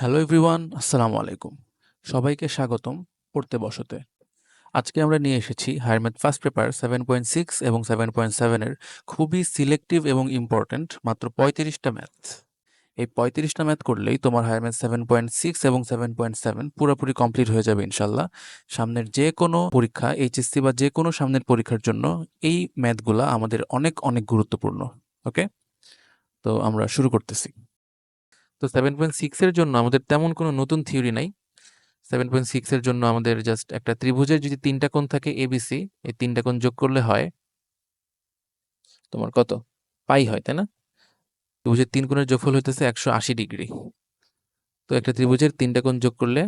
Hello everyone, আসসালামু আলাইকুম। সবাইকে স্বাগতম পড়তে বসতে। আজকে আমরা নিয়ে এসেছি হায়ার ম্যাথ ফার্স্ট পেপার 7.6 এবং 7.7 এর খুবই সিলেক্টিভ এবং ইম্পর্ট্যান্ট মাত্র 35টা ম্যাথ। এই 35টা ম্যাথ করলেই তোমার হায়ার ম্যাথ 7.6 এবং 7.7 পুরোপুরি কমপ্লিট হয়ে যাবে ইনশাল্লাহ। সামনের যে কোনো পরীক্ষা, এইচএসসি বা যে কোনো সামনের পরীক্ষার জন্য এই ম্যাথগুলা আমাদের অনেক অনেক গুরুত্বপূর্ণ। ওকে, তো আমরা শুরু করতেছি। তো 7.6 এর জন্য আমাদের তেমন কোনো নতুন থিওরি নাই। 7.6 এর জন্য আমাদের জাস্ট একটা ত্রিভুজের যদি 3টা কোণ থাকে এবিসি, এই 3টা কোণ যোগ করলে হয় তোমার কত? পাই হয়, তাই না? ত্রিভুজের 3 কোণের যোগফল হইতেছে 180 ডিগ্রি। তো একটা ত্রিভুজের 3টা কোণ যোগ করলে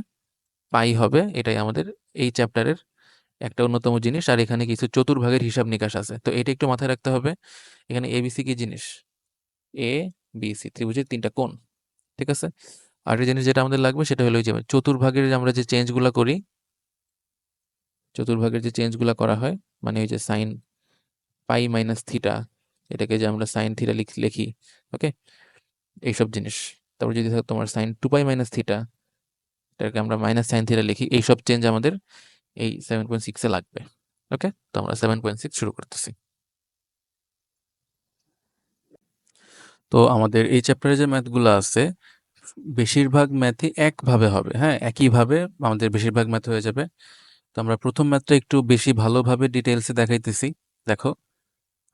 পাই হবে। এটাই আমাদের এই চ্যাপ্টারের একটা অন্যতম জিনিস। আর এখানে কিছু চতুর্ভাগের হিসাব নিকাশ আছে, তো এটা একটু মাথায় রাখতে হবে। এখানে এবিসি কি জিনিস? এ বিসি ত্রিভুজের 3টা কোণ, ঠিক আছে? আর একটা জিনিস যেটা আমাদের লাগবে সেটা হলো যে চতুর্ভাগের আমরা যে চেঞ্জগুলো করি, চতুর্ভাগের যে চেঞ্জগুলো করা হয়, মানে ওই যে সাইন পাই মাইনাস থিটা, এটাকে যে আমরা সাইন থিটা লিখি, ওকে, এইসব জিনিস। তারপর যদি থাকে তোমার সাইন 2 পাই মাইনাস থিটা, এটাকে আমরা মাইনাস সাইন থিটা লিখি। এইসব চেঞ্জ আমাদের এই 7.6 লাগবে। ওকে, তো আমরা 7.6 শুরু করতেছি। তো আমাদের এই চ্যাপ্টারে যে ম্যাথগুলো আছে, বেশিরভাগ ম্যাথই একভাবে হবে। হ্যাঁ, একইভাবে আমাদের বেশিরভাগ ম্যাথ হয়ে যাবে। তো আমরা প্রথম ম্যাথটা একটু বেশি ভালোভাবে ডিটেলসে দেখাইতেছি। দেখো,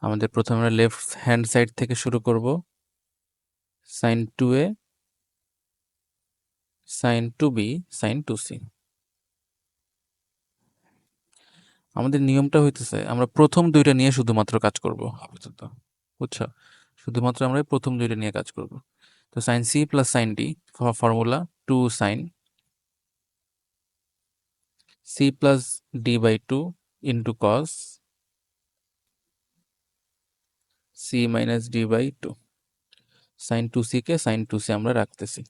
আমাদের প্রথমে আমরা লেফট হ্যান্ড সাইড থেকে শুরু করব। Sine 2a sine 2b sine 2c। আমাদের নিয়মটা হইতেছে আমরা প্রথম দুইটা নিয়ে শুধুমাত্র কাজ করব আপাতত, বুঝছো? শুধুমাত্র আমরা প্রথম দুইটা নিয়ে কাজ করব। তো sine C plus sine D, formula 2 sine C plus D by 2 into cos C minus D by 2। Sine 2c কে সাইন 2c আমরা রাখতেছি।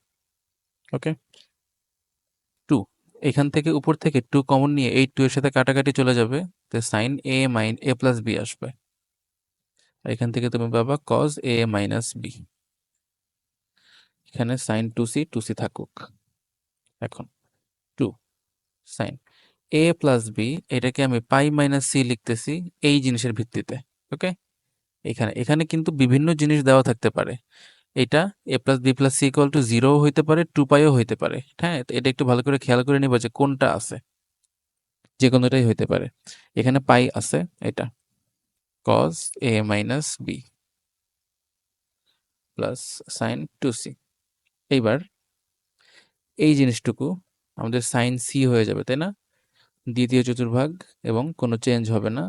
ওকে, 2, এখান থেকে উপর থেকে 2 কমন নিয়ে এই 2 এর সাথে কাটাকাটি চলে যাবে, তো সাইন এ প্লাস বি আসবে। এখান থেকে তুমি পাবা কজ এ মাইনাস বি। এখানে সাইন 2c থাকুক। এখন 2 সাইন এ প্লাস বি, এটাকে আমি পাই মাইনাস সি লিখতেছি এই জিনিসের ভিত্তিতে। ওকে, এখানে এখানে কিন্তু বিভিন্ন জিনিস দেওয়া থাকতে পারে। এটা A plus B plus C equal to 0 হইতে পারে, 2 পাইও হইতে পারে। হ্যাঁ, তো এটা একটু ভালো করে খেয়াল করে নিবা যে কোনটা আছে। যে কোনোটাই হইতে পারে। এখানে পাই আছে, এটা cos A minus B plus sine 2c। এইবার এই জিনিসটুকু আমাদের সাইন সি হয়ে যাবে, তাই না? দ্বিতীয় চতুর্ভাগ এবং কোনো চেঞ্জ হবে না,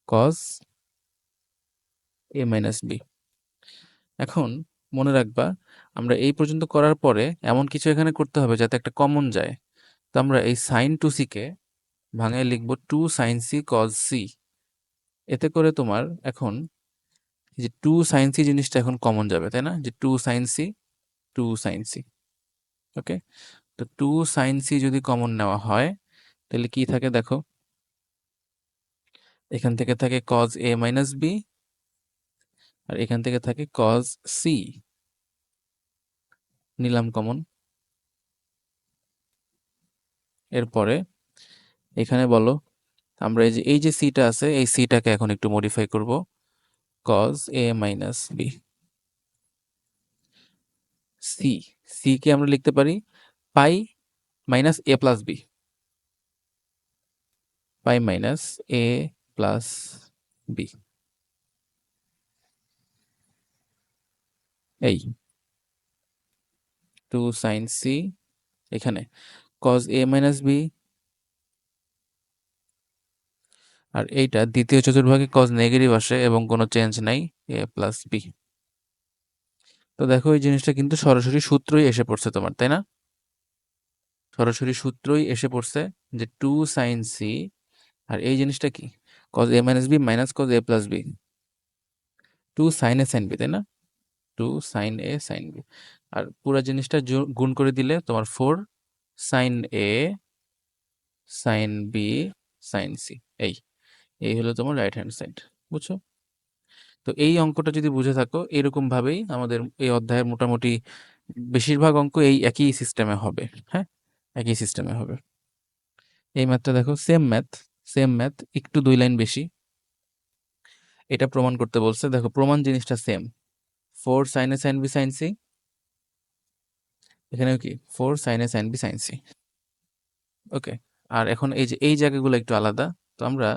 কজ এ মাইনাস বি। এখন মনে রাখবা, আমরা এই পর্যন্ত করার পরে এমন কিছু এখানে করতে হবে যাতে একটা কমন যায়। তো আমরা এই সাইন 2c কে ভাঙায় লিখব 2 সাইন সি কজ সি। এতে করে তোমার এখন এই যে 2 সাইন সি জিনিসটা এখন কমন যাবে, তাই না? যে 2 সাইন সি ওকে। তো 2 সাইন সি যদি কমন নেওয়া হয় তাহলে কি থাকে দেখো, এখান থেকে থাকে কজ এ মাইনাস বি আর এখান থেকে থাকে কজ সি, নিলাম কমন। এরপরে এখানে বলো, আমরা এই যে সিটা আছে এই সিটাকে এখন একটু মডিফাই করব, cos A minus B. C, C কে আমরা লিখতে পারি pi minus A plus B, pi minus A plus B. এই 2 সাইন সি, এখানে কজ এ মাইনাস বি, আর এইটা দ্বিতীয় চতুর্ভাগে কজ নেগেটিভ আসে এবং কোনো চেঞ্জ নাই, এ প্লাস বি। তো দেখো এই জিনিসটা কিন্তু সরাসরি সূত্রই এসে পড়ছে তোমার, তাই না? সরাসরি সূত্রই এসে পড়ছে যে 2 সাইন সি, আর এই জিনিসটা কি, cos A minus B minus cos A plus B, 2 sine A sine B, তাই না? 2 সাইন এ সাইন বি, আর পুরো জিনিসটা গুণ করে দিলে তোমার 4 sine A sine B sine C. এই এই হলো তোমার রাইট হ্যান্ড সাইড, বুঝছো? তো এই অঙ্কটা যদি বুঝে থাকো, এরকম ভাবেই আমাদের এই অধ্যায়ের মোটামুটি বেশিরভাগ অঙ্ক এই একই সিস্টেমে হবে। হ্যাঁ, একই সিস্টেমে হবে। এই ম্যাথটা দেখো, সেম ম্যাথ, একটু 2 লাইন বেশি। এটা প্রমাণ করতে বলছে। দেখো প্রমাণ জিনিসটা same. 4 sin a sin b sin c, এখানেও কি 4 sin a sin b sin c। ওকে, আর এখন এই যে এই জায়গাগুলো একটু আলাদা। তো আমরা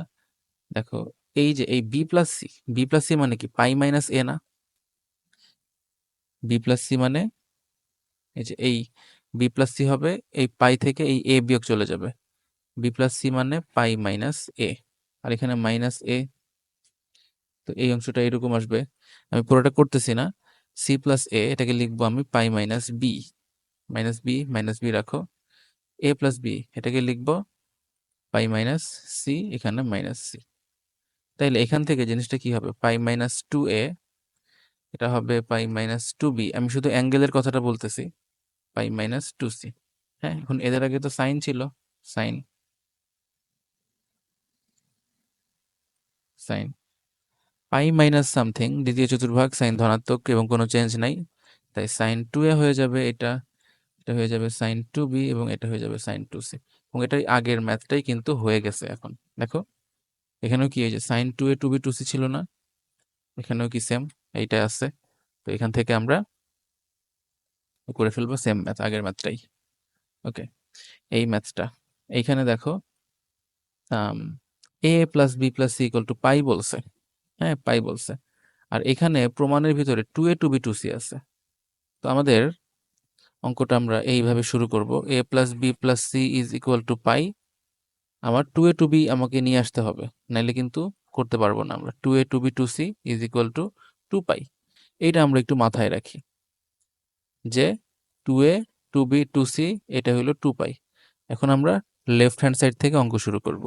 দেখো, এই যে এই বি প্লাস সি মানে কি পাই মাইনাস এ না? বি প্লাস সি মানে এই যে এই বি প্লাস সি হবে, এই পাই থেকে এই এ বিয়োগ চলে যাবে। বি প্লাস সি মানে পাই মাইনাস এ, আর এখানে মাইনাস এ। তো এই অংশটা এরকম আসবে। আমি পুরোটা করতেছি না। সি প্লাস এ এটাকে লিখবো আমি পাই মাইনাস বি রাখো। এ প্লাস বি এটাকে লিখবো পাই মাইনাস সি, এখানে মাইনাস সি। তাইলে এখান থেকে জিনিসটা কি হবে, পাই মাইনাস টু এ, এটা হবে পাই মাইনাস টু বি। আমি শুধু অ্যাঙ্গেলের কথাটা বলতেছি, পাই মাইনাস টু সি। হ্যাঁ, এখন এদের আগে তো সাইন ছিল, sine sine pi minus something, দ্বিতীয় চতুর্ভাগ, সাইন ধনাত্মক এবং কোনো চেঞ্জ নাই, তাই সাইন টু এ হয়ে যাবে। এটা এটা হয়ে যাবে সাইন টু বি, এবং এটা হয়ে যাবে সাইন টু সি। এবং এটাই আগের ম্যাথটাই কিন্তু হয়ে গেছে। এখন দেখো এখানেও কি, এই যে sign two A two B two C ছিল না, এখানেও কি সেম এইটা আছে। তো এখান থেকে আমরা করে ফেলবো সেম ম্যাথ, আগের ম্যাথটাই। ওকে, এই ম্যাথটা এইখানে দেখো, A plus B plus C equal to pi বলছে। হ্যাঁ, পাই বলছে। আর এখানে প্রমাণের ভিতরে two A two B two C আছে। তো আমাদের অঙ্কটা আমরা এইভাবে শুরু করব, A plus B plus C is equal to pi. আমার টু এ টু বি আমাকে নিয়ে আসতে হবে, নাইলে কিন্তু করতে পারবো না আমরা। Two A two B two C is equal to two pi. এইটা আমরা একটু মাথায় রাখি যে two A two B two C এটা হলো টু পাই। এখন আমরা লেফট হ্যান্ড সাইড থেকে অঙ্ক শুরু করব।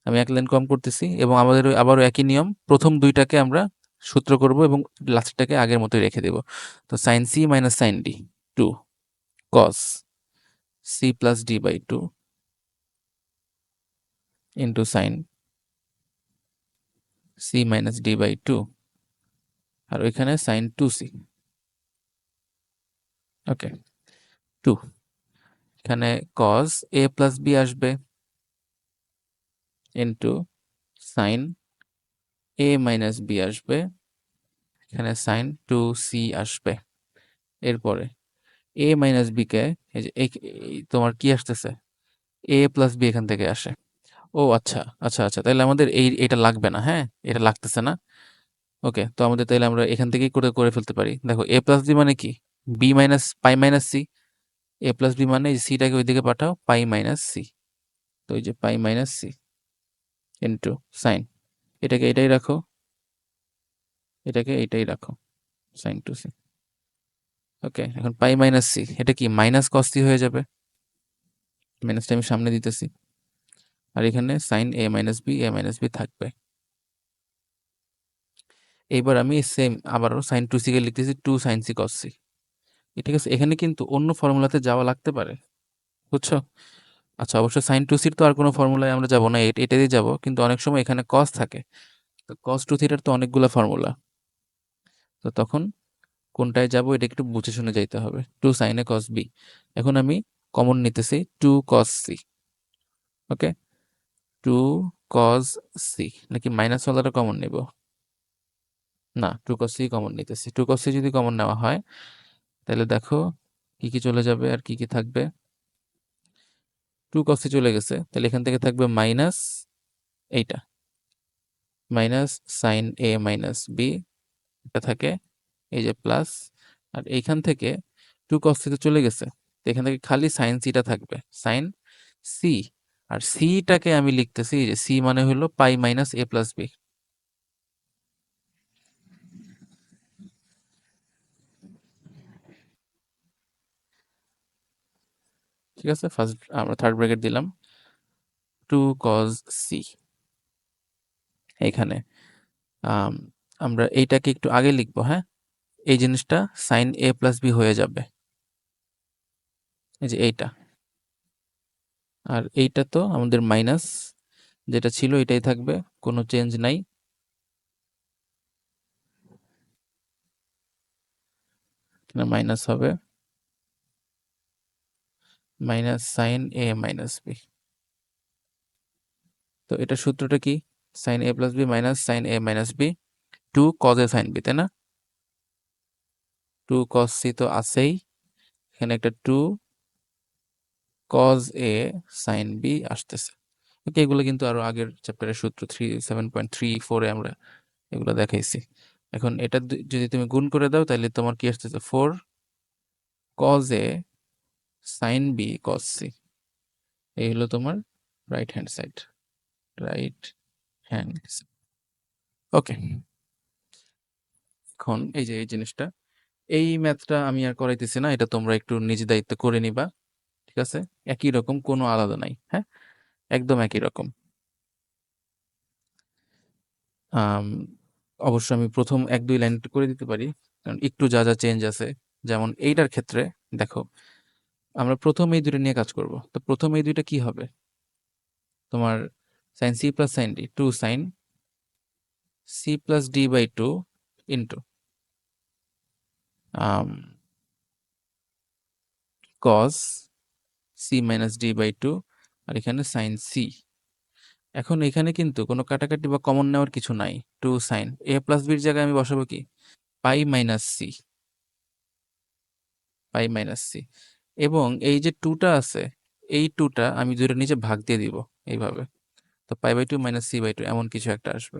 আমি এক লাইন কম করতেছি, এবং আমাদের আবারও একই নিয়ম, প্রথম দুইটাকে আমরা সূত্র করব এবং লাস্টটাকে আগের মতোই রেখে দেব। তো sine C minus sine D, two cos C plus D by two into sine C minus D by two, আর ওইখানে sine two C. Okay, two, এখানে কস এ প্লাস বি আসবে into sine A minus B আসবে, এখানে sign two C আসবে। এরপরে এ minus B কে, এই যে তোমার কি আসতেছে, এ প্লাস বি এখান থেকে আসে। ও আচ্ছা আচ্ছা আচ্ছা, তাহলে আমাদের এটা লাগবে না। হ্যাঁ, এটা লাগতেছে না। ওকে, তো আমাদের তাহলে আমরা এখান থেকেই করে করে ফেলতে পারি। দেখো এ প্লাস বি মানে কি, B minus pi minus C. A plus B মানে সিটাকে ওইদিকে পাঠাও, পাই মাইনাস সি। তো ওই যে pi minus C into sign, এটাকে এটাই রাখো, এটাকে এইটাই রাখো, সাইন টু সি। ওকে, এখন পাই মাইনাস সি এটা কি মাইনাস কস সি হয়ে যাবে, মাইনাসটা আমি সামনে দিতেছি। আর এখানে সাইন এ মাইনাস বি থাকবে। এইবার আমি সেম আবারও সাইন টু সি কে লিখতেছি two sine C cos C. ঠিক আছে, এখানে কিন্তু অন্য ফর্মুলাতে যাওয়া লাগতে পারে, বুঝছো? আচ্ছা, অবশ্য সাইন টু সির তো আর কোনো ফর্মুলায় আমরা যাবো না, এটাতেই যাবো। কিন্তু অনেক সময় এখানে কস থাকে, তো কস টু থিটার তো অনেকগুলো ফর্মুলা। তো তখন কোনটায় যাব এটা একটু বুঝে শুনে যাইতে হবে। টু সাইন এ কস বি, এখন আমি কমন নিতেছি two cos C. Okay, two cos C, নাকি মাইনাস ওয়ালাটা কমন নিব? না, টু কস সি কমন নিতেছি। টু কস সি যদি কমন নেওয়া হয়, তাহলে দেখো কি কি চলে যাবে আর কি কি থাকবে। টু কস সি চলে গেছে, তাহলে এখান থেকে থাকবে মাইনাস এইটা, minus sine A minus B, এটা থাকে এই যে প্লাস। আর এইখান থেকে টু কস সি তো চলে গেছে, তো এখান থেকে খালি সাইন সিটা থাকবে, সাইন সি। আর সিটাকে আমি লিখতেছি, এই যে সি মানে হলো pi minus A plus B. ঠিক আছে, ফার্স্ট আমরা থার্ড ব্র্যাকেট দিলাম, টু কজ সি। এইখানে আম, আমরা এইটাকে একটু আগে লিখবো। হ্যাঁ, এই জিনিসটা সাইন এ প্লাস বি হয়ে যাবে, এই যে এইটা। আর এইটা তো আমাদের মাইনাস, যেটা ছিল এটাই থাকবে, কোনো চেঞ্জ নাই। এখানে মাইনাস হবে minus sine A minus B. তো এটা সূত্রটা কি? Sine A plus B minus sine A minus B, two cos A sine B, তাই না? টু কজ সি তো আছেই, এখানে একটা two cos A sine B আসতেছে। ওকে, এগুলো কিন্তু আরো আগের চ্যাপ্টারের সূত্র 7.34-এ আমরা এগুলো দেখাইছি। এখন এটা যদি তুমি গুণ করে দাও তাহলে তোমার কি আসতেছে, 4 cos A sine B cos C. এই হলো তোমার right hand side, right hand. Okay, এখন এই যে এই জিনিসটা, এই ম্যাথটা আমি আর করাইতেছি না, এটা তোমরা একটু নিজ দায়িত্ব করে নিবা। ঠিক আছে, একই রকম, কোনো আলাদা নাই, হ্যাঁ, একদম একই রকম। আম, অবশ্য আমি প্রথম 1-2 লাইন করে দিতে পারি, কারণ একটু যা যা চেঞ্জ আছে। যেমন এইটার ক্ষেত্রে দেখো, আমরা প্রথম এই দুটো নিয়ে কাজ করব। তো প্রথম এই দুইটা কি হবে, তোমার sine C plus sine D, two sine C plus D by two into cos C minus D by two, আর এখানে সাইন সি। এখন এখানে কিন্তু কোনো কাটাকাটি বা কমন নেওয়ার কিছু নাই। টু সাইন এ প্লাস বির জায়গায় আমি বসাবো কি, পাই মাইনাস সি, পাই মাইনাস সি। এবং এই যে টুটা আছে, এই টুটা আমি দুইটা নিচে ভাগ দিয়ে দিব এইভাবে। তো pi by two minus C by two এমন কিছু একটা আসবে।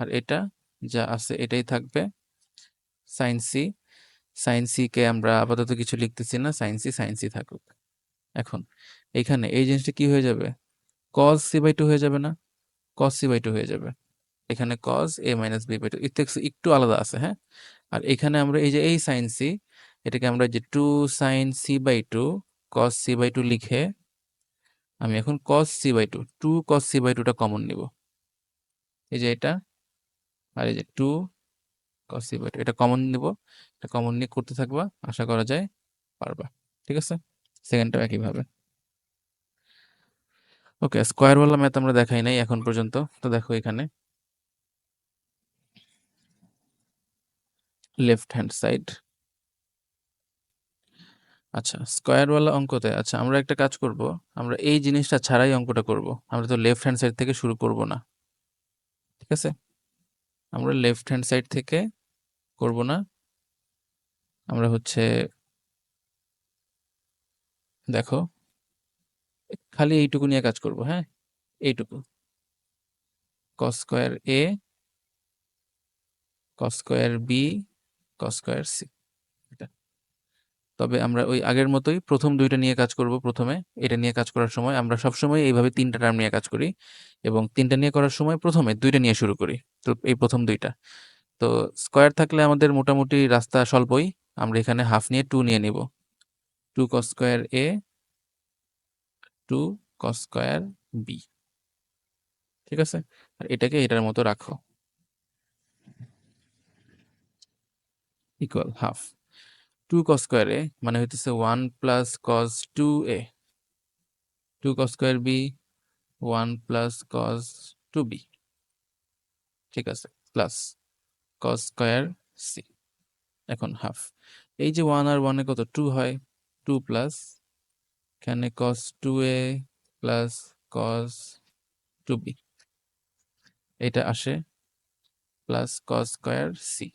আর এটা যা আছে এটাই থাকবে, সাইন সি। সাইন সি কে আমরা আপাতত কিছু লিখতেছি না, সাইন সি থাকুক। এখন এইখানে এই জিনিসটা কি হয়ে যাবে, কজ সি বাই টু হয়ে যাবে না, কজ সি বাই টু হয়ে যাবে। এখানে cos A minus B by two একটু আলাদা আছে, হ্যাঁ। আর এখানে আমরা এই যে এই সাইন সি, এটাকে আমরা যে two sine C by two cos C by two লিখে, আমি এখন cos C by two, two cos C by টুটা কমন নিব। এই যে এটা, আর এই যে two cos C by two, এটা কমন নিব। এটা কমন নিয়ে করতে থাকবা, আশা করা যায় পারবা। ঠিক আছে, সেকেন্ডটাও একইভাবে। ওকে, স্কোয়ারওয়ালা ম্যাথ আমরা দেখাই নাই এখন পর্যন্ত। তো দেখো এখানে লেফট হ্যান্ড সাইড, আচ্ছা স্কোয়ারওয়ালা অঙ্কতে, আচ্ছা আমরা একটা কাজ করব, আমরা এই জিনিসটা ছাড়াই অঙ্কটা করব। আমরা তো লেফট হ্যান্ড সাইড থেকে শুরু করব না, ঠিক আছে? আমরা লেফট হ্যান্ড সাইড থেকে করব না, আমরা হচ্ছে দেখো খালি এইটুকু নিয়ে কাজ করব, হ্যাঁ, এইটুকু, cos square A cos square B cos square C. তবে আমরা ওই আগের মতোই প্রথম দুইটা নিয়ে কাজ করব। প্রথমে এটা নিয়ে কাজ করার সময় আমরা সবসময় এইভাবে তিনটা টার্ম নিয়ে কাজ করি, এবং তিনটা নিয়ে করার সময় প্রথমে দুইটা নিয়ে শুরু করি। তো এই প্রথম দুইটা, তো স্কোয়ার থাকলে আমাদের মোটামুটি রাস্তা স্বল্পই। আমরা এখানে হাফ নিয়ে টু নিয়ে নিব, two cos square A two cos square B. ঠিক আছে, আর এটাকে এটার মতো রাখো, equal half. Two cos square A মানে হইতেছে 1 + cos 2a, two cos square B 1 + cos 2b। ঠিক আছে, প্লাস cos স্কোয়ার সি, এখন হাফ। এই যে 1 আর 1 এ কত, 2 হয়, 2 প্লাস এখানে cos 2a plus cos 2b, এটা আসে প্লাস cos স্কোয়ার সি।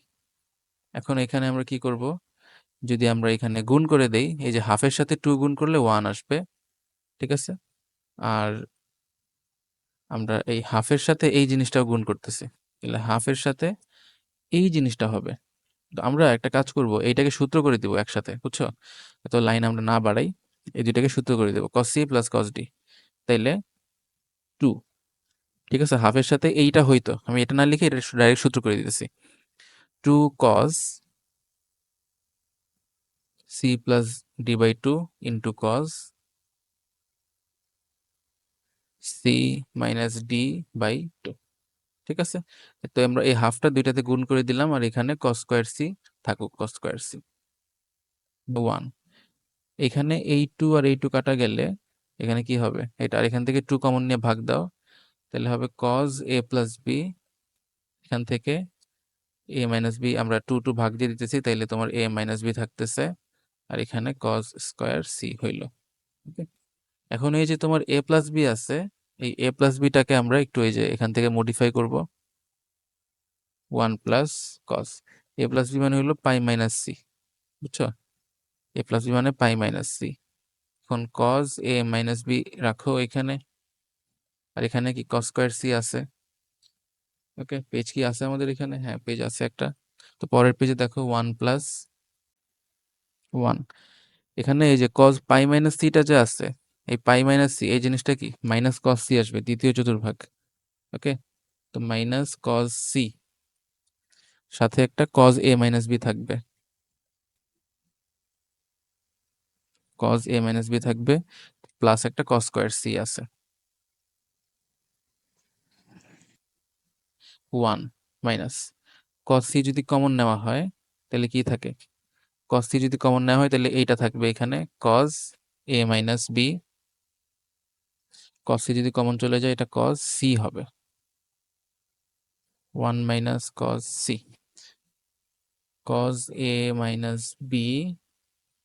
এখন এখানে আমরা কি করব, যদি আমরা এখানে গুণ করে দেই, এই যে হাফের সাথে 2 গুণ করলে 1 আসবে, ঠিক আছে? আর আমরা এই হাফের সাথে এই জিনিসটাও গুণ করতেছি, তাহলে হাফের সাথে এই জিনিসটা হবে। তো আমরা একটা কাজ করব, এইটাকে সূত্র করে দিব একসাথে, বুঝছো? এত লাইন আমরা না বাড়াই, এই দুইটাকে সূত্র করে দেবো, cos C plus cos D, তাইলে 2। ঠিক আছে, হাফের সাথে এইটা হইতো, আমি এটা না লিখে এটা ডাইরেক্ট সূত্র করে দিতেছি, 2 cos C plus D by two into cos C minus D by two. ঠিক আছে, তো আমরা এই হাফটা দুইটাতে গুণ করে দিলাম, আর এখানে cos স্কোয়ার সি থাকুক, cos স্কোয়ার সি 1। এখানে এই 2 আর এই 2 কাটা গেলে এখানে কি হবে, এটা আর এখান থেকে 2 কমন নিয়ে ভাগ দাও, তাহলে হবে cos a প্লাস বি, এখান থেকে এ মাইনাস বি আমরা 2 ভাগ দিয়ে দিতেছি, তাইলে তোমার এ মাইনাস বি থাকতেছে, আর এখানে কজ স্কোয়ার সি হইল। ওকে, এখন এই যে তোমার এ প্লাস বি আছে, এই এ প্লাস বিটাকে আমরা একটু এই যে এখান থেকে মডিফাই করব, 1 plus cos A plus B মানে হলো পাই মাইনাস সি, বুঝছো? এ প্লাস বি মানে পাই মাইনাস সি। এখন কজ এ মাইনাস বি রাখো এখানে, আর এখানে কি কজ স্কোয়ার সি আছে। ওকে, পেজ কি আছে আমাদের এখানে? হ্যাঁ, পেজ আছে একটা। তো পরের পেজে দেখো 1+1, এখানে এই যে কজ পাই মাইনাস সিটা যে আছে, এই পাই মাইনাস সি এই জিনিসটা কি মাইনাস কজ সি আসবে দ্বিতীয় চতুর্ভাগ। ওকে, তো মাইনাস কজ সি, সাথে একটা কজ এ মাইনাস বি থাকবে, কজ এ মাইনাস বি থাকবে, প্লাস একটা কজ স্কোয়ার সি আছে। 1 মাইনাস কজ সি যদি কমন নেওয়া হয় তাহলে কি থাকে? কজ সি যদি কমন নেওয়া হয় তাহলে এইটা থাকবে এখানে cos A minus B, cos C যদি কমন চলে যায় এটা কজ সি হবে, 1 minus cos C, cos A minus B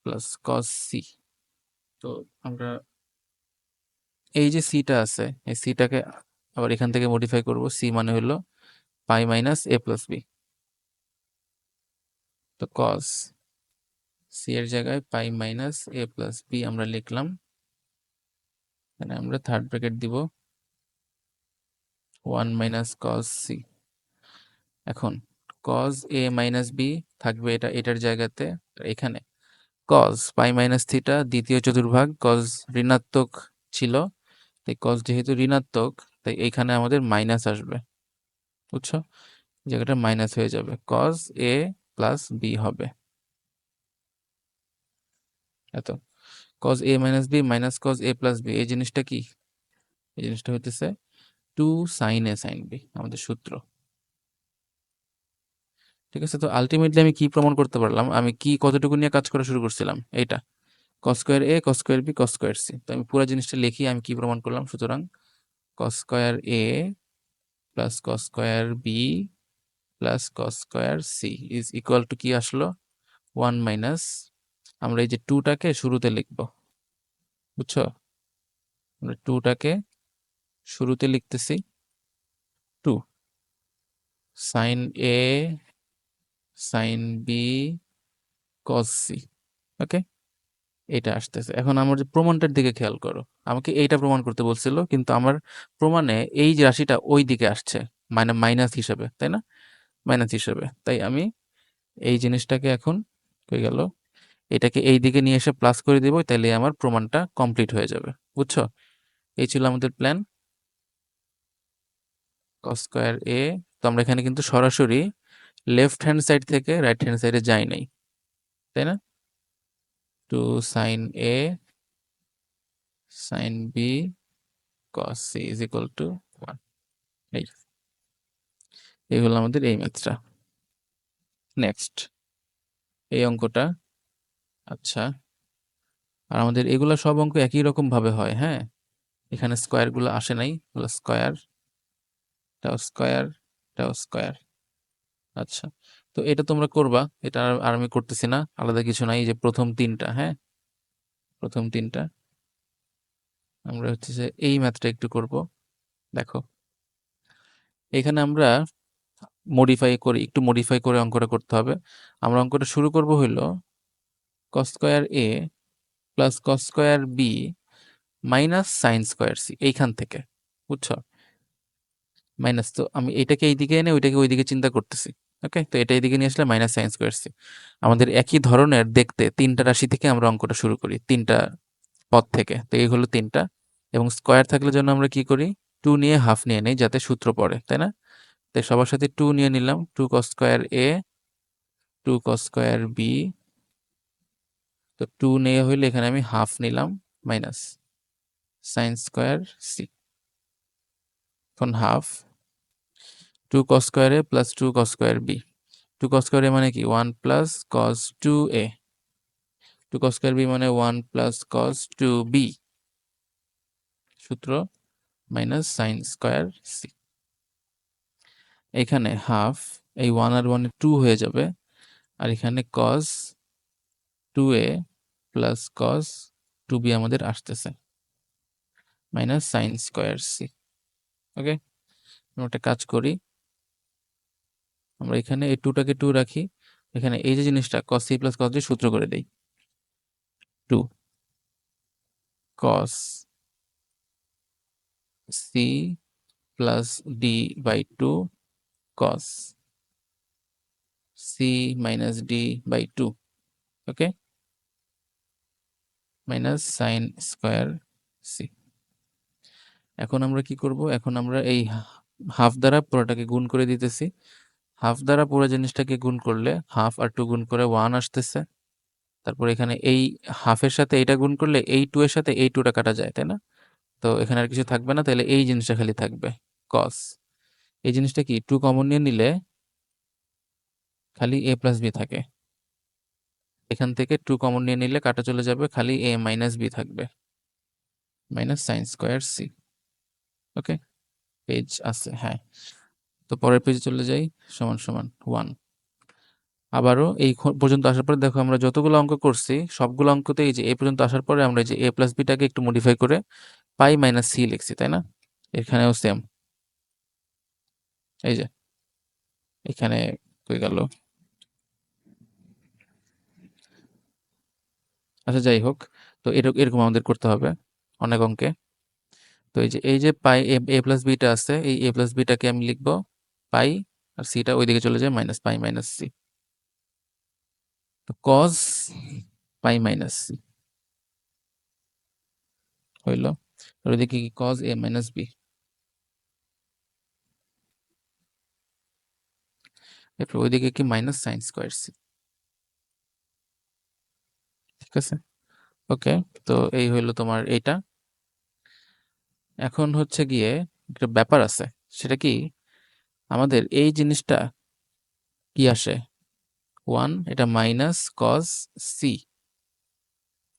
plus cos C. তো আমরা এই যে সিটা আছে, এই সিটাকে আবার এখান থেকে মডিফাই করব, সি মানে হলো pi minus A plus B. তো কজ সি এর জায়গায় পাই মাইনাস এ প্লাস বি আমরা লিখলাম, এখানে আমরা থার্ড ব্র্যাকেট দিব, 1 মাইনাস কজ সি। এখন কজ এ মাইনাস বি থাকবে এটা এটার জায়গাতে, এখানে কজ পাই মাইনাস থিটা দ্বিতীয় চতুর্ভাগ, কজ ঋণাত্মক ছিল, তাই কজ যেহেতু ঋণাত্মক তাই এইখানে আমাদের মাইনাস আসবে, বুঝছো? জায়গাটা মাইনাস হয়ে যাবে, কজ এ প্লাস বি হবে এত। Cos A minus B minus cos A plus B এই জিনিসটা কি? এই জিনিসটা হইতেছে 2 সাইন এ সাইন বি, আমাদের সূত্র। ঠিক আছে, তো আলটিমেটলি আমি কি প্রমাণ করতে পারলাম? আমি কি কতটুকু নিয়ে কাজ করা শুরু করছিলাম? এইটা cos square A cos square B cos square C. তো আমি পুরো জিনিসটা লিখি আমি কি প্রমাণ করলাম। সুতরাং cos square A plus cos square B plus cos square C is equal to কি আসলো? 1 মাইনাস, আমরা এই যে 2টাকে শুরুতে লিখব, বুঝছো? আমরা 2টাকে শুরুতে লিখতেছি, 2 sine A sine B cos C. Okay, এটা আসতেছে। এখন আমার যে প্রমাণটার দিকে খেয়াল করো, আমাকে এইটা প্রমাণ করতে বলছিল, কিন্তু আমার প্রমাণে এই যে রাশিটা ওই দিকে আসছে, মানে মাইনাস হিসেবে, তাই না? মাইনাস হিসেবে, তাই আমি এই জিনিসটাকে এখন হয়ে গেল, এটাকে এই দিকে নিয়ে এসে প্লাস করে দিব, তাহলে আমার প্রমাণটা কমপ্লিট হয়ে যাবে, বুঝছো? এই ছিল আমাদের প্ল্যান, কস স্কোয়ার এ। তো আমরা এখানে কিন্তু সরাসরি লেফট হ্যান্ড সাইড থেকে রাইট হ্যান্ড সাইডে যাই নাই, তাই না? 2 sine A sine B cos C is equal to 1। এই হলো আমাদের এই ম্যাথটা। নেক্সট এই অঙ্কটা। আচ্ছা, আর আমাদের এগুলা সব অঙ্ক একই রকম ভাবে হয়, হ্যাঁ? এখানে স্কোয়ার গুলো আসে নাই, এগুলো স্কোয়ার, টাও স্কোয়ার, টাও স্কোয়ার। আচ্ছা, তো এটা তোমরা করবা, এটা আর আমি করতেছি না, আলাদা কিছু নাই। এই যে প্রথম তিনটা, হ্যাঁ, প্রথম তিনটা আমরা হচ্ছে যে এই ম্যাথটা একটু করব। দেখো এখানে আমরা মডিফাই করি, একটু মডিফাই করে অঙ্কটা করতে হবে। আমরা অঙ্কটা শুরু করব হইলো cos square A plus cos square B minus sine square C, এইখান থেকে, বুঝছো? মাইনাস, তো আমি এটাকে এইদিকে এনে ওইটাকে ওইদিকে চিন্তা করতেছি। ওকে, তো এটা এইদিকে নিয়ে আসলে মাইনাস সাইন স্কোয়ার সি। আমাদের একই ধরনের দেখতে তিনটা রাশি থেকে আমরা অঙ্কটা শুরু করি, তিনটা পদ থেকে। তো এই হলো তিনটা, এবং স্কোয়ার থাকলে জন্য আমরা কি করি? 2 নিয়ে হাফ নিয়ে নেই যাতে সূত্র পড়ে, তাই না? তাই সবার সাথে 2 নিয়ে নিলাম, 2 কস স্কোয়ার এ 2 কস স্কোয়ার বি। তো 2 নিয়ে হইলে এখানে আমি হাফ নিলাম, মাইনাস সাইন স্কোয়ার সি। এখন half 2 cos square a plus 2 cos square b। 2 cos square a মানে কি 1 plus cos 2a, 2 cos square b মানে 1 প্লাস cos 2b, সূত্র মাইনাস সাইন স্কয়ার c। এখানে হাফ এই 1 আর 1 2 হয়ে যাবে, আর এখানে cos 2a plus cos 2b আমাদের আসতেছে মাইনাস সাইন স্কোয়ার সি। ওকে, আমরা একটা কাজ করি, আমরা এখানে এই 2টাকে 2 রাখি, এখানে এই যে জিনিসটা cos c plus cos d সূত্র করে দেই, 2 cos c plus d by 2 cos c minus d by 2। Okay, minus sine square C. এখন আমরা কি করব, এখন আমরা এই হাফ দ্বারা পুরোটাকে গুণ করে দিতেছি। হাফ দ্বারা পুরো জিনিসটাকে গুণ করলে হাফ আর 2 গুণ করে 1 আসতেছে। তারপর এখানে এই হাফের সাথে এইটা গুণ করলে এই 2 এর সাথে এই 2টা কাটা যায়, তাই না? তো এখানে আর কিছু থাকবে না, তাহলে এই জিনিসটা খালি থাকবে cos। এই জিনিসটা কি 2 কমন নিয়ে নিলে খালি a প্লাস b থাকে। এখান থেকে 2 কমন নিয়ে নিলে কাটা চলে যাবে, খালি a মাইনাস b থাকবে, মাইনাস সাইন স্কোয়ার সি। ওকে, পেজ আছে, হ্যাঁ। তো পরের পেজে চলে যাই, সমান সমান 1। আবারও এই পর্যন্ত আসার পরে দেখো আমরা যতগুলো অঙ্ক করছি সবগুলো অঙ্কতে এই যে এই পর্যন্ত আসার পরে আমরা এই যে a প্লাস বিটাকে একটু মডিফাই করে পাই মাইনাস সি লিখছি, তাই না? এখানেও সেম, এই যে এখানে হয়ে গেল। আচ্ছা যাই হোক, তো এরকম আমাদের করতে হবে অনেক অঙ্কে। তো এই যে পাই এ প্লাস বিটা আছে, এই এ প্লাস বিটাকে আমি লিখবো পাই, আর সিটা ওইদিকে চলে যায় মাইনাস পাই মাইনাস সি। তো কজ পাই মাইনাস সি হইল, আর ওইদিকে কি কজ এ মাইনাস বি। এরপর ওইদিকে কি মাইনাস সাইন স্কোয়ার সি। ঠিক আছে, ওকে। তো এই হইলো তোমার এইটা। এখন হচ্ছে গিয়ে একটা ব্যাপার আছে, সেটা কি আমাদের এই জিনিসটা কি আসে 1, এটা মাইনাস কজ সি,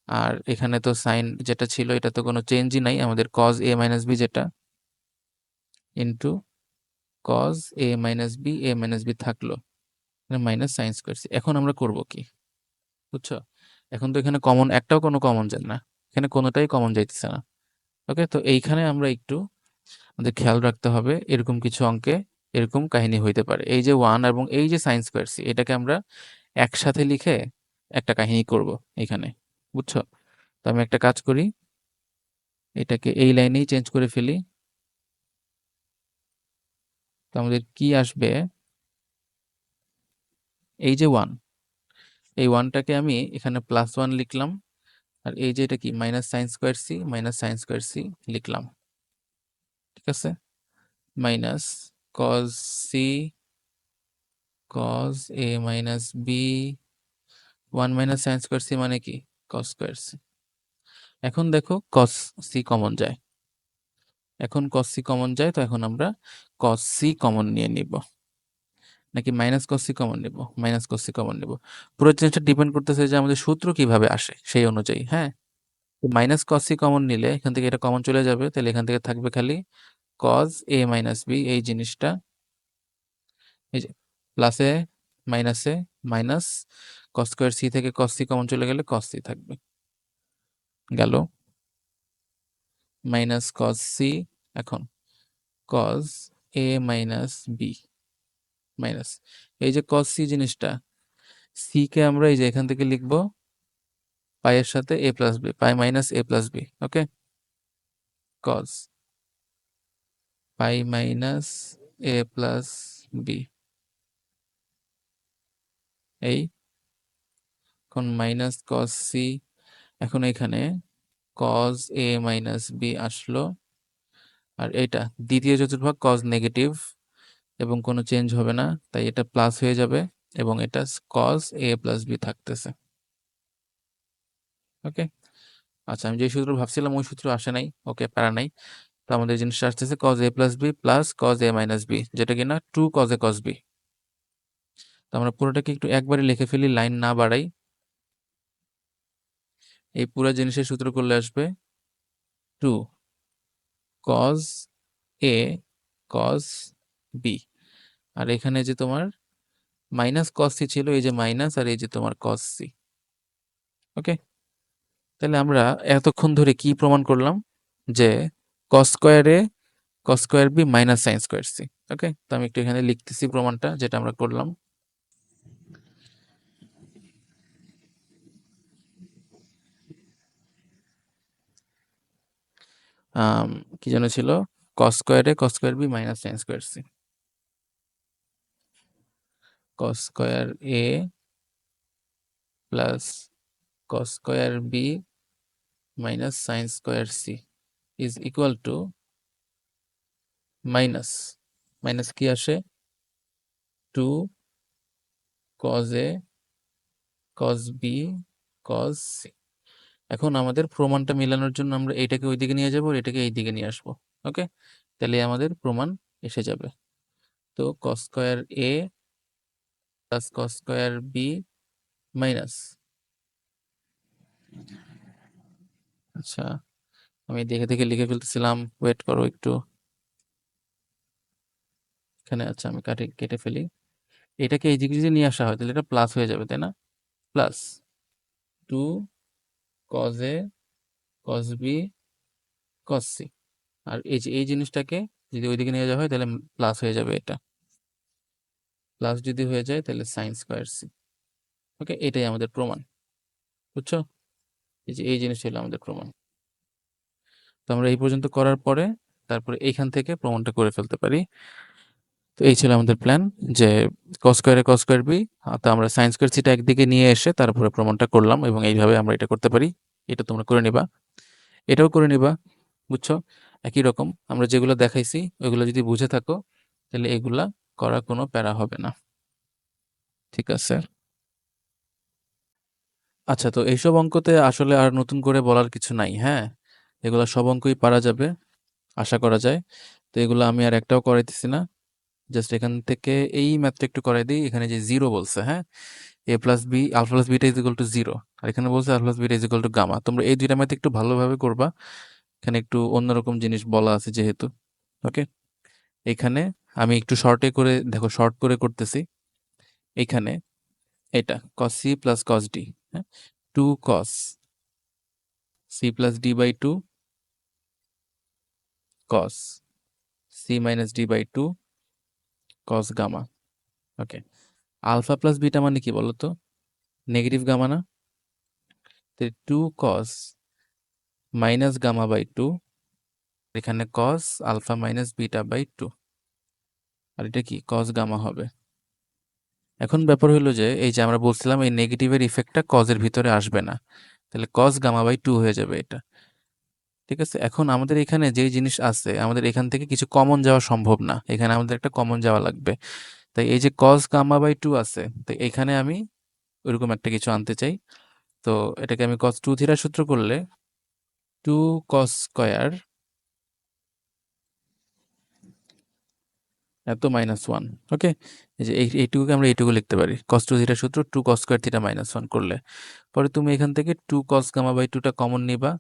আর এখানে তো সাইন যেটা ছিল এটা তো কোনো চেঞ্জই নাই, আমাদের কজ এ মাইনাস বি যেটা into cos A minus B থাকলো, মাইনাস সাইন স্কোয়ার সি। এখন আমরা করব কি বুঝছো? এখন তো এখানে কমন একটাও কোনো কমন যায় না, এখানে কোনোটাই কমন যাইতেছে না। ওকে, তো এইখানে আমরা একটু আমাদের খেয়াল রাখতে হবে, এরকম কিছু অঙ্কে এরকম কাহিনী হইতে পারে। এই যে 1 এবং এই যে সাইন স্কোয়ার সি, এটাকে আমরা একসাথে লিখে একটা কাহিনী করব এখানে, বুঝছো? তো আমি একটা কাজ করি, এটাকে এই লাইনেই চেঞ্জ করে ফেলি। তো আমাদের কি আসবে, এই যে 1, এই 1টাকে আমি এখানে প্লাস 1 লিখলাম, আর এই যে এটা কি minus sine square C, minus sine square C লিখলাম। ঠিক আছে, minus cos C cos A minus B, 1 minus sine square C মানে কি কস স্কোয়ার সি। এখন দেখো কস সি কমন যায়, এখন কস সি কমন যায়, তো এখন আমরা কস সি কমন নিয়ে নিব, নাকি মাইনাস কস সি কমন নিব? মাইনাস কস সি কমন নিব। পুরো জিনিসটা ডিপেন্ড করতেছে যে আমাদের সূত্র কিভাবে আসে সেই অনুযায়ী, হ্যাঁ। মাইনাস কস সি কমন নিলে এখান থেকে এটা কমন চলে যাবে, তাহলে এখান থেকে থাকবে খালি কজ এ মাইনাস বি, এই জিনিসটা, এই যে প্লাসে মাইনাসে মাইনাস কস স্কোয়ার সি থেকে কস সি কমন চলে গেলে কস সি থাকবে, গেল মাইনাস কস সি। এখন cos A minus B minus এই যে কস সি জিনিসটা, সি কে আমরা এই যে এখান থেকে লিখবো পাই এর সাথে এ plus B, pi minus A plus B. Okay, cause pi minus A plus B, এই এখন মাইনাস কস সি। এখন এখানে কজ এ মাইনাস বি আসলো, আর এটা দ্বিতীয় চতুর্ভাগ কজ নেগেটিভ এবং কোনো চেঞ্জ হবে না, তাই এটা প্লাস হয়ে যাবে এবং এটা কজ এ প্লাস বি থাকতেছে। ওকে, আচ্ছা আমি যে সূত্র ভাবছিলাম ওই সূত্র আসে নাই, ওকে প্যারা নাই। তো আমাদের জিনিসটা আসতেছে cos A plus B plus cos A minus B, যেটা কিনা 2 কজ এ কজ বি। তো আমরা পুরোটাকে একটু একবারে লিখে ফেলি, লাইন না বাড়াই। এই পুরো জিনিসের সূত্র করলে আসবে 2 কজ এ কজ বি, আর এখানে যে তোমার মাইনাস কস সি ছিল, এই যে মাইনাস, আর এই যে তোমার কস সি। ওকে, তাহলে আমরা এতক্ষণ ধরে কি প্রমাণ করলাম? যে কস স্কোয়ারে cos square B minus sine square C. Okay, তো আমি একটু এখানে লিখতেছি প্রমাণটা যেটা আমরা করলাম। কি যেন ছিল? কস স্কোয়ারে cos square B minus sine square C. Cos square A plus cos square B minus sine square C is equal to minus, minus কি আসে? 2 cos A cos B cos C. এখন আমাদের প্রমাণটা মেলানোর জন্য আমরা এইটাকে ওইদিকে নিয়ে যাবো, এটাকে এই দিকে নিয়ে আসবো। ওকে, তাহলে আমাদের প্রমাণ এসে যাবে। তো cos square A plus cos square B minus, আচ্ছা আমি দেখে দেখে লিখে ফেলতেছিলাম, ওয়েট করো একটু। এখানে আচ্ছা আমি কেটে ফেলি। এটাকে এই দিকে যদি নিয়ে আসা হয় তাহলে এটা প্লাস হয়ে যাবে, তাই না? Plus 2 cos A cos B cos C. আর এই যে এই জিনিসটাকে যদি ওইদিকে নিয়ে যাওয়া হয় তাহলে প্লাস হয়ে যাবে, এটা প্লাস যদি হয়ে যায় তাহলে সাইন স্কোয়ার সি। ওকে, এটাই আমাদের প্রমাণ, বুঝছো? এই যে এই জিনিসটা হলো আমাদের প্রমাণ। তো আমরা এই পর্যন্ত করার পরে তারপরে এইখান থেকে প্রমাণটা করে ফেলতে পারি। তো এই ছিল আমাদের প্ল্যান, যে কস স্কোয়ারে কস স্কোয়ার বি, তো আমরা সাইন স্কোয়ার সিটা একদিকে নিয়ে এসে তারপরে প্রমাণটা করলাম, এবং এইভাবে আমরা এটা করতে পারি। এটা তোমরা করে নিবা, এটাও করে নিবা, বুঝছো? একই রকম আমরা যেগুলো দেখাইছি ওইগুলো যদি বুঝে থাকো তাহলে এগুলা করার কোনো প্যারা হবে না। ঠিক আছে, আচ্ছা তো এইসব অঙ্কতে আসলে আর নতুন করে বলার কিছু নাই, হ্যাঁ, এগুলা সব অঙ্কই পারা যাবে, আশা করা যায়। তো এগুলো আমি আর একটাও করাইতেছি না, জাস্ট এখান থেকে এই ম্যাথটা একটু করাই দিই। এখানে যে জিরো বলছে, হ্যাঁ, A plus B alpha plus beta is equal to zero, আর এখানে বলছে alpha plus beta is equal to gamma. তোমরা এই দুইটা ম্যাথ একটু ভালোভাবে করবা, এখানে একটু অন্যরকম জিনিস বলা আছে যেহেতু। ওকে, এখানে আমি একটু শর্টে করে দেখো, শর্ট করে করতেছি। এখানে এটা cos C plus cos D, হ্যাঁ, 2 cos C plus D by 2 cos C minus D by 2 cos gamma. Okay, alpha plus beta মানে কি বলতো? নেগেটিভ গামা না? 2 কস মাইনাস গামা বাই 2, এখানে cos alpha minus beta by 2, আর এটা কি কস gamma হবে। এখন ব্যাপার হলো যে এই যে আমরা বলছিলাম এই নেগেটিভের ইফেক্টটা কজের ভিতরে আসবে না, তাহলে কস গামা বাই 2 হয়ে যাবে এটা। ঠিক আছে, এখন আমাদের এখানে যেই জিনিস আছে, আমাদের এখান থেকে কিছু কমন যাওয়া সম্ভব না, এখানে আমাদের একটা কমন যাওয়া লাগবে। তাই এই যে কস গামা বাই 2 আছে, তো এখানে আমি ওইরকম একটা কিছু আনতে চাই। তো এটাকে আমি কস 2 থিটা সূত্র করলে 2 কস স্কয়ার এত মাইনাস 1। ওকে, এই যে এইটুকুকে আমরা এইটুকু লিখতে পারি, কস 2 থিটা সূত্র 2 কস স্কয়ার থিটা মাইনাস 1 করলে পরে তুমি এখান থেকে 2 কস গামা বাই 2টা কমন নিবা।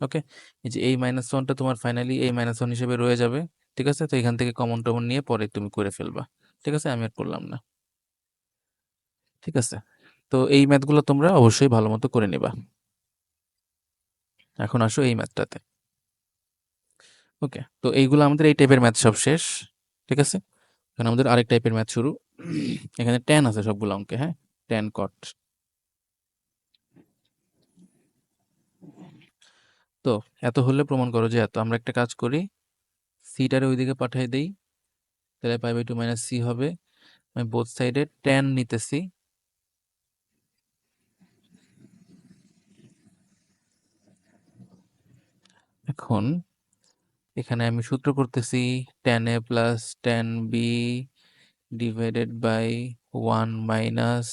ওকে, এই যে এই মাইনাস 1টা তোমার ফাইনালি এই মাইনাস 1 হিসেবে রয়ে যাবে। ঠিক আছে, তো এখান থেকে কমন টমন নিয়ে পরে তুমি করে ফেলবা। ঠিক আছে, আমি আর করলাম না। ঠিক আছে, তো এই ম্যাথগুলো তোমরা অবশ্যই ভালো মতো করে নিবা। এখন আসো এই ম্যাথটাতে। ওকে, তো এইগুলো আমাদের এই টাইপের ম্যাথ সব শেষ। ঠিক আছে, এখন আমাদের আরেক টাইপের ম্যাথ শুরু। এখানে ট্যান আছে সবগুলো অঙ্কে, হ্যাঁ, ট্যান কট। তো এত হলে প্রমাণ করো যে এত। আমরা একটা কাজ করি, সিটারে ওইদিকে পাঠিয়ে দেই, তাহলে পাই বাই 2 মাইনাস সি হবে। আমি বোথ সাইডে ট্যান নিতেছি। এখন এখানে আমি সূত্র করতেছি tan A plus tan B divided by 1 minus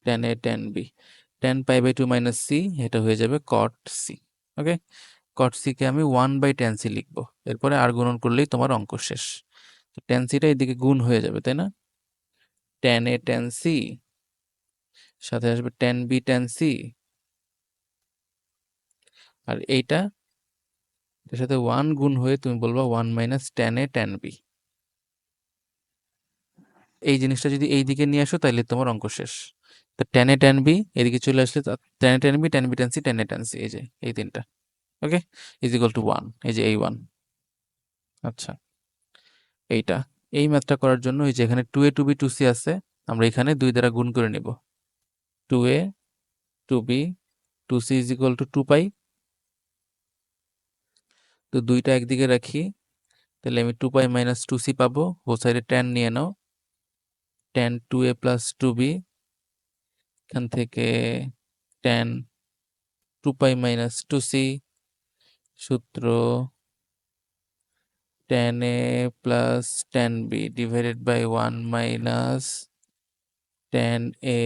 tan A tan B. Tan pi by 2 minus C, এটা হয়ে যাবে কট সি। ওকে, কট সি কে আমি 1 বাই ট্যান সি লিখবো, এরপরে আর গুণন করলেই তোমার অঙ্ক শেষ। তো ট্যান সিটা এদিকে গুণ হয়ে যাবে, তাই না? ট্যান এ ট্যান সি সাথে আসবে ট্যান বি ট্যান সি, আর এইটা এর সাথে 1 গুণ হয়ে তুমি বলবা 1 minus tan A tan B. এই জিনিসটা যদি এই দিকে নিয়ে আসো তাহলে তোমার অঙ্ক শেষ। তো tan a tan b এদিকে চলে আসলে tan a tan b tan b tan c tan a tan c, এই যে এই তিনটা, ওকে, ইজ ইকুয়াল টু 1, এই যে এই 1। আচ্ছা, এইটা, এই ম্যাথটা করার জন্য এই যে এখানে 2a 2b 2c আছে, আমরা এখানে 2 দ্বারা গুণ করে নিব। 2a 2b 2c is equal to 2 পাই। তো দুইটা একদিকে রাখি, তাহলে আমি 2 পাই মাইনাস 2c পাবো। ও সাইডে tan নিয়ে নাও, tan 2a প্লাস 2b, এখান থেকে tan 2 পাই মাইনাস 2c, সূত্র tan a plus tan b divided by 1 minus tan a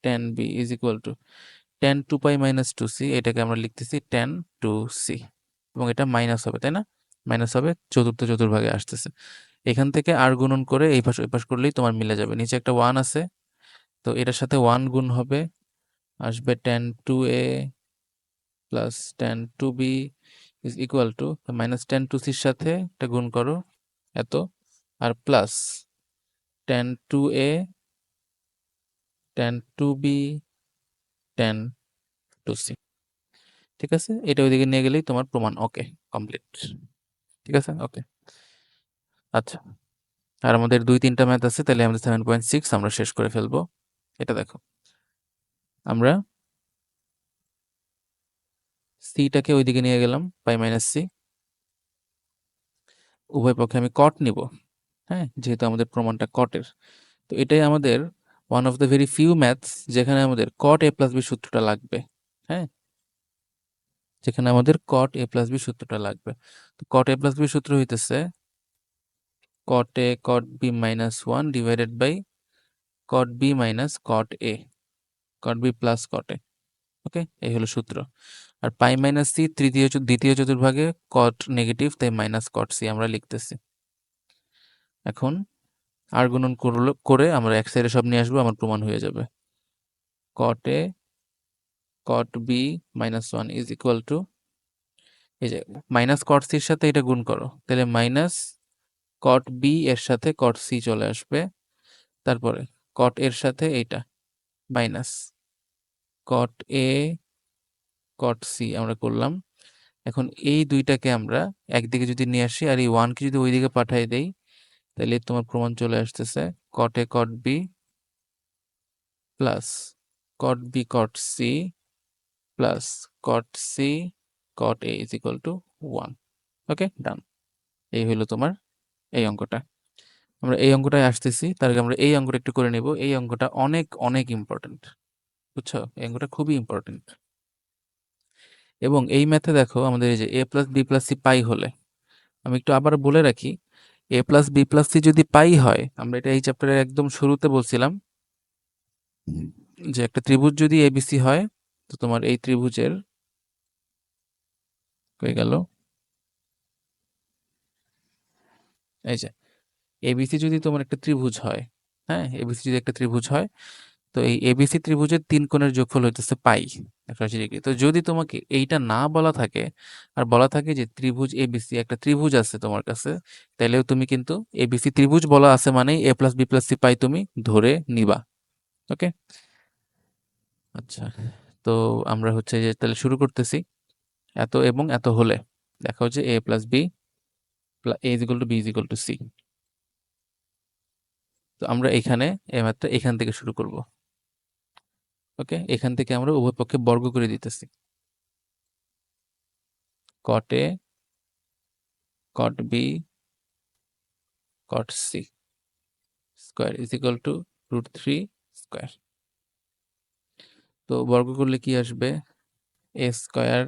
tan b is equal to tan 2 pi minus 2c, এটাকে আমরা লিখতেছি tan 2c, এবং এটা মাইনাস হবে, তাই না? মাইনাস হবে, চতুর্থ চতুর্ভাগে আসতেছে। এখান থেকে আর গুণন করে এই পাশ ওই পাশ করলেই তোমার মিলে যাবে। নিচে একটা 1 আছে, তো এটার সাথে 1 গুণ হবে, আসবে tan 2a plus tan 2b is equal to minus tan 2cর সাথে একটা গুণ করো এত, আর plus tan 2a tan 2b tan 2c। ঠিক আছে, এটা ওইদিকে নিয়ে গেলেই তোমার প্রমাণ ওকে, কমপ্লিট। ঠিক আছে, ওকে। আচ্ছা, আর আমাদের 2-3টা ম্যাথ আছে, তাহলে আমাদের 7.6 আমরা শেষ করে ফেলবো। এটা দেখো, আমরা সিটাকে ওইদিকে নিয়ে গেলাম, পাই মাইনাস সি, উভয় পক্ষে আমি কট নিব, হ্যাঁ, যেহেতু আমাদের প্রমাণটা কটের। তো এটাই আমাদের one of the very few maths যেখানে আমাদের কট এ প্লাস বি সূত্রটা লাগবে, হ্যাঁ, যেখানে আমাদের কট এ প্লাস বি সূত্রটা লাগবে। তো কট এ প্লাস বি সূত্র হইতেছে cot A cot B minus 1 divided by cot B minus cot A, cot B plus cot A, okay, এই হলো সূত্র। আর পাই মাইনাস সি দ্বিতীয় চতুর্ভাগে কট নেগেটিভ, তাই মাইনাস কট সি আমরা লিখতেছি। এখন আর গুণন করে আমরা এক সাইডে সব নিয়ে আসবো, আমার প্রমাণ হয়ে যাবে। Cot A cot B minus 1 is equal to, এই যে মাইনাস কট সির সাথে এটা গুণ করো, তাহলে মাইনাস কট বি এর সাথে কট সি চলে আসবে, তারপরে কট এর সাথে এইটা minus cot A caught C আমরা করলাম। এখন এই দুইটাকে আমরা একদিকে যদি নিয়ে আসি আর এই 1কে যদি ওইদিকে পাঠিয়ে দেই, তাহলে তোমার প্রমাণ চলে আসতেছে cot A cot B plus cot B cot C plus cot C cot A is equal to 1। Okay, done. এই হলো তোমার এই অঙ্কটা। আমরা এই অঙ্কটায় আসতেছি, তার আগে আমরা এই অঙ্কটা একটু করে নেব। এই অঙ্কটা অনেক অনেক ইম্পর্টেন্ট, বুঝছো? এই অঙ্কটা খুবই ইম্পর্টেন্ট। এবং এই ম্যাথে দেখো আমাদের এই যে এ প্লাস বি প্লাস সি পাই হলে, আমি একটু আবার বলে রাখি, এ প্লাস বি প্লাস সি যদি পাই হয়, আমরা এটা এই চ্যাপ্টারের একদম শুরুতে বলছিলাম যে একটা ত্রিভুজ যদি এবিসি হয়, তো তোমার এই ত্রিভুজের হয়ে গেল, এই যে এবিসি যদি তোমার একটা ত্রিভুজ হয়, হ্যাঁ, এবিসি যদি একটা ত্রিভুজ হয়, তো এই এবিসি ত্রিভুজের 3 কোণের যোগফল হইতেছে পাই 180°। তো যদি তোমাকে এইটা না বলা থাকে, আর বলা থাকে যে ত্রিভুজ এবিসি একটা ত্রিভুজ আছে তোমার কাছে, তাহলেও তুমি কিন্তু এবিসি ত্রিভুজ বলা আছে মানেই এ প্লাস বি প্লাস সি পাই তুমি ধরে নিবা। ওকে, আচ্ছা, তো আমরা হচ্ছে যে তাহলে শুরু করতেছি। এত এবং এত হলে দেখা হচ্ছে A plus B A is equal to B is equal to C. তো আমরা এখানে এই ম্যাথটা এখান থেকে শুরু করব। ওকে, এখান থেকে আমরা উভয় পক্ষে বর্গ করে দিতেছি। Cot A cot B cot C square is equal to √3 square. তো বর্গ করলে কি আসবে? A square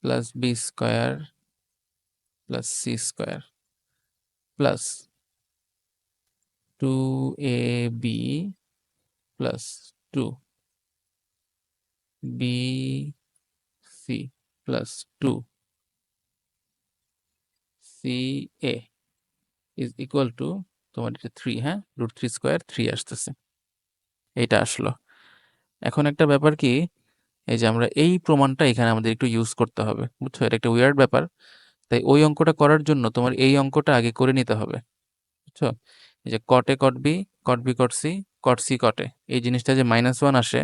plus B square plus C square plus 2ab plus 2bc plus 2ca is equal to তোমার এটা 3, হ্যাঁ, √3 স্কোয়ার 3 আসতেছে, এইটা আসলো। এখন একটা ব্যাপার কি, এই যে আমরা এই প্রমাণটা এখানে আমাদের একটু ইউজ করতে হবে, বুঝছো? এটা একটা উইয়ার্ড ব্যাপার, তাই ওই অঙ্কটা করার জন্য তোমার এই অঙ্কটা আগে করে নিতে হবে, বুঝছো? এই যে cot A cot B, cot B cot C, cot C cot A, এই জিনিসটা যে -1 আসে,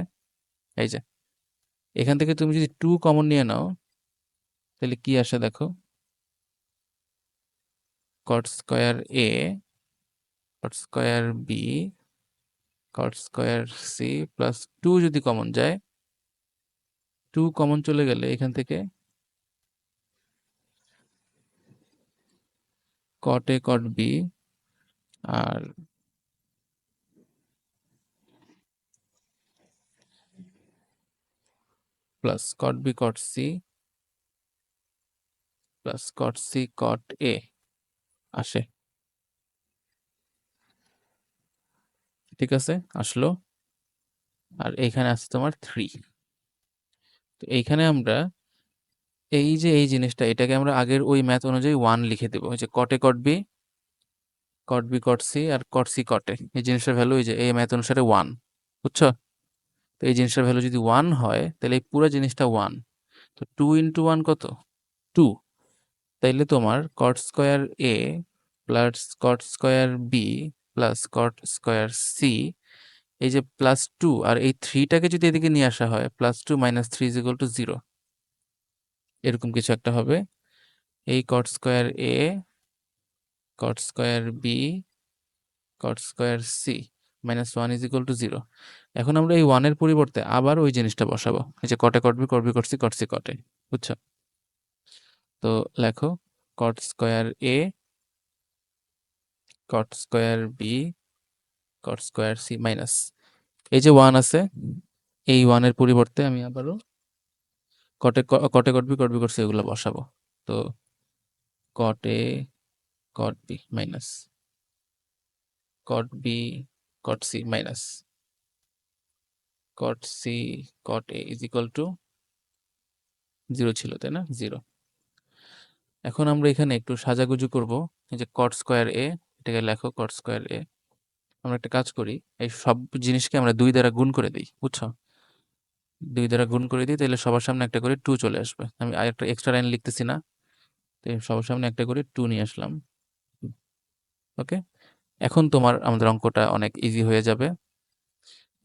এই যে এখান থেকে তুমি যদি 2 কমন নিয়ে নাও তাহলে কি আসে দেখো, cot square A, cot square B, cot square C plus 2 যদি কমন যায়, 2 কমন চলে গেলে এখান থেকে কট এ কট বি আর plus cot B cot C plus cot C cot A আসে। ঠিক আছে, আসলো। আর এইখানে আছে তোমার 3। তো এইখানে আমরা এই যে এই জিনিসটা, এটাকে আমরা আগের ওই ম্যাথ অনুযায়ী 1 লিখে দেবো। এই যে cot A cot B, cot B cot C আর কট সি কট এ, এই জিনিসটার ভ্যালু এই যে এই ম্যাথ অনুসারে 1, বুঝছো? তো এই জিনিসটার ভ্যালু যদি 1 হয় তাহলে এই পুরো জিনিসটা 1। তো 2 ইন্টু 1 কত? 2। তাইলে তোমার cot square A plus cot square B plus cot square C, এই যে +2 আর এই 3টাকে যদি এদিকে নিয়ে আসা হয়, +2 - 3 = 0, এরকম কিছু একটা হবে। এই cot square A, cot square B, cot square C -1 = 0। এখন আমরা এই 1 এর পরিবর্তে আবার ওই জিনিসটা বসাবো, এই যে cot A cot B, cot B cot C, cot C cot A, বুঝছো? তো লেখো cot square A, cot square B, cot square C minus এই যে 1 আছে, এই 1 এর পরিবর্তে আমি আবারও cot A cot B, cot B cot C এগুলো বসাবো। তো cot A cot B minus cot B cot C minus cot C cot A is equal to 0 ছিল, তাই না? 0। এখন আমরা এখানে একটু সাজাগুজু করব। এই যে কট স্কয়ার এ, এটাকে লেখো কট স্কয়ার এ। আমরা একটা কাজ করি, এই সব জিনিসকে আমরা 2 দ্বারা গুণ করে দিই, বুঝছো? 2 দ্বারা গুণ করে দিই, তাহলে সবার সামনে একটা করে 2 চলে আসবে। আমি আর একটা এক্সট্রা লাইন লিখতেছি না, তো সবার সামনে একটা করে 2 নিয়ে আসলাম। ওকে, এখন আমাদের অঙ্কটা অনেক ইজি হয়ে যাবে।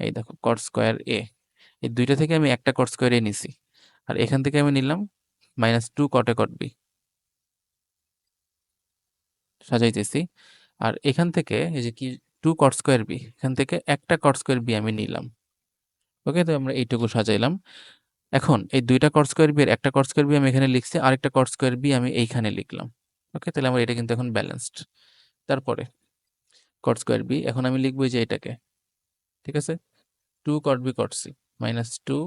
এই দেখো কট স্কয়ার এ, এই দুইটা থেকে আমি একটা কট স্কয়ার এ নিছি, আর এখান থেকে আমি নিলাম -2 কটে কট বি, সাজাইতেছি। আর এখান থেকে এই যে কি 2 কট স্কয়ার বি, এখান থেকে একটা কট স্কয়ার বি আমি নিলাম। ওকে, তো আমরা এইটুকু সাজাইলাম। এখন এই দুইটা কট স্কয়ার বি এর একটা কট স্কয়ার বি আমি এখানে লিখছি, আরেকটা কট স্কয়ার বি আমি এইখানে লিখলাম। ওকে, তাহলে আমার এটা কিন্তু এখন ব্যালেন্সড। তারপরে কট স্কয়ার বি এখন আমি লিখবো এই যে এটাকে, ঠিক আছে, 2 cot B cot C -2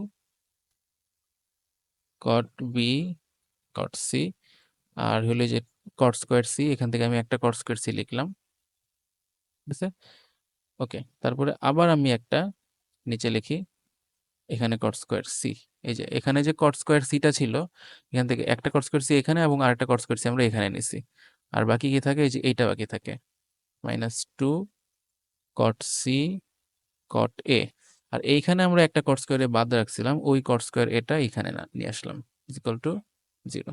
cot B cot C, আর হলো যে কট স্কয়ার সি, এখান থেকে আমি একটা কট স্কয়ার সি লিখলাম, ঠিক আছে? ওকে, তারপরে আবার আমি একটা নিচে লিখি, এখানে কট স্কয়ার সি। এই যে এখানে যে কট স্কয়ার সিটা ছিল, এখান থেকে একটা কট স্কয়ার সি এখানে এবং আরেকটা কট স্কয়ার সি আমরা এখানে নিছি। আর বাকি কি থাকে? এই যে এইটা বাকি থাকে, -2 কট সি কট এ। আর এইখানে আমরা একটা কট স্কয়ারে বাদ রাখছিলাম, ওই কট স্কয়ার এটা এখানে না নিয়ে আসলাম, ইকুয়াল টু 0।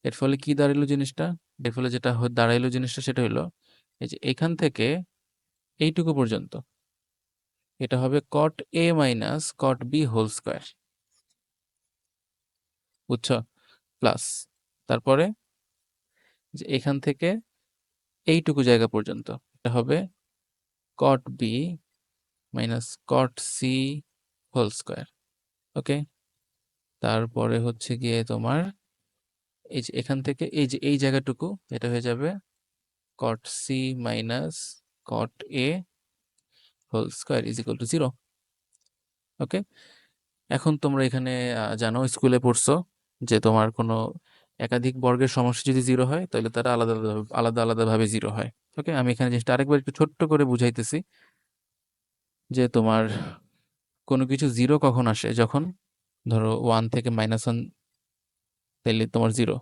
এর ফলে কি দাঁড়াইলো জিনিসটা? এর ফলে যেটা দাঁড়াইলো জিনিসটা সেটা হলো এই যে এখান থেকে এইটুকু পর্যন্ত এটা হবে cot A minus cot B whole square, বুঝছো? প্লাস তারপরে যে এখান থেকে এইটুকু জায়গা পর্যন্ত এটা হবে cot B minus cot C whole square. Okay, তারপরে হচ্ছে গিয়ে তোমার এই যে এখান থেকে এই যে এই জায়গাটুকু এটা হয়ে যাবে cot C minus cot A whole square is equal to 0। Okay, এখন তোমরা এখানে জানো, স্কুলে পড়ছো যে তোমার কোনো একাধিক বর্গের সমষ্টি যদি 0 হয় তাহলে তারা আলাদা আলাদা আলাদা ভাবে 0 হয়। ওকে, আমি এখানে জিনিসটা আরেকবার একটু ছোট্ট করে বুঝাইতেছি যে তোমার কোনো কিছু 0 কখন আসে? যখন ধরো 1 থেকে -1, তাহলে তোমার 0।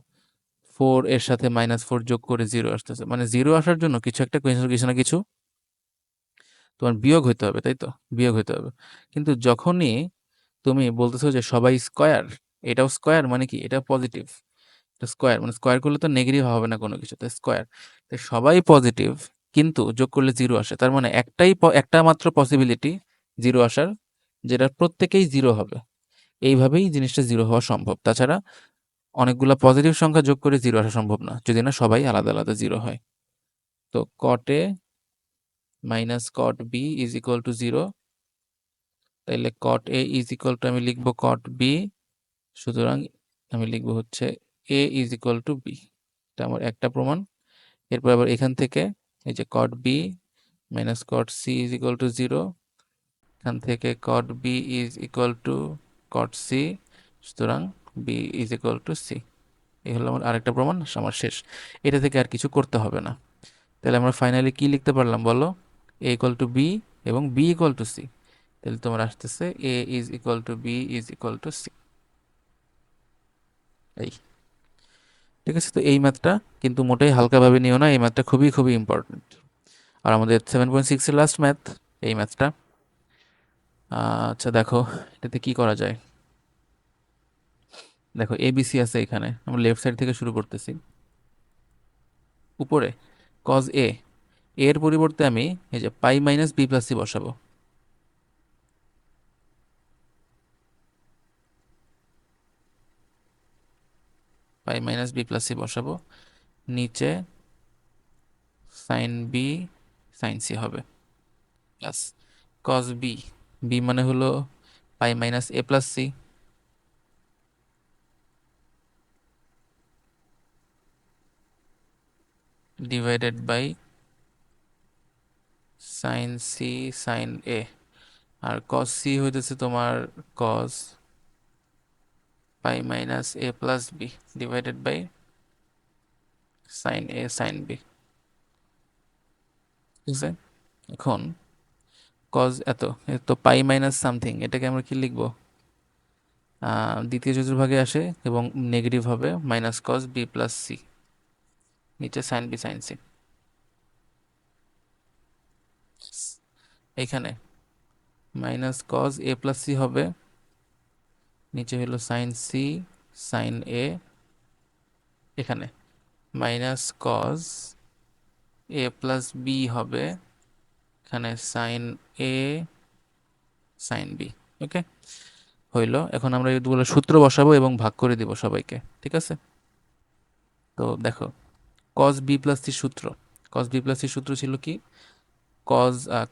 4 এর সাথে -4 যোগ করে 0 আসতেছে, মানে 0 আসার জন্য কিছু একটা কিছু না কিছু তোমার বিয়োগ হইতে হবে, তাই তো? বিয়োগ হইতে হবে। কিন্তু যখনই তুমি বলতেছো যে সবাই স্কয়ার, এটাও স্কয়ার, মানে কি এটা পজিটিভ, এটা স্কয়ার, মানে স্কয়ার করলে তো নেগেটিভ হবে না কোনো কিছু, তাই স্কয়ার, তাই সবাই পজিটিভ, কিন্তু যোগ করলে 0 আসে। তার মানে একটা মাত্র পসিবিলিটি 0 আসার, যেটা প্রত্যেকেই 0 হবে। এইভাবেই জিনিসটা 0 হওয়া সম্ভব। তাছাড়া অনেকগুলা পজিটিভ সংখ্যা যোগ করে 0 আসা সম্ভব না, যদি না সবাই আলাদা, আলাদা 0 হয়। তো cot A minus cot B is equal to 0। তাইলে cot A is equal two আমি লিখব cot B। সুতরাং আমি লিখব হচ্ছে A is equal two B। এটা আমার একটা প্রমাণ। এরপর আবার এখান থেকে এই যে cot B minus cot C is equal to 0। এখান থেকে cot B is equal two cot C। সুতরাং B is equal two C। এই হলো আমার আরেকটা প্রমাণ, আমার শেষ। এটা থেকে আর কিছু করতে হবে না। তাহলে আমরা ফাইনালি কি লিখতে পারলাম বলো? A ইকুয়াল টু B এবং B ইকুয়াল টু C। তাহলে তোমার আসতেছে A is equal two B is equal two C। এই, ঠিক আছে। তো এই ম্যাথটা কিন্তু মোটেই হালকাভাবে নিও না, এই ম্যাথটা খুবই খুবই ইম্পর্টেন্ট। আর আমাদের 7.6 এর লাস্ট ম্যাথ এই ম্যাথটা। আচ্ছা দেখো এটাতে কি করা যায়। দেখো ABC আছে এখানে, আমরা লেফট সাইড থেকে শুরু করতেছি। উপরে cos A এর পরিবর্তে আমি এই যে pi minus B plus C বসাবো। Pi minus B plus C বসাবো। নিচে সাইন বি সাইন সি হবে প্লাস cos বি। বি মানে হলো pi minus A plus C divided by sine C sine A. আর cos সি হইতেছে তোমার cos pi minus A plus B divided by sine A sine B. ঠিক আছে। এখন cos এত পাই মাইনাস সামথিং, এটাকে আমরা কি লিখবো? দ্বিতীয় চতুর্ভাগে আসে এবং নেগেটিভ হবে minus cos B plus C. নিচে সাইন বি সাইন সি। এখানে minus cos A plus C হবে, নিচে হলো সাইন সি সাইন এ। এখানে minus cos A plus B হবে, এখানে sine A sine B. Okay, হইল। এখন আমরা এগুলো সূত্র বসাবো এবং ভাগ করে দিব সবাইকে, ঠিক আছে। তো দেখো cos বি প্লাস সি সূত্র, cos বি প্লাস সি সূত্র ছিল কি?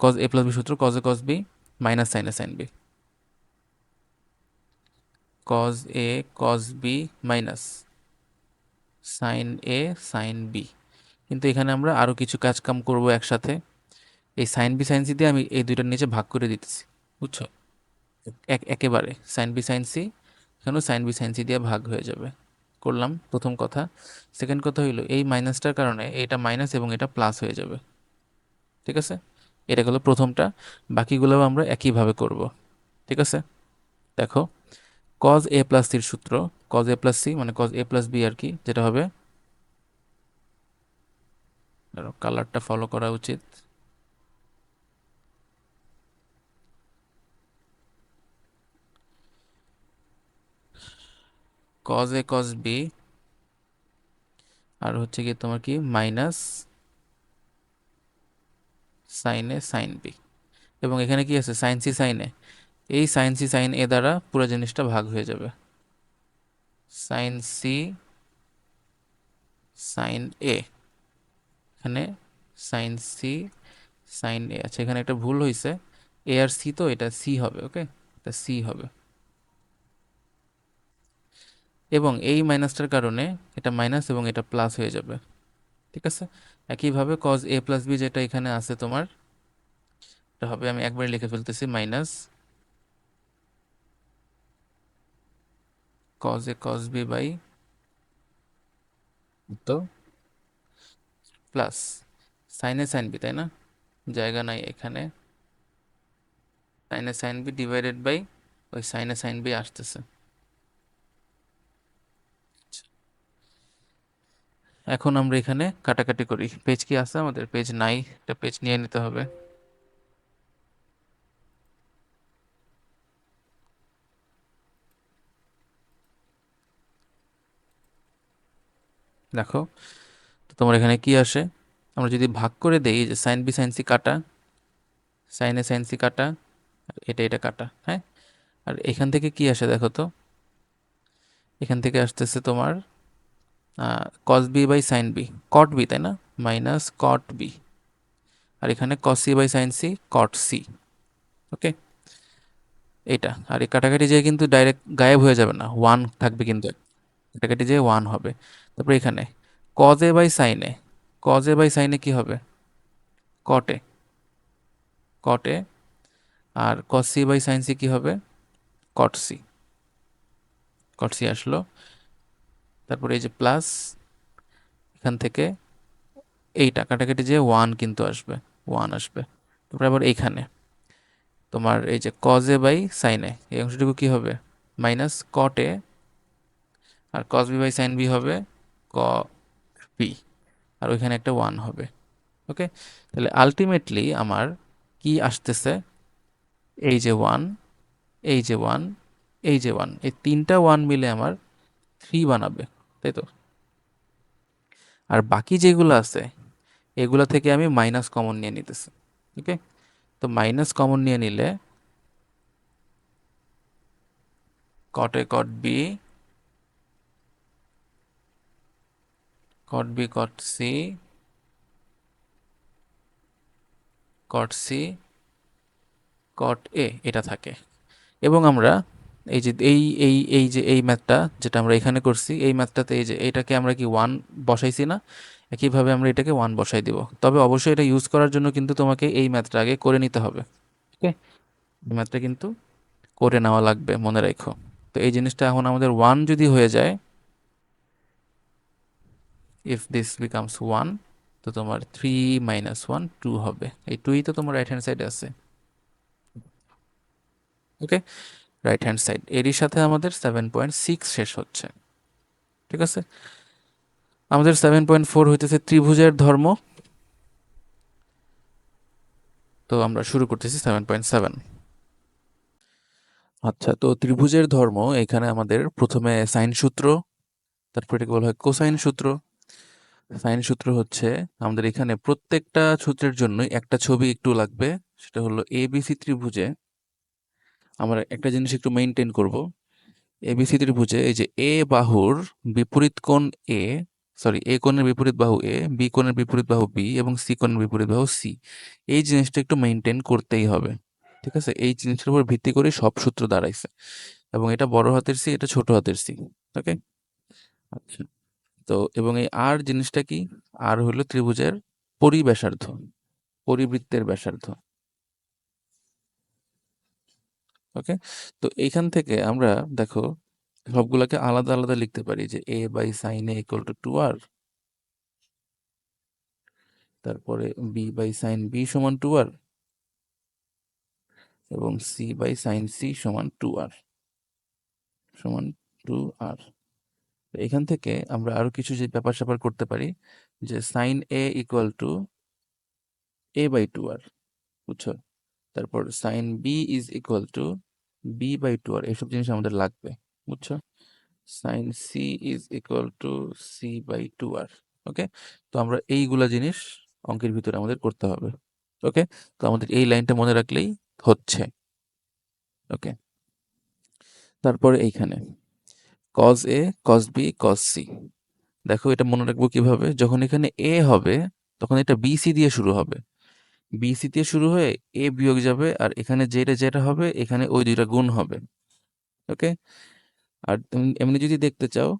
cos এ প্লাস বি সূত্র cos A cos B minus sine A sine B. cos A cos B minus sine A sine B. কিন্তু এখানে আমরা আরো কিছু কাজ কাম করব একসাথে। এই সাইন বি সাইন সি দিয়ে আমি এই দুইটার নিচে ভাগ করে দিতেছি, বুঝছো? একেবারে সাইন বি সাইন সি, এখানেও সাইন বি সাইন সি দিয়ে ভাগ হয়ে যাবে। করলাম প্রথম কথা। সেকেন্ড কথা হইলো এই মাইনাসটার কারণে এটা মাইনাস এবং এটা প্লাস হয়ে যাবে, ঠিক আছে। এটা হলো প্রথমটা। বাকিগুলোও আমরা একইভাবে করব, ঠিক আছে। দেখো cos a প্লাস সির সূত্র, cos a প্লাস সি মানে cos a প্লাস বি আর কি, যেটা হবে, কালারটা ফলো করা উচিত। cos a cos b আর হচ্ছে কি তোমার কি minus sine A sine B. এবং এখানে কি আছে সাইন সি সাইন এ, এই সাইন সি সাইন এ দ্বারা পুরো জিনিসটা ভাগ হয়ে যাবে। সাইন সি সাইন এ, এখানে সাইন সি সাইন এ। আচ্ছা এখানে একটা ভুল হয়েছে, এ আর সি, তো এটা সি হবে। ওকে, এটা সি হবে। এবং এই মাইনাসটার কারণে এটা মাইনাস এবং এটা প্লাস হয়ে যাবে, ঠিক আছে। একইভাবে cos a প্লাস বি যেটা এখানে আছে তোমার, এটা হবে, আমি একবারে লিখে ফেলতেছি, minus cos a cos b by, তো plus sine A sine B, তাই না? জায়গা নাই এখানে, sine A sine B divided by ওই সাইন এ সাইন বি আসতেছে। এখন আমরা এখানে কাটাকাটি করি। পেজ কি আছে আমাদের? পেজ নাই, একটা পেজ নিয়ে নিতে হবে। দেখো তো তোমার এখানে কি আসে? আমরা যদি ভাগ করে দেই যে সাইন বি সাইন সি কাটা, সাইন এ সাইন সি কাটা, এটা এটা কাটা, হ্যাঁ। আর এখান থেকে কি আসে দেখো তো, এখান থেকে আসতেছে তোমার cos B by sine B, cot B, তাই না, মাইনাস কট বি। আর এখানে cos C by sine C, cot C. Okay, এটা আর এই কাটাকাটি যেয়ে কিন্তু ডাইরেক্ট গায়েব হয়ে যাবে না, ওয়ান থাকবে কিন্তু, কাটাকাটি যেয়ে ওয়ান হবে। তারপরে এখানে কজ এ বাই সাইনে, কজ এ বাই সাইনে কি হবে, কটে, কটে। আর cos C by sine C কি হবে, কট সি, কট সি আসলো। তারপরে এই যে প্লাস, এখান থেকে এইটা কাটাকাটি যে ওয়ান কিন্তু আসবে, ওয়ান আসবে। তারপরে আবার এইখানে তোমার এই যে কজ এ বাই সাইনে, এই অংশটুকু কি হবে, মাইনাস কট এ, আর cos B by sine B হবে ক বি, আর ওইখানে একটা ওয়ান হবে। ওকে, তাহলে আলটিমেটলি আমার কি আসতেছে, এই যে ওয়ান, এই যে ওয়ান, এই যে ওয়ান, এই তিনটা ওয়ান মিলে আমার থ্রি বানাবে, তাই তো। আর বাকি যেগুলো আছে এগুলা থেকে আমি মাইনাস কমন নিয়ে নিতেছি। ওকে, তো মাইনাস কমন নিয়ে নিলে cot A cot B, cot B cot C, cot C, cot A, এটা থাকে। এবং আমরা এই যে এই যে এই ম্যাথটা যেটা আমরা এখানে করছি, এই ম্যাথটাতে এই যে এটাকে আমরা কি ওয়ান বসাইছি না, একইভাবে আমরা এটাকে ওয়ান বসাই দিব। তবে অবশ্যই এটা ইউজ করার জন্য কিন্তু তোমাকে এই ম্যাথটা আগে করে নিতে হবে। ওকে, এই ম্যাথটা কিন্তু করে নেওয়া লাগবে, মনে রাখো। তো এই জিনিসটা এখন আমাদের ওয়ান যদি হয়ে যায়, ইফ দিস বিকামস ওয়ান, তো তোমার থ্রি মাইনাস ওয়ান টু হবে। এই টুই তো তোমার রাইট হ্যান্ড সাইডে আছে। ওকে, রাইট হ্যান্ড সাইড, এরই সাথে আমাদের 7.6 শেষ হচ্ছে। ঠিক আছে, আমাদের 7.4 হইতেছে ত্রিভুজের ধর্ম। তো আমরা শুরু করতেছি 7.7। আচ্ছা, তো ত্রিভুজের ধর্ম এখানে আমাদের প্রথমে সাইন সূত্র, তারপর এটাকে বলা হয় কোসাইন সূত্র। সাইন সূত্র হচ্ছে আমাদের এখানে প্রত্যেকটা সূত্রের জন্যই একটা ছবি একটু লাগবে, সেটা হলো এবিসি ত্রিভুজে আমরা একটা জিনিস একটু মেনটেন করব। এবিসি ত্রিভুজে এই যে এ বাহুর বিপরীত কোণ এ, সরি, এ কোণের বিপরীত বাহু এ, বি কোণের বিপরীত বাহু বি এবং সি কোণের বিপরীত বাহু সি, এই জিনিসটা একটু মেনটেন করতেই হবে। ঠিক আছে, এই জিনিসটার উপর ভিত্তি করে সব সূত্র দাঁড়াইছে, এবং এটা বড় হাতের সি, এটা ছোট হাতের সি। ওকে, আচ্ছা। তো এবং এই আর জিনিসটা কি, আর হলো ত্রিভুজের পরিব্যাসার্ধ, পরিবৃত্তের ব্যাসার্ধ। ওকে, তো এইখান থেকে আমরা দেখো সবগুলোকে আলাদা আলাদা লিখতে পারি, যে A by sine A equal to two R, তারপরে বি বাই সাইন বি সমান টু আর, এবং সি বাই সাইন সি সমান টু আর, সমান টু আর। এখান থেকে আমরা আরো কিছু যে ব্যাপার স্যাপার করতে পারি, যে sine A equal to A by two R, বুঝছো। তারপর sine B is equal to B by two R, এইসব জিনিস আমাদের লাগবে, বুঝছো। Sine C is equal to C by two R. Okay, তো আমরা এইগুলা জিনিস অঙ্কের ভিতরে আমাদের করতে হবে। ওকে, তো আমাদের এই লাইনটা মনে রাখলেই হচ্ছে। ওকে, তারপরে এইখানে cos A, cos B, cos C. দেখো এটা মনে রাখবো কিভাবে, যখন এখানে এ হবে তখন এটা বিসি দিয়ে শুরু হবে, বিসি দিয়ে শুরু হয়ে এ বিয়োগ যাবে, আর এখানে যেটা যেটা হবে এখানে ওই দুইটা গুণ হবে। ওকে, আর তুমি এমনি যদি দেখতে চাও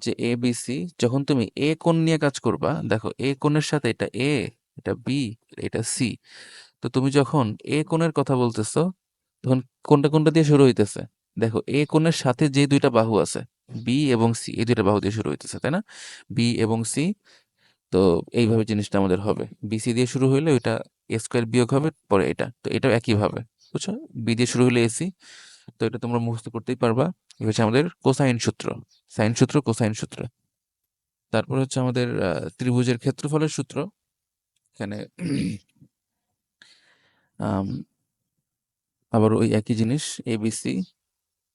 যে এ বি সি, যখন তুমি এ কোণ নিয়ে কাজ করবা, দেখো এ কোণের সাথে এটা এ, এটা বি, এটা সি। তো তুমি যখন এ কোণের কথা বলতেছো তখন কোনটা কোনটা দিয়ে শুরু হইতেছে, দেখো এ কোণের সাথে যে দুইটা বাহু আছে বি এবং সি, এই দুইটা বাহু দিয়ে শুরু হইতেছে, তাই না, বি এবং সি। তো এইভাবে জিনিসটা আমাদের হবে, বিসি দিয়ে শুরু হইলে ওইটা এ স্কোয়ার বিয়োগ হবে পরে এটা, তো এটাও একইভাবে, বুঝছো। বি দিয়ে শুরু হলে এসি, তো এটা তোমরা মুখস্থ করতেই পারবা। এটা হচ্ছে আমাদের কোসাইন সূত্র, সাইন সূত্র, কোসাইন সূত্র। তারপর হচ্ছে আমাদের ত্রিভুজের ক্ষেত্রফলের সূত্র। এখানে আম, আবার ওই একই জিনিস, A B C,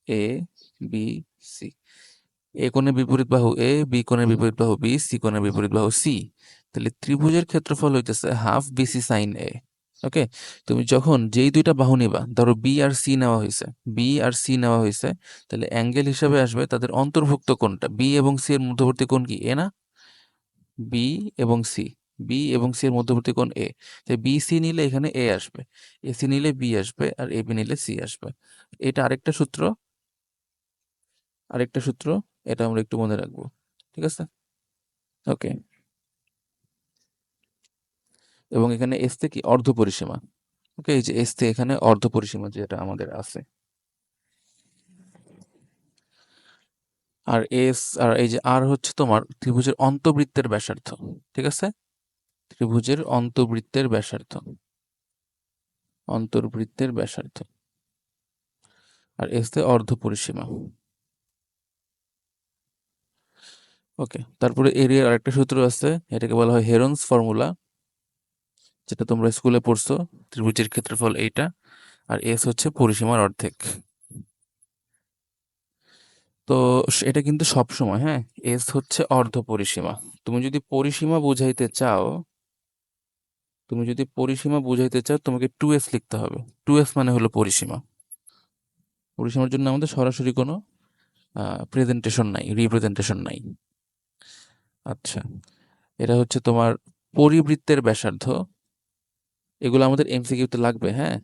A B C, এ কোণের বিপরীত বাহু এ, বি কোণের বিপরীত বাহু বি, সি কোণের বিপরীত বাহু সি। তাহলে ত্রিভুজের ক্ষেত্রফল হইতেছে হাফ বিসি সাইন এ। ওকে, তুমি যখন যেই দুইটা বাহু নিবা, ধরো বি আর সি নেওয়া হয়েছে, বি আর সি নেওয়া হয়েছে, তাহলে অ্যাঙ্গেল হিসাবে আসবে তাদের অন্তর্ভুক্ত কোণটা। বি এবং সি এর মধ্যবর্তী কোণ কি? এ না? বি এবং সি, বি এবং সি এর মধ্যবর্তী কোণ এ। তাই বি সি নিলে এখানে এ আসবে, এসি নিলে বি আসবে, আর এবি নিলে সি আসবে। এটা আরেকটা সূত্র, আরেকটা সূত্র, এটা আমরা একটু মনে রাখবো। ঠিক আছে? ওকে। এবং এখানে এস তে কি? অর্ধ পরিসীমা। ওকে, এই যে এস তে এখানে অর্ধ পরিসীমা যেটা আমাদের আছে। আর এস আর এই যে আর হচ্ছে তোমার ত্রিভুজের অন্তবৃত্তের ব্যাসার্ধ। ঠিক আছে? ত্রিভুজের অন্তবৃত্তের ব্যাসার্ধ, অন্তর্বৃত্তের ব্যাসার্ধ। আর এস তে অর্ধ পরিসীমা। ওকে, তারপরে এরিয়ার আরেকটা সূত্র আছে, এটাকে বলা হয় হেরনস ফর্মুলা, যেটা তোমরা স্কুলে পড়ছো। ত্রিভুজের ক্ষেত্রফল এইটা, আর এস হচ্ছে পরিসীমার অর্ধেক। তো এটা কিন্তু সব সময়, হ্যাঁ, এস হচ্ছে অর্ধ পরিসীমা। তুমি যদি পরিসীমা বুঝাইতে চাও, তুমি যদি পরিসীমা বুঝাইতে চাও তোমাকে 2s লিখতে হবে। 2s মানে হলো পরিসীমা। পরিসীমার জন্য আমাদের সরাসরি কোনো প্রেজেন্টেশন নাই, রিপ্রেজেন্টেশন নাই। আচ্ছা, এটা হচ্ছে তোমার পরিবৃত্তের ব্যাসার্ধ। এগুলো আমাদের এমসিকিউতে লাগবে, হ্যাঁ।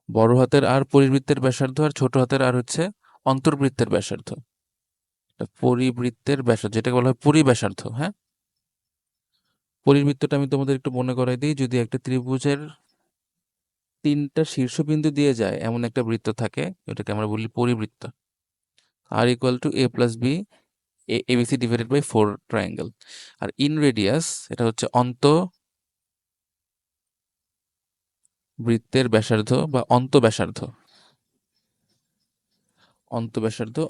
বড় হাতের আর পরিবৃত্তের ব্যাসার্ধ, আর ছোট হাতের আর হচ্ছে অন্তর্বৃত্তের ব্যাসার্ধ। পরিবৃত্তের ব্যাসার্ধ যেটাকে বলা হয় পরিব্যাসার্ধ, হ্যাঁ। পরিবৃত্তটা আমি তোমাদের একটু মনে করাই দিই। যদি একটা ত্রিভুজের 3টা শীর্ষবিন্দু দিয়ে যায় এমন একটা বৃত্ত থাকে, এটাকে আমরা বলি পরিবৃত্ত। R equal to A plus B, ABC divided by 4 triangle. আর ইন রেডিয়াস এটা হচ্ছে বৃত্তের ব্যাসার্ধ বা অন্তব্যাসার্ধ।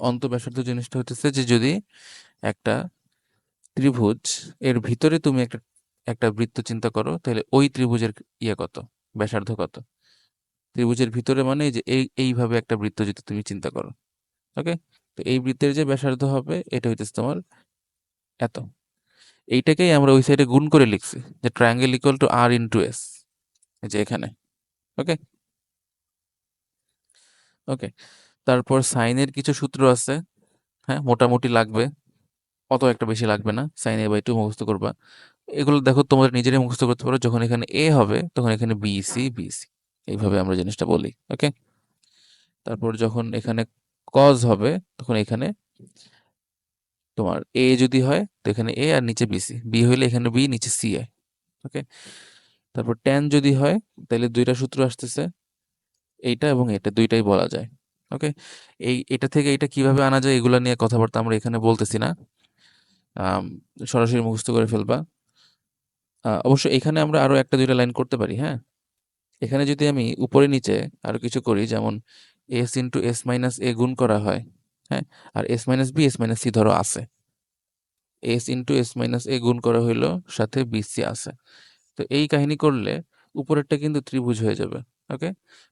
অন্তব্যাসার্ধ জিনিসটা হচ্ছে যে যদি একটা ত্রিভুজ এর ভিতরে তুমি একটা একটা বৃত্ত চিন্তা করো, তাহলে ওই ত্রিভুজের কত, ব্যাসার্ধ কত। ত্রিভুজের ভিতরে মানে এই যে এইভাবে একটা বৃত্ত যদি তুমি চিন্তা করো, ওকে, তো এই বৃত্তের যে ব্যাসার্ধ হবে এটা হইতেছে তোমার এত। এইটাকেই আমরা ওই সাইডে গুণ করে লিখছি, যে triangle equal to R into S, যে এখানে। ওকে, ওকে। তারপর সাইনের কিছু সূত্র আছে, হ্যাঁ, মোটামুটি লাগবে, অত একটা বেশি লাগবে না। সাইন এ বাই 2 মুখস্থ করবা। এগুলো দেখো তোমাদের নিজেরাই মুখস্থ করতে পারো। যখন এখানে এ হবে তখন এখানে বিসি বিসি, এইভাবে আমরা জিনিসটা বলি। ওকে, তারপর যখন এখানে কজ হবে তখন এখানে তোমার এ যদি হয় তো এখানে এ আর নিচে বিসি, বি হইলে এখানে বি নিচে সি এ। ওকে, তারপর ট্যান যদি হয় তাহলে দুইটা সূত্র আসতেছে, এইটা এবং এটা দুইটাই বলা যায়। ওকে, এটা থেকে এটা কিভাবে আনা যায় এগুলা নিয়ে কথাবার্তা আমরা এখানে বলতেছি না, আম, সরাসরি মুখস্থ করে ফেলবা। অবশ্য এখানে আমরা আরো একটা দুইটা লাইন করতে পারি, হ্যাঁ। এখানে যদি আমি উপরে নিচে আরো কিছু করি, যেমন S into S minus A গুণ করা হয়, হ্যাঁ, আর S minus B S minus C ধরো আছে, S into S minus A গুণ করা হইলো সাথে বিসি আছে। তো এই কাহিনী করলে উপরেরটা কিন্তু ত্রিভুজ হয়ে যাবে। ওকে,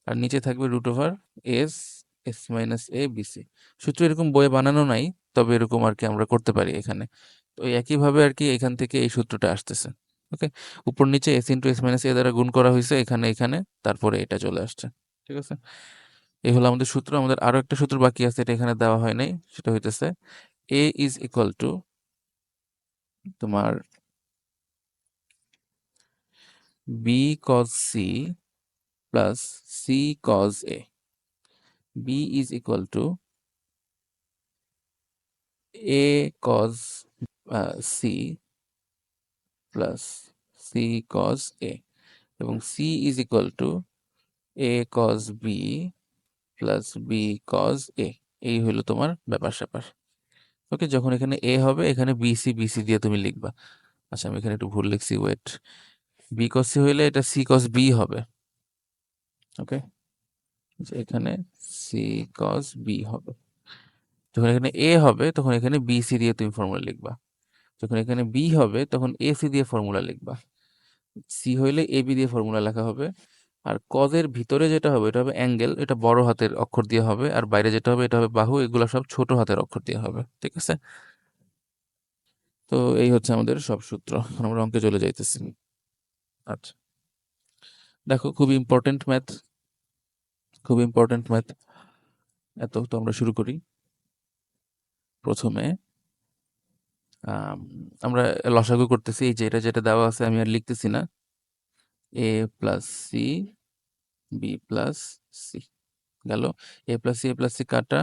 আর নিচে থাকবে root over S, S minus A BC. সূত্র এরকম বইয়ে বানানো নাই, তবে এরকম আর কি আমরা করতে পারি এখানে। তো এই একইভাবে আর কি এখান থেকে এই সূত্রটা আসতেছে। ওকে, উপর নিচে এস ইন্টু এস মাইনাস এ দ্বারা গুণ করা হয়েছে এখানে এখানে, তারপরে এটা চলে আসছে। ঠিক আছে, এই হলো আমাদের সূত্র। আমাদের আরো একটা সূত্র বাকি আছে, এটা এখানে দেওয়া হয় নাই, সেটা হইতেছে এ ইজ ইকুয়াল টু তোমার B cos C plus C cos A. B is equal to A cos C plus C cos A, এবং C is equal to A cos B plus B cos A. এই হলো তোমার ব্যাপার স্যাপার। ওকে, যখন এখানে এ হবে এখানে বিসি বিসি দিয়ে তুমি লিখবা। আচ্ছা, আমি এখানে একটু ভুল লিখছি, ওয়েট। বি কজ সি হইলে এটা সি কজ বি হবে। ওকে, এখানে সি কজ বি হবে। যখন এখানে এ হবে তখন এখানে বিসি দিয়ে তুমি ফর্মুলা লিখবা। যখন এখানে বি হবে তখন এসি দিয়ে ফর্মুলা লিখবা। সি হইলে এবি দিয়ে ফর্মুলা লেখা হবে। আর কজের ভিতরে যেটা হবে এটা হবে অ্যাঙ্গেল, এটা বড় হাতের অক্ষর দিয়ে হবে। আর বাইরে যেটা হবে এটা হবে বাহু, এগুলো সব ছোট হাতের অক্ষর দিয়ে হবে। ঠিক আছে, তো এই হচ্ছে আমাদের সব সূত্র। এখন আমরা অঙ্কে চলে যাইতেছি। আচ্ছা, দেখো খুবই ইম্পর্টেন্ট ম্যাথ, খুব ইম্পর্টেন্ট ম্যাথ। তো আমরা শুরু করি। প্রথমে আম, আমরা লসাগু করতেছি। এই যে এটা যেটা দেওয়া আছে আমি আর লিখতেছি না। A plus C B plus C গেল, এ প্লাস সি কাটা,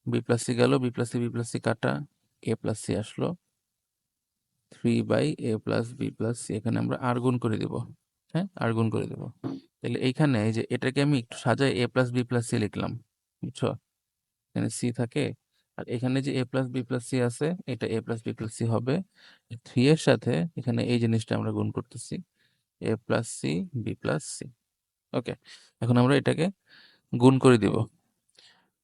বি প্লাস সি গেল, বি প্লাস সি কাটা, এ প্লাস সি আসলো, 3/a+b+c। এখানে আমরা আর গুণ করে দিব। হ্যাঁ, আর গুণ করে দিব। তাহলে এইখানে এই যে এটাকে আমি একটু সাজাই a+b+c লিখলাম, বুঝছো? এখানে সি থাকে, আর এখানে যে a+b+c আছে, এটা a+b+c হবে। 3 এর সাথে এখানে এই জিনিসটা আমরা গুণ করতেছি, a+c b+c। ওকে, এখন আমরা এটাকে গুণ করে দিব।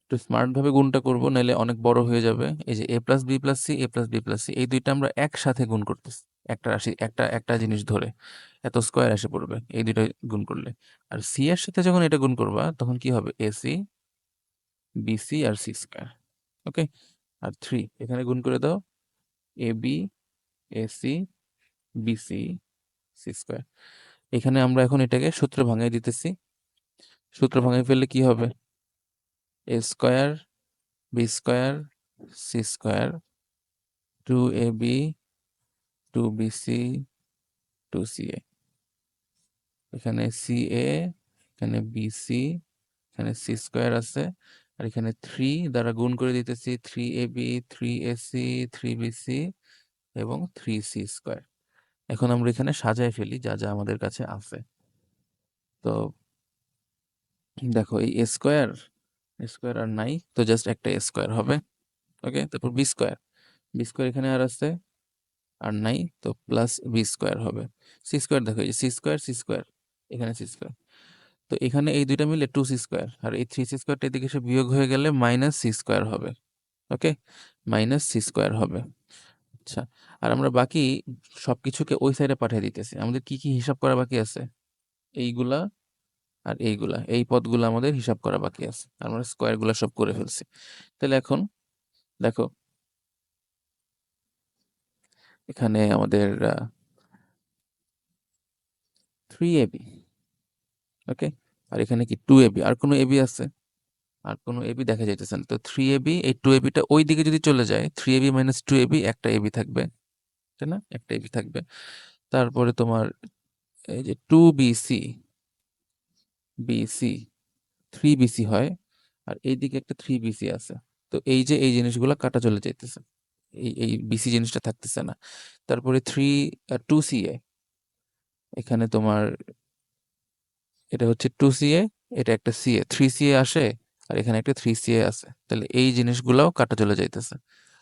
একটু স্মার্ট ভাবে গুণটা করবো, নাহলে অনেক বড় হয়ে যাবে। এই যে a+b+c a+b+c এই দুইটা আমরা একসাথে গুণ করতেছি, একটা রাশি, একটা একটা জিনিস ধরে এত স্কোয়ার এসে পড়বে এই দুইটা গুণ করলে। আর সি এর সাথে যখন এটা গুণ করবা তখন কি হবে, এসি বিসি আর সি স্কোয়ার। ওকে, আর 3 এখানে গুণ করে দাও, A B AC BC C square. এখানে আমরা এখন এটাকে সূত্র ভাঙাই দিতেছি। সূত্র ভাঙাই ফেললে কি হবে, A square B square C square, 2ab 2bc 2ca। এখানে ca, এখানে bc, এখানে সি স্কোয়ার আছে, আর এখানে 3 দ্বারা গুণ করে দিতেছি, 3ab 3ac 3bc এবং 3c স্কোয়ার। এখন আমরা এখানে সাজায় ফেলি যা যা আমাদের কাছে আছে। তো দেখো এই এ স্কোয়ার স্কোয়ার আর নাই, তো জাস্ট একটা এ স্কোয়ার হবে। ওকে, তারপর বি স্কোয়ার, বি স্কোয়ার এখানে আর আছে, আর নাই, তো প্লাস বি স্কোয়ার হবে। সি স্কোয়ার, দেখো এই সি স্কোয়ার সি স্কোয়ার, এখানে সি স্কোয়ার, তো এখানে এই দুইটা মিলে 2c স্কোয়ার, আর এই 3c স্কোয়ারটা এদিকে এসে বিয়োগ হয়ে গেলে মাইনাস সি স্কোয়ার হবে। ওকে, মাইনাস সি স্কোয়ার হবে। আচ্ছা, আর আমরা বাকি সবকিছুকে ওই সাইডে পাঠিয়ে দিতেছি। আমাদের কি কি হিসাব করা বাকি আছে, এইগুলা আর এইগুলা, এই পদগুলো আমাদের হিসাব করা বাকি আছে। আমরা স্কোয়ার গুলা সব করে ফেলছি। তাহলে এখন দেখো এখানে আমাদের 3ab। ওকে, আর এখানে কি 2ab, আর কোনো এবি আছে? আর কোনো এবি দেখা যাইতেছে না। তো 3ab, এই 2abটা ওই দিকে যদি চলে যায়, 3ab মাইনাস 2ab, একটা এবি থাকবে, তাই না? একটা এবি থাকবে। তারপরে তোমার এই যে 2bc বিসি 3bc হয়, আর এইদিকে একটা 3bc আছে। তো এই যে এই জিনিসগুলো কাটা চলে যাইতেছে, এই এই বিসি জিনিসটা থাকতেছে না। তারপরে 2ca, এখানে তোমার এটা হচ্ছে 2ca, এটা একটা ca, 3ca আসে, আর এখানে একটা 3ca আছে। তাহলে এই জিনিসগুলাও কাটা চলে যাইতেছে,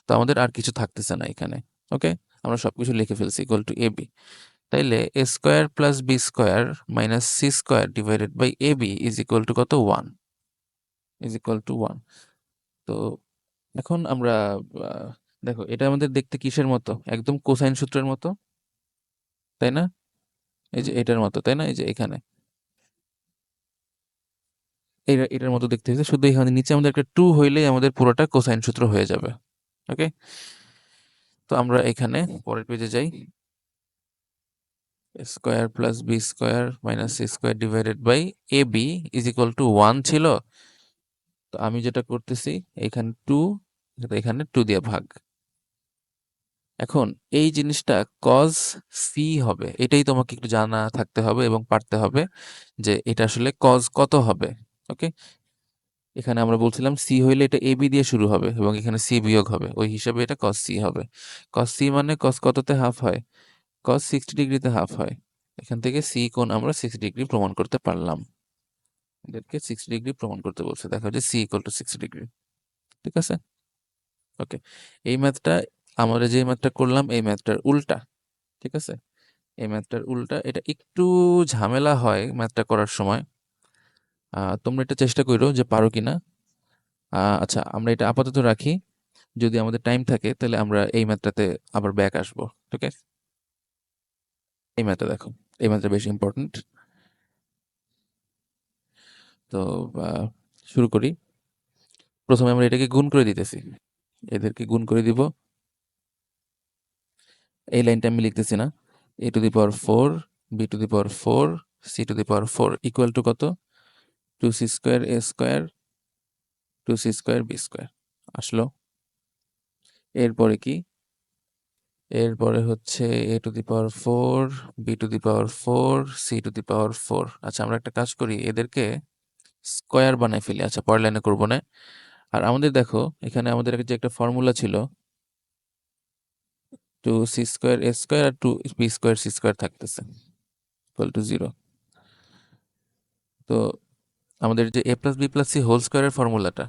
তো আমাদের আর কিছু থাকতেছে না এখানে। ওকে, আমরা সবকিছু লিখে ফেলছি ইকুয়াল টু এবি। তাইলে A square plus B square minus C square divided by AB is equal to কত, 1, ইজ ইকুয়াল টু 1। তো এখন আমরা আহ, দেখো এটা আমাদের দেখতে কিসের মতো, একদম কোসাইন সূত্রের মতো, তাই না? এই যে এটার মতো, তাই না? এই যে এখানে এটার মতো দেখতে হয়েছে, শুধু এখানে নিচে আমাদের একটা 2 হইলেই আমাদের পুরোটা কোসাইন সূত্র হয়ে যাবে। ওকে, তো আমরা এখানে পরের পেজে যাই। Square plus B square minus C square divided by A B is equal to 1 ছিল। তো আমি যেটা করতেছি, এখানে 2, এখানে 2 দিয়ে ভাগ। এখন এই জিনিসটা কজ সি হবে, এটাই তোমাকে একটু জানা থাকতে হবে এবং পারতে হবে যে এটা আসলে কজ কত হবে। ওকে, এখানে আমরা বলছিলাম সি হইলে এটা এ বি দিয়ে শুরু হবে এবং এখানে সি বিয়োগ হবে, ওই হিসাবে এটা কজ সি হবে। কজ সি মানে কজ কততে হাফ হয়, কজ 60 ডিগ্রিতে হাফ হয়। এখান থেকে সি কোণ আমরা 60 ডিগ্রি প্রমাণ করতে পারলাম। এদেরকে 60 ডিগ্রি প্রমাণ করতে বলছে, দেখা যায় সি ইকুয়াল টু 60 ডিগ্রি। ঠিক আছে, ওকে। এই ম্যাথটা, আমরা যে ম্যাথটা করলাম এই ম্যাথটার উল্টা। ঠিক আছে, এই ম্যাথটার উল্টা। এটা একটু ঝামেলা হয় ম্যাথটা করার সময়। তোমরা এটা চেষ্টা করো যে পারো কিনা। আচ্ছা, আমরা এটা আপাতত রাখি। যদি আমাদের টাইম থাকে তাহলে আমরা এই ম্যাথটাতে আবার ব্যাক আসবো। ঠিক আছে, এই ম্যাথটা দেখো, এই ম্যাথটা বেশ ইম্পর্টেন্ট। তো শুরু করি। প্রথমে আমরা এটাকে গুণ করে দিতেছি, এদেরকে গুণ করে দিব। এই লাইনটা আমি লিখতেছি না। a to the power 4 b to the power 4 c to the power 4 equal to কত? 2c square a square 2c square b square আসলো। এরপরে কি? এরপরে হচ্ছে a to the power 4 b to the power 4 c to the power 4। আচ্ছা, আমরা একটা কাজ করি, এদেরকে স্কোয়ার বানাই ফেলি। আচ্ছা, পরের লাইনে করবো না। আর আমাদের দেখো, এখানে আমাদের যে একটা ফর্মুলা ছিল, 2c স্কোয়ার a স্কোয়ার আর 2b স্কোয়ার c স্কোয়ার থাকতেছে ইকুয়াল টু 0। তো আমাদের যে a plus B plus C whole স্কোয়ারের ফর্মুলাটা,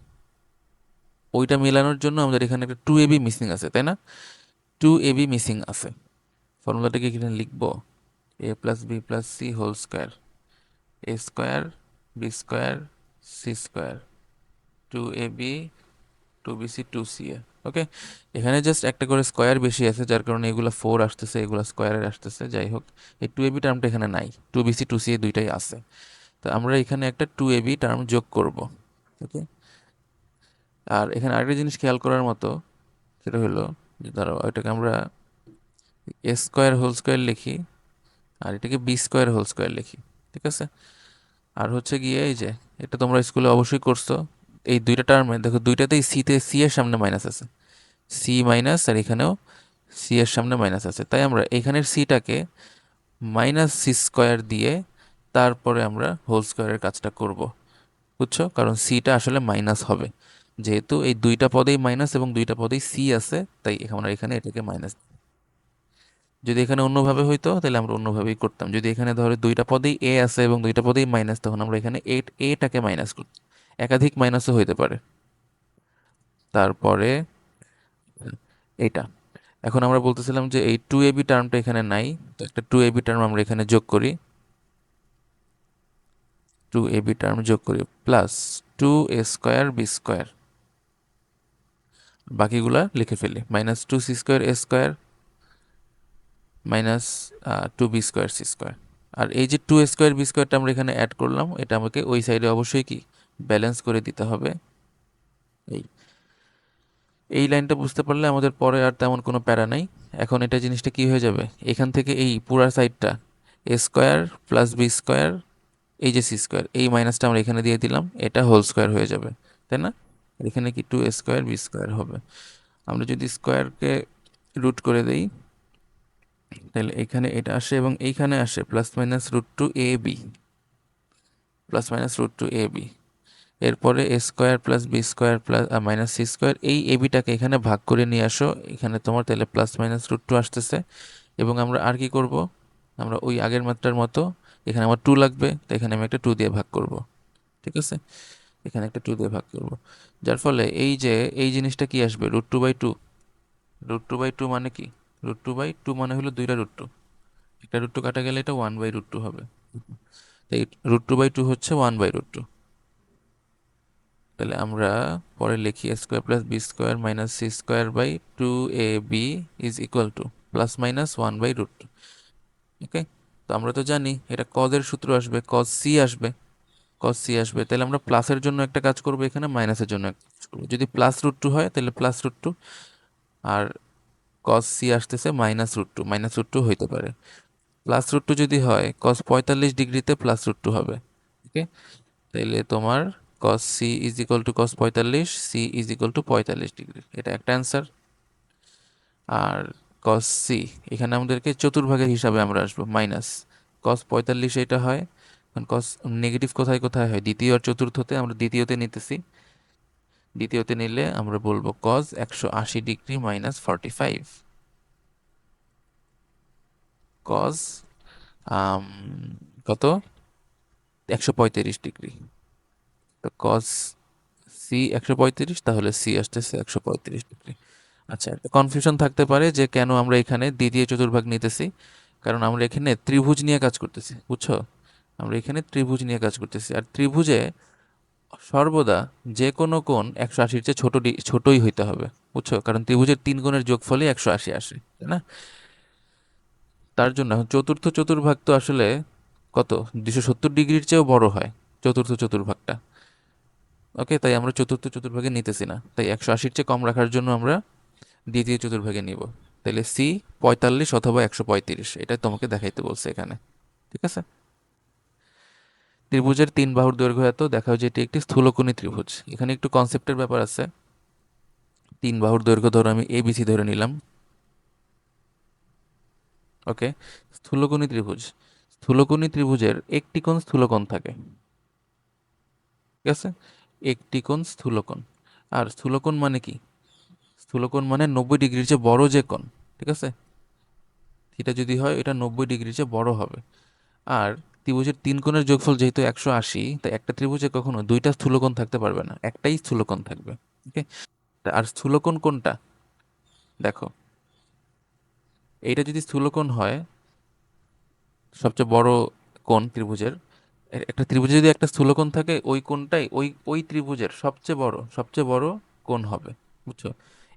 ওইটা মেলানোর জন্য আমাদের এখানে একটা 2ab মিসিং আছে, তাই না? 2ab মিসিং আছে। ফর্মুলাটাকে এখানে লিখবো a plus B plus C whole square a square B square C square 2ab 2bc 2ca। Okay, এখানে জাস্ট একটা করে স্কোয়ার বেশি আছে, যার কারণে এগুলো 4 আসতেছে, এগুলো স্কোয়ারের আসতেছে। যাই হোক, এই 2ab টার্মটা এখানে নাই, 2bc 2ca দুইটাই আছে। তো আমরা এখানে একটা 2ab টার্ম যোগ করব। ওকে, আর এখানে আরেকটা জিনিস খেয়াল করার মতো, সেটা হলো যে ধরো এটাকে আমরা এ স্কোয়ার হোল স্কোয়ার লিখি, আর এটাকে বি স্কোয়ার হোল স্কোয়ার লিখি। ঠিক আছে? আর হচ্ছে গিয়ে এই যে, এটা তোমরা স্কুলে অবশ্যই করছো, এই দুইটা টার্মে দেখো দুইটাতেই সি এর সামনে মাইনাস আছে, সি মাইনাস, আর এখানেও সি এর সামনে মাইনাস আছে। তাই আমরা এখানের সিটাকে মাইনাস সি স্কোয়ার দিয়ে তারপরে আমরা হোল স্কোয়ারের কাজটা করব। বুঝছো? কারণ সিটা আসলে মাইনাস হবে, যেহেতু এই দুইটা পদেই মাইনাস এবং দুইটা পদেই সি আছে, তাই আমরা এখানে এটাকে মাইনাস। যদি এখানে অন্যভাবে হইতো তাহলে আমরা অন্যভাবেই করতাম। যদি এখানে ধরো দুইটা পদেই এ আছে এবং দুইটা পদেই মাইনাস, তখন আমরা এখানে এটাকে মাইনাস করতাম। একাধিক মাইনাসও হইতে পারে। তারপরে এইটা, এখন আমরা বলতেছিলাম যে এই 2ab টার্মটা এখানে নাই, তো একটা 2ab টার্ম আমরা এখানে যোগ করি, 2ab টার্ম যোগ করি plus 2a square B square, বাকিগুলা লিখে ফেলি, minus 2c square a square minus 2b square c square. আর এই যে 2a স্কোয়ার বি স্কোয়ারটা আমরা এখানে অ্যাড করলাম, এটা আমাকে ওই সাইডে অবশ্যই কি ব্যালেন্স করে দিতে হবে। এই এই লাইনটা বুঝতে পারলে আমাদের পরে আর তেমন কোনো প্যারা নাই। এখন এটা জিনিসটা কি হয়ে যাবে, এখান থেকে এই পুরা সাইডটা এ স্কোয়ার প্লাস বি স্কোয়ার, এই যে সি স্কোয়ার, এই মাইনাসটা আমরা এখানে দিয়ে দিলাম, এটা হোল স্কোয়ার হয়ে যাবে, তাই না? আর এখানে কি 2a স্কোয়ার বি স্কোয়ার হবে। আমরা যদি স্কোয়ারকে রুট করে দেই, তাহলে এখানে এটা আসে এবং এইখানে আসে plus minus root two A B, plus minus root two A B. এরপরে A square plus B square plus minus C square, এই এ বিটাকে এখানে ভাগ করে নিয়ে আসো, এখানে তোমার তাহলে প্লাস মাইনাস রুট টু আসতেছে। এবং আমরা আর কি করব, আমরা ওই আগের মাত্রার মতো, এখানে আমার 2 লাগবে, তো এখানে আমি একটা 2 দিয়ে ভাগ করব। ঠিক আছে? এখানে একটা 2 দিয়ে ভাগ করব, যার ফলে এই যে এই জিনিসটা কি আসবে, √2/2। √2/2 মানে কি? √2/2 মানে হলো দুইটা √2, একটা √2 কাটা গেলে এটা 1/√2 হবে। এই √2/2 হচ্ছে 1/√2। তাহলে আমরা পরে লিখি A square plus B square minus C square by 2ab is equal to plus minus 1/√2। Okay, তো আমরা তো জানি এটা কজের সূত্র আসবে, কজ সি আসবে, কজ সি আসবে। তাহলে আমরা প্লাসের জন্য একটা কাজ করবো, এখানে মাইনাসের জন্য একটা কাজ করবো। যদি +√2 হয় তাহলে +√2, আর কজ সি আসতেছে -√2, -√2 হইতে পারে। +√2 যদি হয় কজ 45 ডিগ্রিতে +√2 হবে। ওকে, তাইলে তোমার cos c is equal two cos 45, c is equal two 45 degree, এটা একটা অ্যান্সার। আর cos c এখানে আমাদেরকে চতুর্ভাগের হিসাবে আমরা আসবো, মাইনাস cos 45 এটা হয়। cos নেগেটিভ কোথায় কোথায় হয়, দ্বিতীয় আর চতুর্থতে, আমরা দ্বিতীয়তে নিতেছি। দ্বিতীয়তে নিলে আমরা বলবো cos 180 ডিগ্রি মাইনাস 45, cos কত 135 ডিগ্রি। তো cos সি 135, তাহলে সি আসতেছে 135 ডিগ্রি। আচ্ছা, একটা কনফিউশন থাকতে পারে যে কেন আমরা এখানে দ্বিতীয় চতুর্ভাগ নিতেছি, কারণ আমরা এখানে ত্রিভুজ নিয়ে কাজ করতেছি, বুঝছো? আমরা এখানে ত্রিভুজ নিয়ে কাজ করতেছি, আর ত্রিভুজে সর্বদা যে কোনো কোণ 180-র চেয়ে ছোটই হইতে হবে, বুঝছো? কারণ ত্রিভুজের 3 কোণের যোগফলই 180 আসে, তাই না? তার জন্য এখন চতুর্থ চতুর্ভাগ তো আসলে কত, 270 ডিগ্রির চেয়েও বড় হয় চতুর্থ চতুর্ভাগটা। ওকে, তাই আমরা চতুর্থ চতুর্ভাগে নিতেছি না, তাই 180-র চেয়ে কম রাখার জন্য আমরা দ্বিতীয় চতুর্ভাগে নিব। তাহলে সি 45 অথবা 135, এটা তোমাকে দেখাইতে বলছে এখানে। ঠিক আছে, ত্রিভুজের তিন বাহুর দৈর্ঘ্য এত, দেখাও যে এটি একটি স্থূলকোণী ত্রিভুজ। এখানে একটু কনসেপ্টের ব্যাপার আছে। তিন বাহুর দৈর্ঘ্য ধরো আমি এবিসি ধরে নিলাম। ওকে, স্থূলকোণী ত্রিভুজ, স্থূলকোণী ত্রিভুজের একটি কোণ স্থূলকোণ থাকে। ঠিক আছে, একটি কোণ স্থূলকোণ। আর স্থূলকোণ মানে কি? স্থূলকোণ মানে 90 ডিগ্রির চেয়ে বড় যে কোণ। ঠিক আছে, থিটা যদি হয় এটা 90 ডিগ্রির চেয়ে বড় হবে। আর ত্রিভুজের তিন কোণের যোগফল যেহেতু 180, তাই একটা ত্রিভুজে কখনো দুইটা স্থূলকোণ থাকতে পারবে না, একটাই স্থূলকোণ থাকবে। ওকে, আর স্থূলকোণ কোনটা? দেখো, এইটা যদি স্থূলকোণ হয়, সবচেয়ে বড় কোণ ত্রিভুজের, একটা ত্রিভুজে যদি একটা স্থূলকোণ থাকে, ওই কোণটাই ওই ওই ত্রিভুজের সবচেয়ে বড় কোণ হবে। বুঝছো?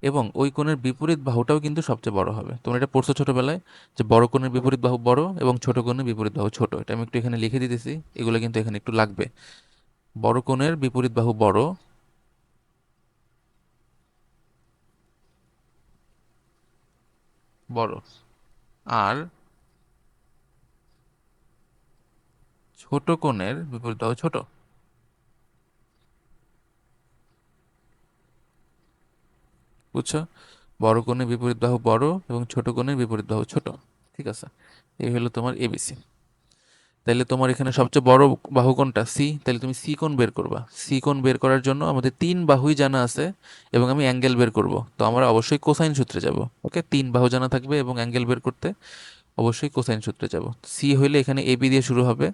এবং ওই কোণের বিপরীত বাহুটাও কিন্তু সবচেয়ে বড় হবে। তোমরা এটা পড়ছো ছোটবেলায়, যে বড় কোণের বিপরীত বাহু বড় এবং ছোট কোণের বিপরীত বাহু ছোট। এটা আমি একটু এখানে লিখে দিতেছি, এগুলো কিন্তু এখানে একটু লাগবে। বড় কোণের বিপরীত বাহু বড়, বড়, আর ছোট কোণের বিপরীত বাহু ছোট। বুঝছো? বড় কোণের বিপরীত বাহু বড় এবং ছোট কোণের বিপরীত বাহু ছোট। ঠিক আছে, এই হলো তোমার এবিসি। তাহলে তোমার এখানে সবচেয়ে বড় বাহু কোনটা? সি। তাহলে তুমি সি কোণ বের করবা। সি কোণ বের করার জন্য আমাদের তিন বাহুই জানা আছে, এবং আমি অ্যাঙ্গেল বের করব, তো আমরা অবশ্যই কোসাইন সূত্রে যাব। ওকে, তিন বাহু জানা থাকবে এবং অ্যাঙ্গেল বের করতে অবশ্যই কোসাইন সূত্রে যাব। সি হইলে এখানে এবি দিয়ে শুরু হবে,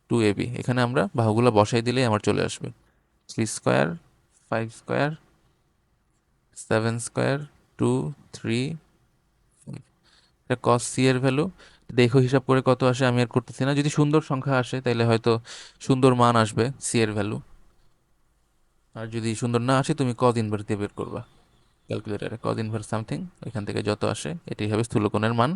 2ab। এখানে আমরা বাহুগুলো বসাই দিলেই আমার চলে আসবে 3 স্কোয়ার, 5 স্কোয়ার, 7 স্কোয়ার, 2, 3। এটা কস সি এর ভ্যালু। দেখো হিসাব করে কত আসে, আমি আর করতেছি না। যদি সুন্দর সংখ্যা আসে তাহলে হয়তো সুন্দর মান আসবে সি এর ভ্যালু। আর যদি সুন্দর না আসে, তুমি কজ ইনভার্স দিয়ে বের করবা ক্যালকুলেটারে, কজ ইনভার্স সামথিং, এখান থেকে যত আসে এটাই হবে স্থূলকোণের মান।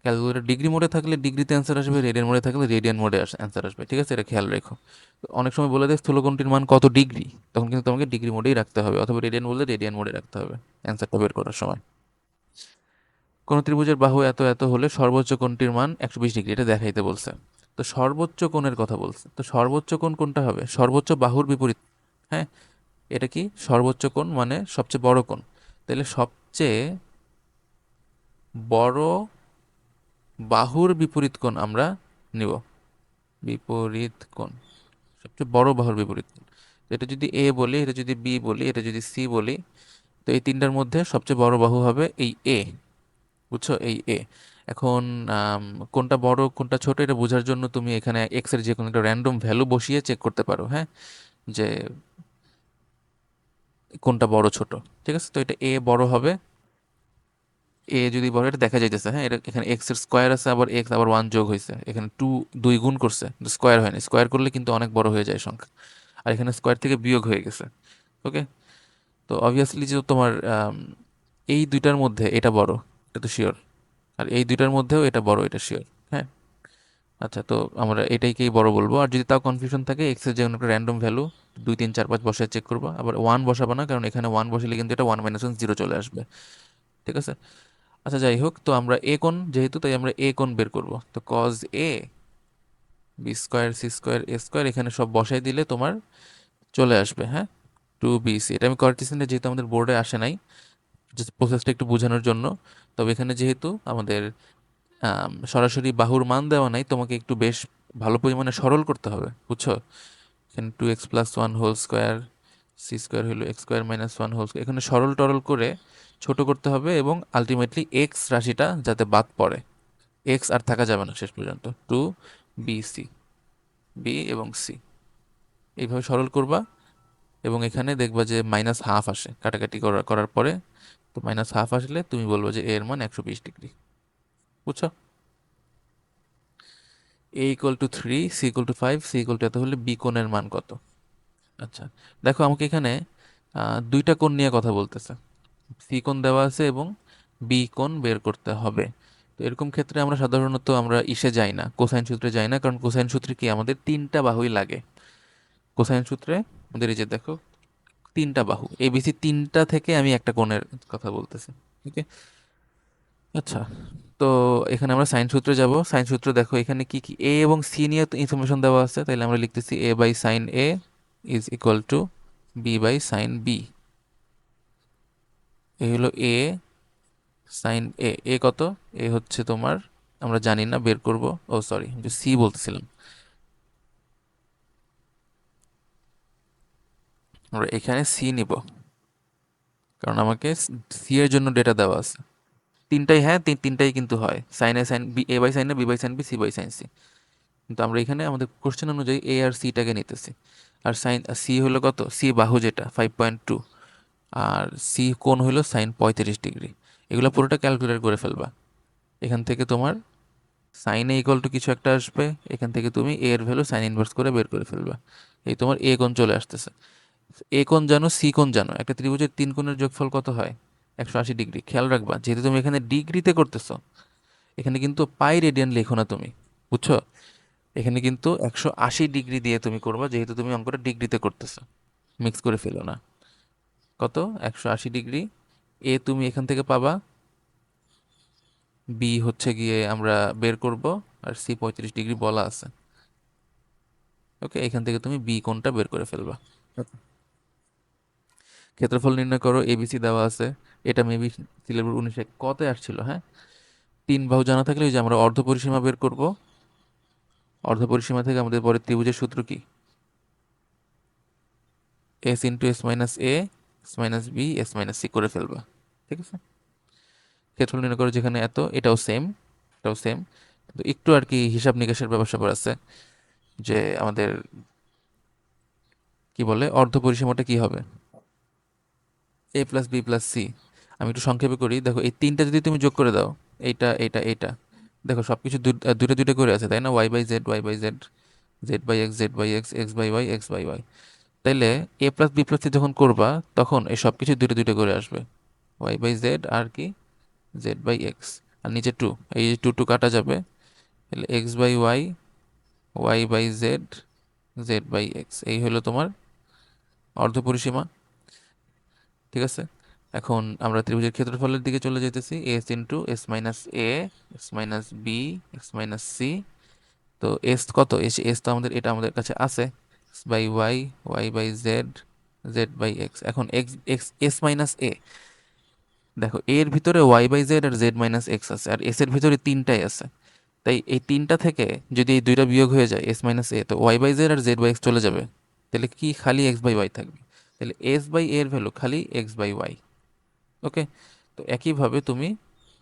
ক্যালকুলেটর ডিগ্রি মোডে থাকলে ডিগ্রিতে অ্যান্সার আসবে, রেডিয়ান মোডে থাকলে রেডিয়ান মোডে অ্যান্সার আসবে। ঠিক আছে, এটা খেয়াল রেখো। তো অনেক সময় বলে দেয় স্থূলকোণটির মান কত ডিগ্রি, তখন কিন্তু তোমাকে ডিগ্রি মোডেই রাখতে হবে, অথবা রেডিয়ান বললে রেডিয়ান মোডে রাখতে হবে অ্যান্সারটা বের করার সময়। কোন ত্রিভুজের বাহু এত এত হলে সর্বোচ্চ কোণটির মান 120 ডিগ্রি, এটা দেখাইতে বলছে। তো সর্বোচ্চ কোণের কথা বলছে, তো সর্বোচ্চ কোণ কোনটা হবে? সর্বোচ্চ বাহুর বিপরীত। হ্যাঁ, এটা কি সর্বোচ্চ কোণ মানে সবচেয়ে বড় কোণ। তাহলে সবচেয়ে বড় বাহুর বিপরীত কোণ আমরা নিব। বিপরীত কোণ, সবচেয়ে বড় বাহুর বিপরীত কোণ। এটা যদি এ বলি, এটা যদি বি বলি, এটা যদি সি বলি, তো এই তিনটার মধ্যে সবচেয়ে বড় বাহু হবে এই এ। বুঝছো? এই এ। এখন আম, কোনটা বড় কোনটা ছোট এটা বোঝার জন্য তুমি এখানে এক্স এর যে কোনো একটা র্যান্ডম ভ্যালু বসিয়ে চেক করতে পারো। হ্যাঁ, যে কোনটা বড় ছোট। ঠিক আছে, তো এটা এ বড় হবে। এ যদি বড়, এটা দেখা যাইতেছে। হ্যাঁ, এটা এখানে এক্স এর স্কোয়ার আছে, আবার এক্স আবার 1 যোগ হয়েছে, এখানে দুই গুণ করছে, স্কোয়ার হয়নি। স্কোয়ার করলে কিন্তু অনেক বড় হয়ে যায় সংখ্যা, আর এখানে স্কোয়ার থেকে বিয়োগ হয়ে গেছে। ওকে, তো অবভিয়াসলি যে তোমার এই দুইটার মধ্যে এটা বড়, এটা তো শিওর। আর এই দুইটার মধ্যেও এটা বড়, এটা শিওর। হ্যাঁ, আচ্ছা, তো আমরা এটাইকেই বড় বলবো। আর যদি তাও কনফিউশন থাকে, এক্স এর যে কোনো একটা র্যান্ডম ভ্যালু 2, 3, 4, 5 বসায় চেক করবা। আবার 1 বসাবা না, কারণ এখানে 1 বসালে কিন্তু এটা 1 - 1 0 চলে আসবে। ঠিক আছে, আচ্ছা যাই হোক, তো আমরা এ কোণ যেহেতু, তাই আমরা এ কোণ বের করব। তো cos A, B square, C square, A square, এখানে সব বসাই দিলে তোমার চলে আসবে। হ্যাঁ, 2bc। এটা আমি করতেছি না যেহেতু আমাদের বোর্ডে আসে নাই, জাস্ট প্রসেসটা একটু বোঝানোর জন্য। তবে এখানে যেহেতু আমাদের সরাসরি বাহুর মান দেওয়া নাই, তোমাকে একটু বেশ ভালো পরিমাণে সরল করতে হবে। বুঝছো? এখানে 2x+1 whole square, C square হলো x² - 1 হোল স্কোয়ার, এখানে সরল টরল করে ছোট করতে হবে, এবং আলটিমেটলি এক্স রাশিটা যাতে বাদ পড়ে, এক্স আর থাকা যাবে না শেষ পর্যন্ত। 2bc, বি এবং সি, এইভাবে সরল করবা। এবং এখানে দেখবা যে -1/2 আসে কাটাকাটি করার পরে। তো -1/2 আসলে তুমি বলবো যে এর মান 120 ডিগ্রি। বুঝছো? a = 3, c = 5, c = এত হলে বি কোণের মান কত? আচ্ছা, দেখো আমাকে এখানে দুইটা কোণ নিয়ে কথা বলতেছে। সি কোণ দেওয়া আছে এবং বি কোণ বের করতে হবে। তো এরকম ক্ষেত্রে আমরা সাধারণত আমরা ইসে যাই না, কোসাইন সূত্রে যাই না, কারণ কোসাইন সূত্রে কি আমাদের তিনটা বাহুই লাগে। কোসাইন সূত্রে আমাদের এই যে দেখো তিনটা বাহু এবিসি, তিনটা থেকে আমি একটা কোণের কথা বলতেছি। ওকে, আচ্ছা, তো এখানে আমরা সাইন সূত্রে যাব। সাইন সূত্র দেখো এখানে কি কি এ এবং সি নিয়ে তো ইনফরমেশন দেওয়া আছে, তাহলে আমরা লিখতেছি A by sine A is equal to B by sine B. A হলো এ সাইন এ। এ কত? এ হচ্ছে তোমার, আমরা জানি না, বের করব। ও সরি, যে সি বলতেছিলাম। আমরা এখানে সি নিব, কারণ আমাকে সি এর জন্য ডেটা দেওয়া আছে। তিনটাই, হ্যাঁ তিনটাই কিন্তু হয়, sine A sine B, A by sine A, B by sine B, C by sine C. কিন্তু আমরা এখানে আমাদের কোশ্চেন অনুযায়ী এ আর সিটাকে নিতেছি। আর সাইন সি হলো কত? সি বাহু যেটা 5.2, আর সি কোণ হলো সাইন 35 ডিগ্রি। এগুলো পুরোটা ক্যালকুলেট করে ফেলবা। এখান থেকে তোমার সাইন এ ইকুয়াল টু কিছু একটা আসবে, এখান থেকে তুমি এ এর ভ্যালু সাইন ইনভার্স করে বের করে ফেলবা। এই তোমার এ কোণ চলে আসতেছে। এ কোণ জানো, সি কোণ জানো, একটা ত্রিভুজের তিন কোণের যোগফল কত হয়? 180 ডিগ্রি। খেয়াল রাখবা, যেহেতু তুমি এখানে ডিগ্রিতে করতেছো, এখানে কিন্তু পাই রেডিয়ান লেখো না তুমি, বুঝছো? এখানে কিন্তু 180 ডিগ্রি দিয়ে তুমি করবা, যেহেতু তুমি অঙ্কটা ডিগ্রিতে করতেছো। মিক্স করে ফেলো না। কত? 180 ডিগ্রি। এ তুমি এখান থেকে পাবা, বি হচ্ছে গিয়ে আমরা বের করব, আর সি 35 ডিগ্রি বলা আছে। ওকে, এখান থেকে তুমি বি কোণটা বের করে ফেলবা। ক্ষেত্রফল নির্ণয় করো, এবিসি দেওয়া আছে। এটা মেবি সিলেবাস 19 কতে আসছিল, হ্যাঁ। তিন বাহু জানা থাকলে ওই যে আমরা অর্ধ পরিসীমা বের করব। অর্ধ পরিসীমা থেকে আমাদের পরে ত্রিভুজের সূত্র কি? S into S minus A, S minus B, S minus C করে ফেলবা। ঠিক আছে। ক্ষেত্রফল নির্ণয় করো যেখানে এত, এটাও সেম, এটাও সেম। কিন্তু একটু আর কি হিসাব নিকাশের ব্যাপার স্যাপার আছে, যে আমাদের কি বলে অর্ধ পরিসীমাটা কি হবে? এ প্লাস বি প্লাস সি। আমি একটু সংক্ষেপে করি, দেখো এই তিনটা যদি তুমি যোগ করে দাও, এইটা এইটা এইটা, দেখো সব কিছু দুইটা দুইটা করে আছে, তাই না? Y by Z, Y by Z, Z by X, Z by X, X by Y, X by Y. তাইলে A plus B plus C যখন করবা, তখন এই সব কিছু দুইটা দুইটা করে আসবে। ওয়াই বাই জেড আর কি, জেড বাই এক্স। আর নিচে টু, এই যে টু টু কাটা যাবে, তাহলে X by Y, Y by Z, Z by X. এই হলো তোমার অর্ধ পরিসীমা। ঠিক আছে। এখন আমরা ত্রিভুজের ক্ষেত্রফলের দিকে চলে যেতেছি। S into S minus A, S minus B, S minus C. তো এস কত? এস এস তো আমাদের, এটা আমাদের কাছে আছে, X by Y, Y by Z, Z by X. এখন X X S minus A, দেখো এর ভিতরে ওয়াই বাই জেড আর জেড মাইনাস এক্স আছে, আর এস এর ভিতরে তিনটাই আছে। তাই এই তিনটা থেকে যদি এই দুইটা বিয়োগ হয়ে যায়, এস মাইনাস এ, তো ওয়াই বাই জেড আর জেড বাই এক্স চলে যাবে। তাহলে কি খালি এক্স বাই ওয়াই থাকবে। তাহলে এস বাই এর ভ্যালু খালি এক্স বাই ওয়াই। ওকে। তো একইভাবে তুমি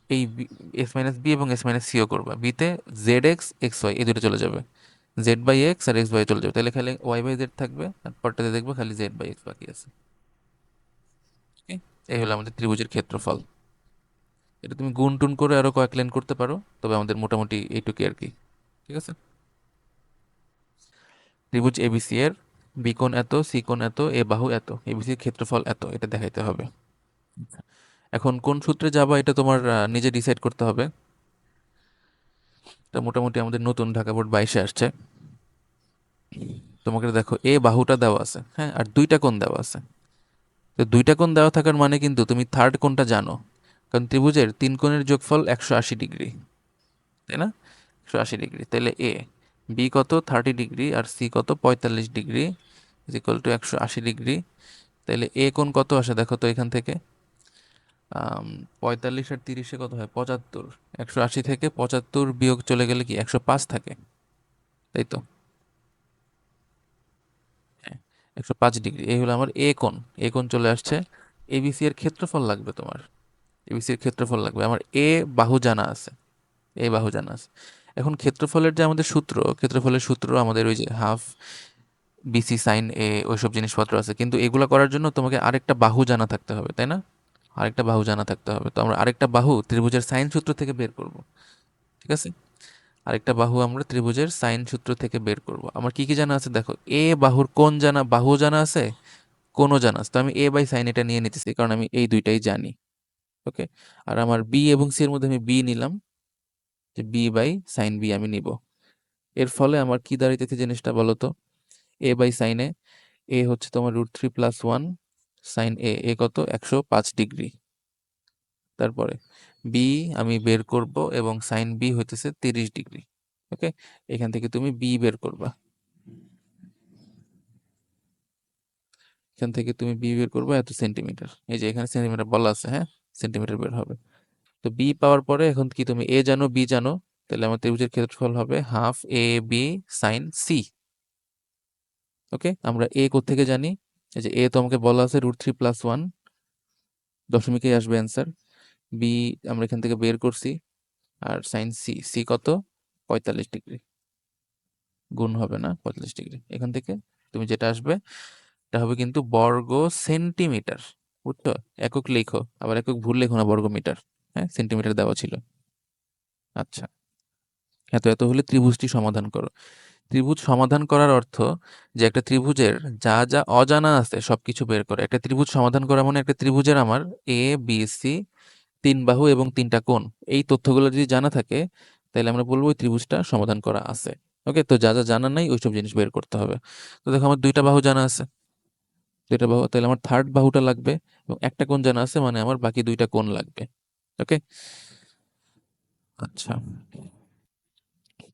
এই এস মাইনাস বি এবং এস মাইনাস সিও করবা। বিতে জেড এক্স, এক্স ওয়াই, এই দুটো চলে যাবে। জেড বাই এক্স আর এক্স বাই চলে যাবে, তাহলে খালি ওয়াই বাই জেড থাকবে, আর পরটাতে দেখবে খালি জেড বাই এক্স বাকি আছে। ওকে, এই হলো আমাদের ত্রিভুজের ক্ষেত্রফল। এটা তুমি গুণ টুন করে আরো কয়েক লাইন করতে পারো, তবে আমাদের মোটামুটি এইটুকুই আর কি। ঠিক আছে। ত্রিভুজ এবিসি এর বি কোণ এত, সি কোণ এত, এ বাহু এত, এবিসির ক্ষেত্রফল এত, এটা দেখাইতে হবে। এখন কোন সূত্রে যাবা এটা তোমার নিজে ডিসাইড করতে হবে। এটা মোটামুটি আমাদের নতুন ঢাকা বোর্ড 22-এ আসছে। তোমাকে দেখো এ বাহুটা দেওয়া আছে, হ্যাঁ, আর দুইটা কোণ দেওয়া আছে। তো দুইটা কোণ দেওয়া থাকার মানে কিন্তু তুমি থার্ড কোণটা জানো, কারণ ত্রিভুজের তিন কোণের যোগফল 180 ডিগ্রি, তাই না? 180 ডিগ্রি। তাহলে এ, বি কত 30 ডিগ্রি, আর সি কত 45 degree, is equal two 180 degree. তাহলে এ কোণ কত আসে দেখো তো এখান থেকে, 45 আর 30-এ কত হয়? 75। 180 থেকে 75 বিয়োগ চলে গেলে কি 105 থাকে, তাই তো? হ্যাঁ, 105 ডিগ্রি। এই হলো আমার এ কোণ। এ কোণ চলে আসছে। এবিসি এর ক্ষেত্রফল লাগবে তোমার, এবিসি এর ক্ষেত্রফল লাগবে আমার। এ বাহু জানা আছে, এ বাহু জানা আছে। এখন ক্ষেত্রফলের যে আমাদের সূত্র, ক্ষেত্রফলের সূত্র আমাদের ওই যে হাফ বিসি সাইন এ, ওইসব জিনিসপত্র আছে, কিন্তু এগুলো করার জন্য তোমাকে আরেকটা বাহু জানা থাকতে হবে, তাই না? আরেকটা বাহু জানা থাকতে হবে। তো আমরা আরেকটা বাহু ত্রিভুজের সাইন সূত্র থেকে বের করব। ঠিক আছে। আরেকটা বাহু আমরা ত্রিভুজের সাইন সূত্র থেকে বের করব। আমার কি কি জানা আছে দেখো, এ বাহুর কোণ জানা, বাহু জানা আছে, কোণও জানা আছে। তো আমি এ বাই সাইন এটা নিয়ে নিতেছি, কারণ আমি এই দুইটাই জানি। ওকে। আর আমার বি এবং সি এর মধ্যে আমি বি নিলাম, যে বি বাই সাইন বি আমি নিব। এর ফলে আমার কি দাঁড়াইতেছে জিনিসটা বলো তো? এ বাই সাইন এ, এ হচ্ছে তোমার √3 + 1 সাইন এ, এ কত 105 ডিগ্রি। তারপরে বি আমি বের করব এবং সাইন বি হইতেছে 30 ডিগ্রি। ওকে, এখান থেকে তুমি বি বের করবা, এখান থেকে তুমি বি বের করবা এত সেন্টিমিটার, এই যে এখানে সেন্টিমিটার বলা আছে, হ্যাঁ সেন্টিমিটার বের হবে। তো বি পাওয়ার পরে এখন কি তুমি এ জানো বি জানো, তাহলে আমার ত্রিভুজের ক্ষেত্রফল হবে half A B sine C. ওকে, আমরা এ কোত্থেকে জানি, এই যে এ তো আমাকে বলা আছে √3+1, দশমিকে আসবে অ্যান্সার। বি আমরা এখান থেকে বের করছি, আর সাইন সি, সি কত 45 ডিগ্রি, গুণ হবে না 45 ডিগ্রি, এখান থেকে তুমি যেটা আসবে এটা হবে কিন্তু বর্গ সেন্টিমিটার। বুঝছো, একক লেখো, আবার একক ভুল লেখো না, বর্গ মিটার, হ্যাঁ সেন্টিমিটার দেওয়া ছিল। আচ্ছা, এত হলে ত্রিভুজটি সমাধান করো। ত্রিভুজ সমাধান করার অর্থ যে একটা ত্রিভুজের যা যা অজানা আছে সবকিছু বের করে। একটা ত্রিভুজ সমাধান করা মানে একটা ত্রিভুজের আমার এ বি সি 3 বাহু এবং 3টা কোণ, এই তথ্যগুলো যদি জানা থাকে তাহলে আমরা বলবো ওই ত্রিভুজটা সমাধান করা আছে। ওকে, তো যা যা জানা নাই ওইসব জিনিস বের করতে হবে। তো দেখো আমার 2টা বাহু জানা আছে, 2টা বাহু, তাহলে আমার থার্ড বাহুটা লাগবে, এবং একটা কোণ জানা আছে মানে আমার বাকি 2টা কোণ লাগবে। ওকে, আচ্ছা,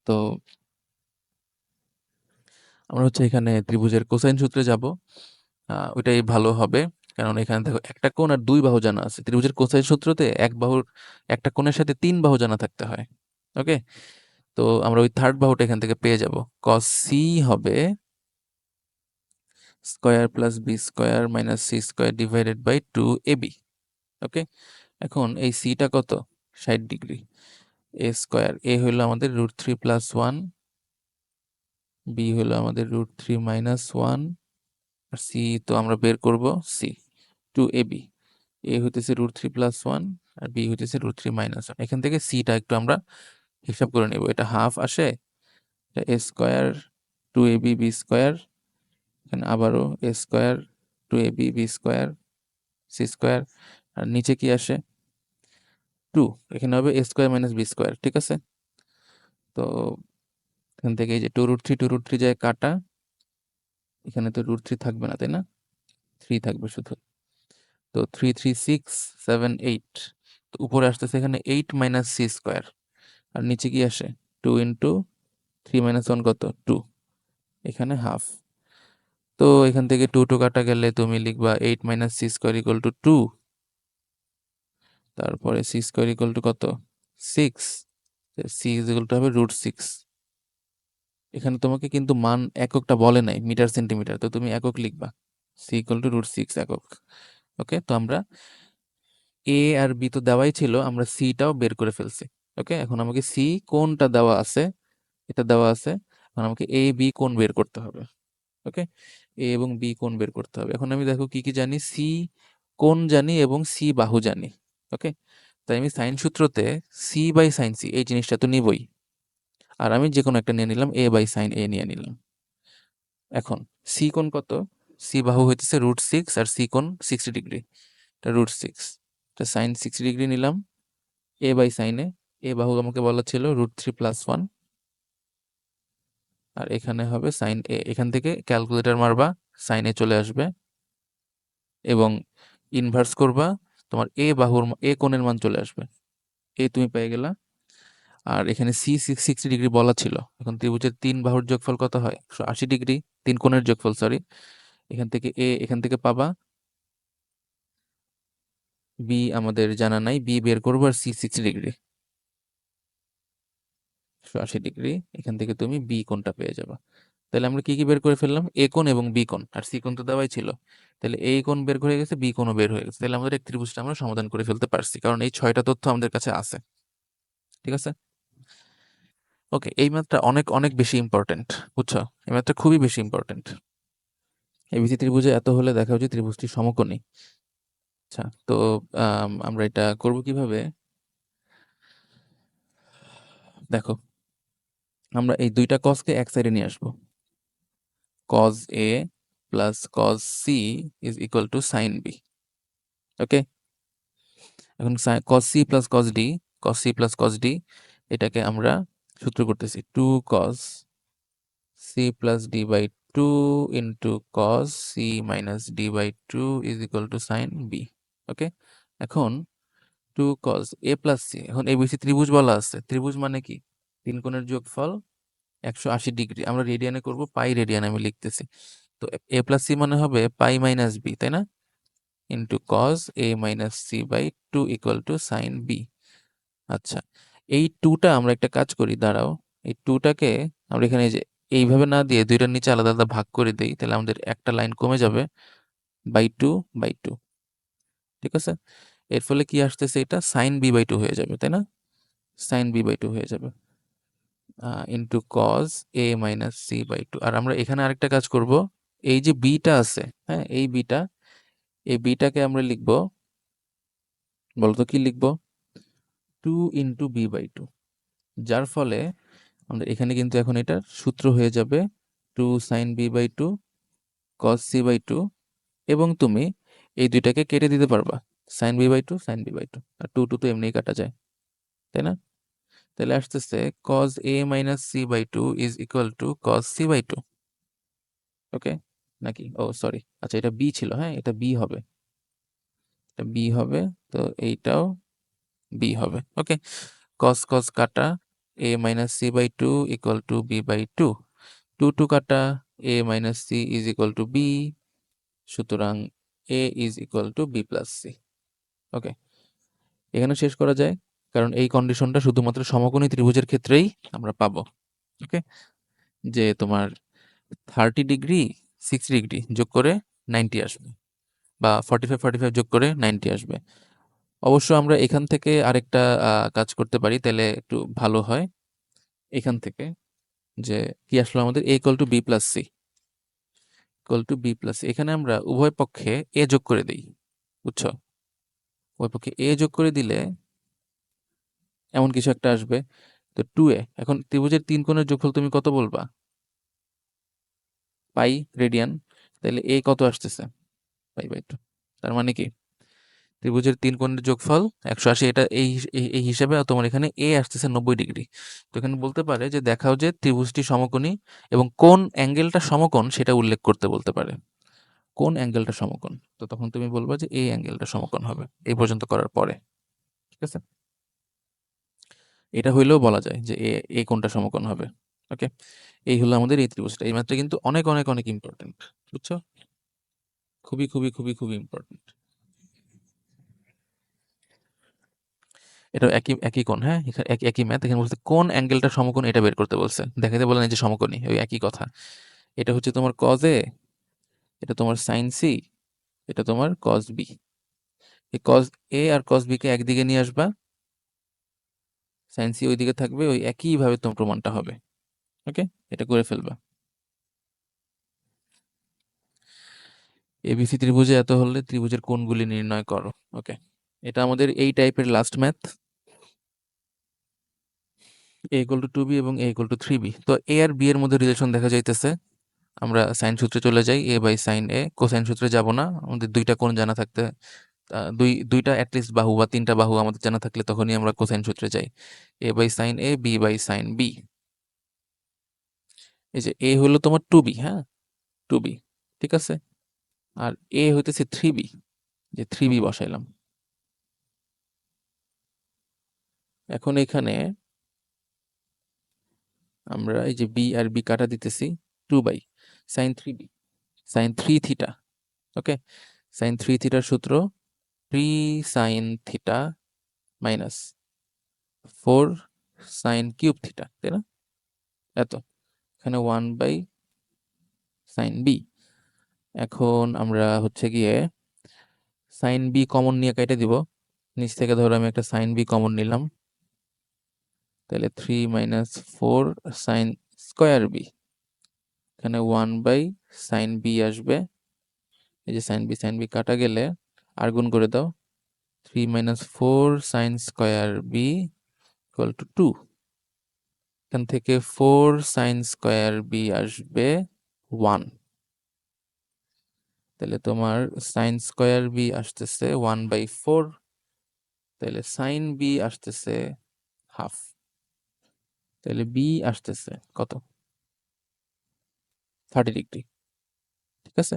তো আমরা হচ্ছে এখানে ত্রিভুজের কোসাইন সূত্রে যাব, ওইটাই ভালো হবে। কারণ এখানে দেখো একটা কোণ আর 2 বাহু জানা আছে, ত্রিভুজের কোসাইন সূত্রতে এক বাহুর একটা কোণের সাথে 3 বাহু জানা থাকতে হয়। ওকে, তো আমরা ওই থার্ড বাহুটা এখান থেকে পেয়ে যাব, cos সি হবে square plus B square minus C square divided by 2ab। Okay, এখন এই সিটা কত 60 ডিগ্রি, এ স্কোয়ার, এ হইলো আমাদের √3+1, বি হইলো আমাদের √3-1, আর সি তো আমরা বের করব সি 2ab। এ হইতেছে √3+1 আর বি হইতেছে √3-1। এখান থেকে সিটা একটু আমরা হিসাব করে নেব, এটা হাফ আসে, এটা এ স্কোয়ার 2ab বি স্কোয়ার, এখানে আবারও A square 2ab B square C square, আর নিচে কি আসে 2, এখানে হবে A square minus B square. ঠিক আছে, তো এখান থেকে এই যে 2√3 যায় কাটা, এখানে তো √3 থাকবে না তাই না, 3 থাকবে শুধু, তো 3 3 6 7 8, তো উপরে আসতেছে এখানে 8 মাইনাস সি স্কোয়ার, আর নিচে কি আসে 2 ইন্টু 3-1 কত 2, এখানে হাফ। তো এখান থেকে 2 কাটা গেলে তুমি লিখবা 8 minus C square equal to 2, তারপরে সি স্কোয়ার ইকুয়াল টু কত 6, সি ইজ ইকুয়াল টু হবে √6। এখানে তোমাকে কিন্তু মান এককটা বলে নাই, মিটার সেন্টিমিটার, তো তুমি একক লিখবা, সি ইকুয়াল টু √6 একক। ওকে, তো আমরা এ আর বি তো দেওয়াই ছিল, আমরা সিটাও বের করে ফেলছি। ওকে, এখন আমাকে সি কোনটা দেওয়া আছে, এটা দেওয়া আছে, এখন আমাকে এ বি কোণ বের করতে হবে। ওকে, এ এবং বি কোণ বের করতে হবে। এখন আমি দেখো কি কি জানি, সি কোণ জানি এবং সি বাহু জানি। ওকে, তাই আমি সাইন সূত্রতে সি বাই সাইন সি এই জিনিসটা তো নিবই, আর আমি যে কোনো একটা নিয়ে নিলাম, এ বাই সাইন এ নিয়ে নিলাম। এখন সি কোণ কত, সি বাহু হইতেছে √6 আর সি কোণ 60 ডিগ্রি, এটা √6, এটা সাইন 60 ডিগ্রি নিলাম, এ বাই সাইনে, এ বাহু আমাকে বলা ছিল √3+1, আর এখানে হবে সাইন এ, এখান থেকে ক্যালকুলেটর মারবা, সাইন এ চলে আসবে এবং ইনভার্স করবা, তোমার এ বাহুর এ কোণের মান চলে আসবে, এ তুমি পেয়ে গেলা। আর এখানে সি 60 ডিগ্রি বলা ছিল, এখন ত্রিভুজের 3 বাহুর যোগফল কত হয় 80 ডিগ্রি, 3 কোণের যোগফল সরি, এখান থেকে এ এখান থেকে পাবা, বি আমাদের জানা নাই, বি বের করবো, আর সি 60 ডিগ্রি 80 ডিগ্রি, এখান থেকে তুমি বি কোণটা পেয়ে যাবা। তাহলে আমরা কি কি বের করে ফেললাম, এ কোণ এবং বি কোণ, আর সি কোণ তো দেওয়াই ছিল, তাহলে এ কোণ বের হয়ে গেছে, বি কোণও বের হয়ে গেছে, তাহলে আমাদের এক ত্রিভুজটা আমরা সমাধান করে ফেলতে পারছি, কারণ এই 6টা তথ্য আমাদের কাছে আছে। ঠিক আছে, ওকে, এই ম্যাথটা অনেক অনেক বেশি ইম্পর্টেন্ট, বুঝছো, এই ম্যাথটা খুবই বেশি ইম্পর্টেন্ট। এবিসি ত্রিভুজে এত হলে দেখা উচিত ত্রিভুজটি সমকোণী। আচ্ছা, তো আমরা এটা করব কিভাবে, দেখো আমরা এই 2টা কসকে এক সাইডে নিয়ে আসবো, cos A plus cos C is equal to sine B। Okay, এখন cos C plus cos D, cos C plus cos D, এটাকে আমরা সূত্র করতেছি 2 cos C plus D by 2 into cos C minus D by 2 is equal to sine B। Okay, এখন two cos A plus C. এখন ABC ত্রিভুজ বলা আছে, ত্রিভুজ মানে কি? তিন কোণের যোগফল 180 ডিগ্রি। আমরা রেডিয়ানে করব, পাই রেডিয়ান আমি লিখতেছি। তো এ প্লাস সি মানে হবে পাই মাইনাস বি, তাই না? Into cos A minus C by two equal to sine B. আচ্ছা, এই টুটা আমরা একটা কাজ করি, দাঁড়াও। এই টুটাকে আমরা এখানে এই যে এইভাবে না দিয়ে দুইটার নিচে আলাদা আলাদা ভাগ করে দিই, তাহলে আমাদের একটা লাইন কমে যাবে, বাই টু বাই টু। ঠিক আছে? এর ফলে কি আসতেছে, এটা সাইন বি বাই টু হয়ে যাবে, তাই না? সাইন বি বাই টু হয়ে যাবে into cos A minus C by two. আর আমরা এখানে আরেকটা কাজ করব, এই যে বিটা আছে, হ্যাঁ, এই বিটাকে আমরা লিখবো, বলতো কি লিখবো? Two into B by two. যার ফলে আমাদের এখানে কিন্তু এখন এটা সূত্র হয়ে যাবে two sine B by two cos C by two. এবং তুমি এই দুইটাকে কেটে দিতে পারবা, sine B by two sine B by two, আর টু টু তো এমনিই কাটা যায়, তাই না? তাহলে আসতেছে cos A minus C by two is equal to cos C by two. Okay, নাকি? ও সরি, আচ্ছা এটা বি ছিল, হ্যাঁ এটা বি হবে, এটা বি হবে। তো এইটাও বি হবে। ওকে, কস কস কাটা, A minus C by two equal to B by two. Two two কাটা, A minus C is equal to B, সুতরাং A is equal to B plus C. Okay, এখানে শেষ করা যায়, কারণ এই কন্ডিশনটা শুধুমাত্র সমকোণী ত্রিভুজের ক্ষেত্রেই আমরা পাবো। ওকে, যে তোমার 30 ডিগ্রি 60 ডিগ্রি যোগ করে 90 আসবে, বা 45 যোগ করে 90 আসবে। অবশ্য আমরা এখান থেকে আরেকটা কাজ করতে পারি, তাহলে একটু ভালো হয়। এখান থেকে যে কি আসলো আমাদের, A equal to B plus C, equal to B plus C. এখানে আমরা উভয় পক্ষে এ যোগ করে দিই, বুঝছো? উভয় পক্ষে এ যোগ করে দিলে এমন কিছু একটা আসবে। তো টু এ, এখন ত্রিভুজের তিন কোণের যোগফল তুমি কত বলবা? Pi radian. তাহলে এ কত আসতেছে? Pi by two. তার মানে কি, ত্রিভুজের তিন কোণের যোগফল 180, এটা এই এই হিসাবে তোমার এখানে এ আসতেছে 90 ডিগ্রি। তো এখানে বলতে পারে যে দেখাও যে ত্রিভুজটি সমকোণী, এবং কোন অ্যাঙ্গেলটা সমকোণ সেটা উল্লেখ করতে বলতে পারে, কোন অ্যাঙ্গেলটা সমকোণ। তো তখন তুমি বলবা যে এই অ্যাঙ্গেলটা সমকোণ হবে, এই পর্যন্ত করার পরে। ঠিক আছে, এটা হইলেও বলা যায় যে এই কোনটা সমকোণ হবে। ওকে, এই হলো আমাদের এই ত্রিভুজটা। এই মাত্রা কিন্তু অনেক অনেক অনেক ইম্পর্টেন্ট, বুঝছো? খুবই খুবই খুবই খুবই ইম্পর্টেন্ট। এটা একই একই কোণ, হ্যাঁ, এখানে একই একই ম্যাথ। এখানে বলছে কোন অ্যাঙ্গেলটা সমকোণ এটা বের করতে বলছে, দেখাতে বলে না যে সমকোণী, ওই একই কথা। এটা হচ্ছে তোমার কজ এ, এটা তোমার সাইন সি, এটা তোমার কজ বি। এই কজ এ আর কজ বি কে একদিকে নিয়ে আসবা, সাইন সি ওইদিকে থাকবে, ওই একইভাবে তোমার প্রমাণটা হবে। ওকে, এটা করে ফেলবা। এবিসি ত্রিভুজে এত হলে ত্রিভুজের কোণগুলি নির্ণয় করো। ওকে, এটা আমাদের এই টাইপের last math. A equal to two B এবং A equal to three B. তো এ আর বি এর মধ্যে রিলেশন দেখা যাইতেছে। আমরা সাইন সূত্রে চলে যাই, A by sine A. Cosine সূত্রে যাব না, আমাদের দুইটা কোণ জানা থাকতে, দুইটা অ্যাটলিস্ট বাহু বা তিনটা বাহু আমাদের জানা থাকলে তখনই আমরা কোসাইন সূত্রে যাই। A by sine A, B by sine B. এই যে এ হলো তোমার টু বি, হ্যাঁ, টু বি, ঠিক আছে। আর এ হইতেছে থ্রি বি, যে থ্রি বি বসাইলাম। এখন এখানে আমরা এই যে বি আর বি কাটা দিতেছি, two by sine three B, sine three theta. Okay, sine three থিটার সূত্র three sine theta minus four sine cube theta, তাই না? এত, এখানে ওয়ান বাই সাইন বি। এখন আমরা হচ্ছে গিয়ে সাইন বি কমন নিয়ে কেটে দিব, নিচ থেকে ধরো আমি একটা সাইন বি কমন নিলাম, তাহলে three minus four sine square B. এখানে ওয়ান বাই সাইন বি আসবে, এই যে সাইন বি কাটা গেলে আর গুণ করে দাও, three minus four sine square B equal to two. এখান থেকে ফোর সাইন স্কোয়ার বি আসবে ওয়ান, তাহলে তোমার সাইন স্কোয়ার বি আসতেছে ওয়ান বাই ফোর, তাহলে সাইন বি আসতেছে হাফ, তাহলে বি আসতেছে কত? 30 ডিগ্রি। ঠিক আছে,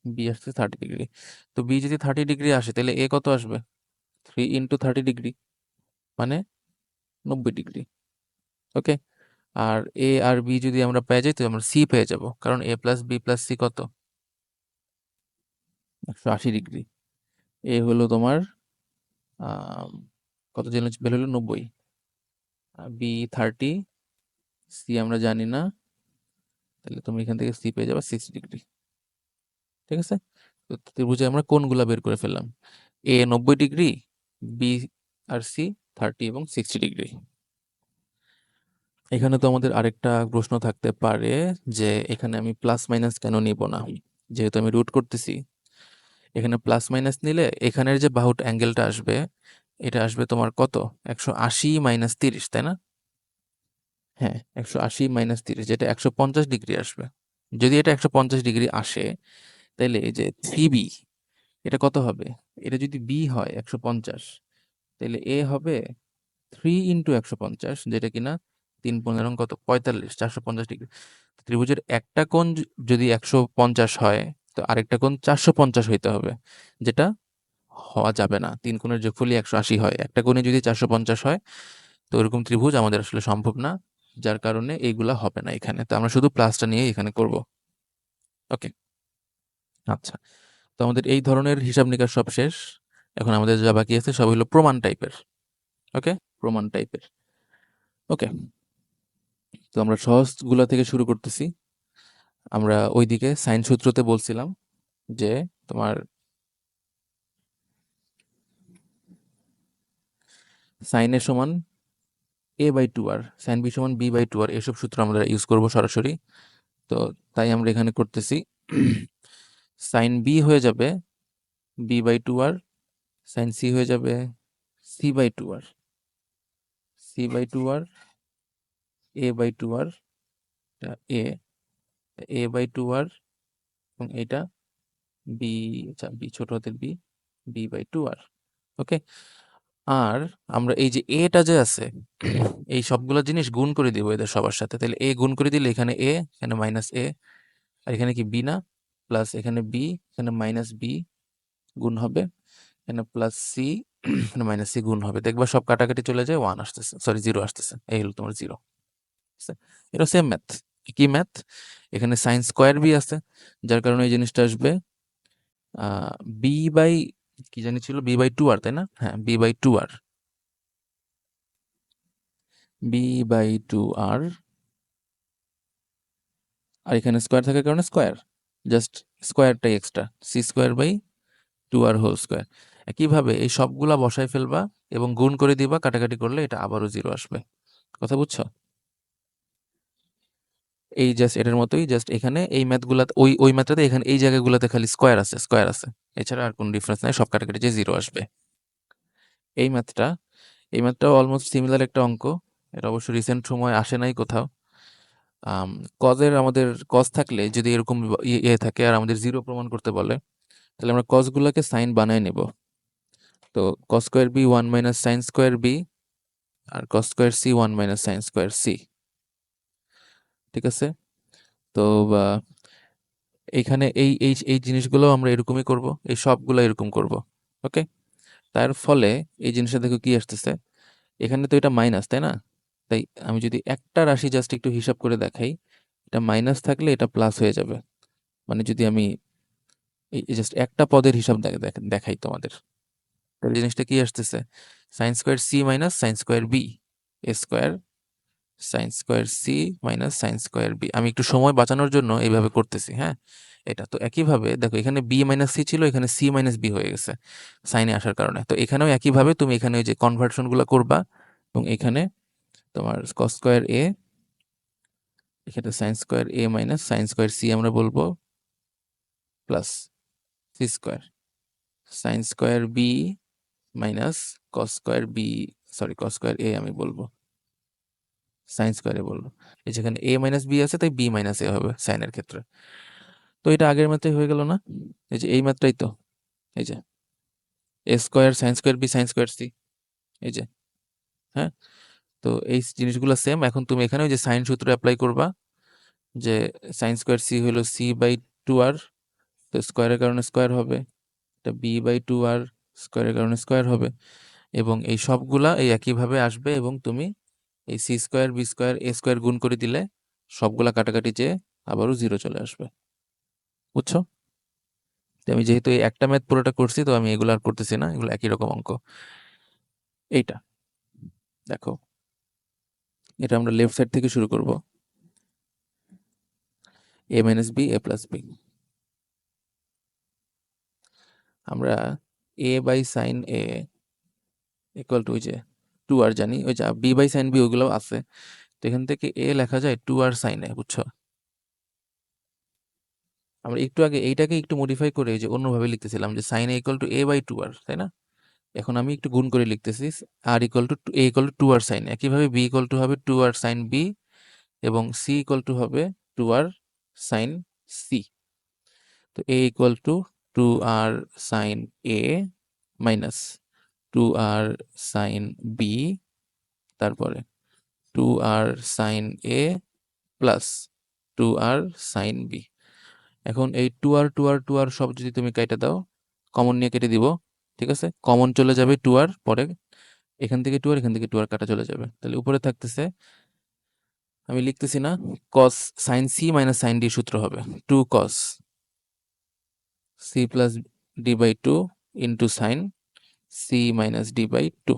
বি আসতেছে 30 ডিগ্রি। তো বি যদি 30 ডিগ্রি আসে তাহলে এ কত আসবে? 3 × 30 ডিগ্রি মানে 90 ডিগ্রি। ওকে, আর এ আর বি যদি আমরা পেয়ে যাই তো আমরা সি পেয়ে যাব, কারণ এ প্লাস বি প্লাস সি কত? 180 ডিগ্রি। এ হলো তোমার কত জেনে বের হলো 90, বি 30, সি আমরা জানি না, তাহলে তুমি এখান থেকে সি পেয়ে যাবে 60 ডিগ্রি। ঠিক আছে, তো ত্রিভুজে আমরা কোণগুলা বের করে ফেললাম, এ 90 ডিগ্রি, বি আর সি 30 এবং 60 ডিগ্রি। এখানে তো আমাদের আরেকটা প্রশ্ন থাকতে পারে যে এখানে আমি প্লাস মাইনাস কেন নিব না, যেহেতু আমি রুট করতেছি। এখানে প্লাস মাইনাস নিলে এখানের যে বাহুট অ্যাঙ্গেলটা আসবে এটা আসবে তোমার কত? 180 - 30, তাই না? হ্যাঁ, 180 - 30, যেটা 150 ডিগ্রি আসবে। যদি এটা 150 ডিগ্রি আসে, তাহলে এই যে 3b, এটা কত হবে? এটা যদি বি হয় 150, তাহলে এ হবে 3 × 150, যেটা কিনা 3×15 কত? 45, 450 ডিগ্রি। ত্রিভুজের একটা কোণ যদি 150 হয়, তো আরেকটা কোণ 450 হইতে হবে, যেটা হওয়া যাবে না। 3 কোণের যোগফলই 180 হয়, একটা কোণে যদি 450 হয়, তো ওরকম ত্রিভুজ আমাদের আসলে সম্ভব না, যার কারণে এইগুলা হবে না এখানে। তো আমরা শুধু প্লাসটা নিয়ে এখানে করব। ওকে, আচ্ছা, তো আমাদের এই ধরনের হিসাব নিকাশ সব শেষ। এখন আমাদের যা বাকি আছে সব হলো প্রমাণ টাইপের। ওকে, প্রমাণ টাইপের। ওকে, তো আমরা সহজগুলা থেকে শুরু করতেছি। আমরা ওইদিকে সাইন সূত্রতে বলছিলাম যে তোমার সাইন এ সমান a/2r, সাইন বি সমান b/2r, এসব সূত্র আমরা ইউজ করব সরাসরি। তো তাই আমরা এখানে করতেছি, সাইন বি হয়ে যাবে b/2r, সাইন সি হয়ে যাবে c/2r, c/2r, a/2r, a/2r, এবং এটা বি, আচ্ছা বি ছোট হাতের বি, b/2r। ওকে, আর আমরা এই যে এটা যে আছে, এই সবগুলো জিনিস গুণ করে দিব এদের সবার সাথে। তাহলে এ গুণ করে দিলে এখানে এ, এখানে মাইনাস এ, আর এখানে কি বি না, প্লাস এখানে বি, এখানে মাইনাস বি গুণ হবে, এখানে প্লাস সি, এখানে মাইনাস সি গুণ হবে। দেখবা সব কাটাকাটি চলে যায়, 1 আসতেছে, সরি 0 আসতেছে। এই হলো তোমার 0। এটা সেম ম্যাথ। কি ম্যাথ? এখানে সাইন স্কোয়ার বি আছে, যার কারণে এই জিনিসটা আসবে বি বাই, কি জানি ছিল, b/2r, তাই না? হ্যাঁ, b/2r, b/2r, আর এখানে স্কোয়ার থাকার কারণে স্কোয়ার, জাস্ট স্কোয়ারটাই এক্সট্রা, c²/2r হোল স্কোয়ার। একইভাবে এই সবগুলা বসায় ফেলবা এবং গুণ করে দিবা, কাটাকাটি করলে এটা আবারও 0 আসবে। কথা বুঝছো? এই জাস্ট এটার মতোই, জাস্ট এখানে এই ম্যাথগুলা, ওই ম্যাথটাতে এখানে এই জায়গাগুলোতে খালি স্কোয়ার আছে, এছাড়া আর কোনো ডিফারেন্স নাই, সব কাটাকাটি যে 0 আসবে। এই ম্যাথটা, এই ম্যাথটাও অলমোস্ট সিমিলার একটা অঙ্ক। এটা অবশ্য রিসেন্ট সময় আসে নাই কোথাও। কজের, আমাদের কজ থাকলে যদি এরকম ইয়ে থাকে আর আমাদের 0 প্রমাণ করতে বলে, তাহলে আমরা কজগুলোকে সাইন বানায় নেব। তো cos square B 1 - sine square B, আর cos square C 1 - sine square C. ঠিক আছে, তো এইখানে এই এই এই জিনিসগুলো আমরা এরকমই করব, এই সবগুলো এরকম করব। ওকে, তার ফলে এই জিনিসটা দেখো কি আসতেছে, এখানে তো এটা মাইনাস, তাই না? তাই আমি যদি একটা রাশি জাস্ট একটু হিসাব করে দেখাই, এটা মাইনাস থাকলে এটা প্লাস হয়ে যাবে। মানে যদি আমি এই জাস্ট একটা পদের হিসাব দেখাই তোমাদের, তাহলে জিনিসটা কি আসতেছে, sine square C minus sine square B, A square sine square C minus sine square B. আমি একটু সময় বাঁচানোর জন্য এইভাবে করতেছি, হ্যাঁ। এটা তো একইভাবে দেখো, এখানে বি মাইনাস সি ছিল, এখানে সি মাইনাস বি হয়ে গেছে সাইনে আসার কারণে। তো এখানেও একইভাবে তুমি এখানে ওই যে কনভার্সনগুলো করবা, এবং এখানে তোমার কস স্কোয়ার এ, এখানে sine square A minus sine square C আমরা বলবো, plus C square sine square B minus cos square B, sorry cos square A আমি বলবো, সাইন স্কোয়ারে বলবো। এই যেখানে এ মাইনাস বি আছে, তাই বি মাইনাস এ হবে সাইনের ক্ষেত্রে। তো এটা আগের ম্যাথে হয়ে গেল না? এই যে এই ম্যাথটাই তো, এই যে A square sine square B sine square C, এই যে, হ্যাঁ। তো এই জিনিসগুলো সেম। এখন তুমি এখানে ওই যে সাইন সূত্র অ্যাপ্লাই করবা, যে সাইন স্কোয়ার সি হলো c/2r, তো স্কোয়ারের কারণে স্কোয়ার হবে, এটা b/2r স্কোয়ারের কারণে স্কোয়ার হবে, এবং এই সবগুলা এই একইভাবে আসবে, এবং তুমি এই C square B square A square গুণ করে দিলে সবগুলা কাটাকাটি যেয়ে আবারও জিরো চলে আসবে। বুঝছো? তো আমি যেহেতু এই একটা ম্যাথ পুরোটা করছি, তো আমি এগুলো আর করতেছি না, এগুলো একই রকম অঙ্ক। এইটা দেখো, এটা আমরা লেফট সাইড থেকে শুরু করব। A minus B A plus B, আমরা A by sine A equal to ওই যে টু আর জানি, ওই যে বি বাই সাইন বি ওইগুলোও আছে, তো এখান থেকে এ লেখা যায় টু আর সাইন এ। বুঝছো? আমরা একটু আগে এইটাকে একটু মডিফাই করে যে অন্যভাবে লিখতেছিলাম যে sine A equal to A by two R, তাই না? এখন আমি একটু গুণ করে লিখতেছি, আর equal to A equal to two R sine, একইভাবে বি ইকুয়াল টু হবে টু আর সাইন বি, এবং সি ইকুয়াল টু হবে টু আর সাইন সি। তো A equal to two R sine A minus two R sine B, তারপরে two R sine A plus two R sine B. এখন এই two আর two আর two আর সব যদি তুমি কেটে দাও, কমন নিয়ে কেটে দিব, ঠিক আছে? কমন চলে যাবে টু আর, পরে এখান থেকে টু আর এখান থেকে টু আর কাটা চলে যাবে, তাহলে উপরে থাকতেছে, আমি লিখতেছি না, cos sine C minus sine D সূত্র হবে two cos C plus D by two into sine C minus D by two,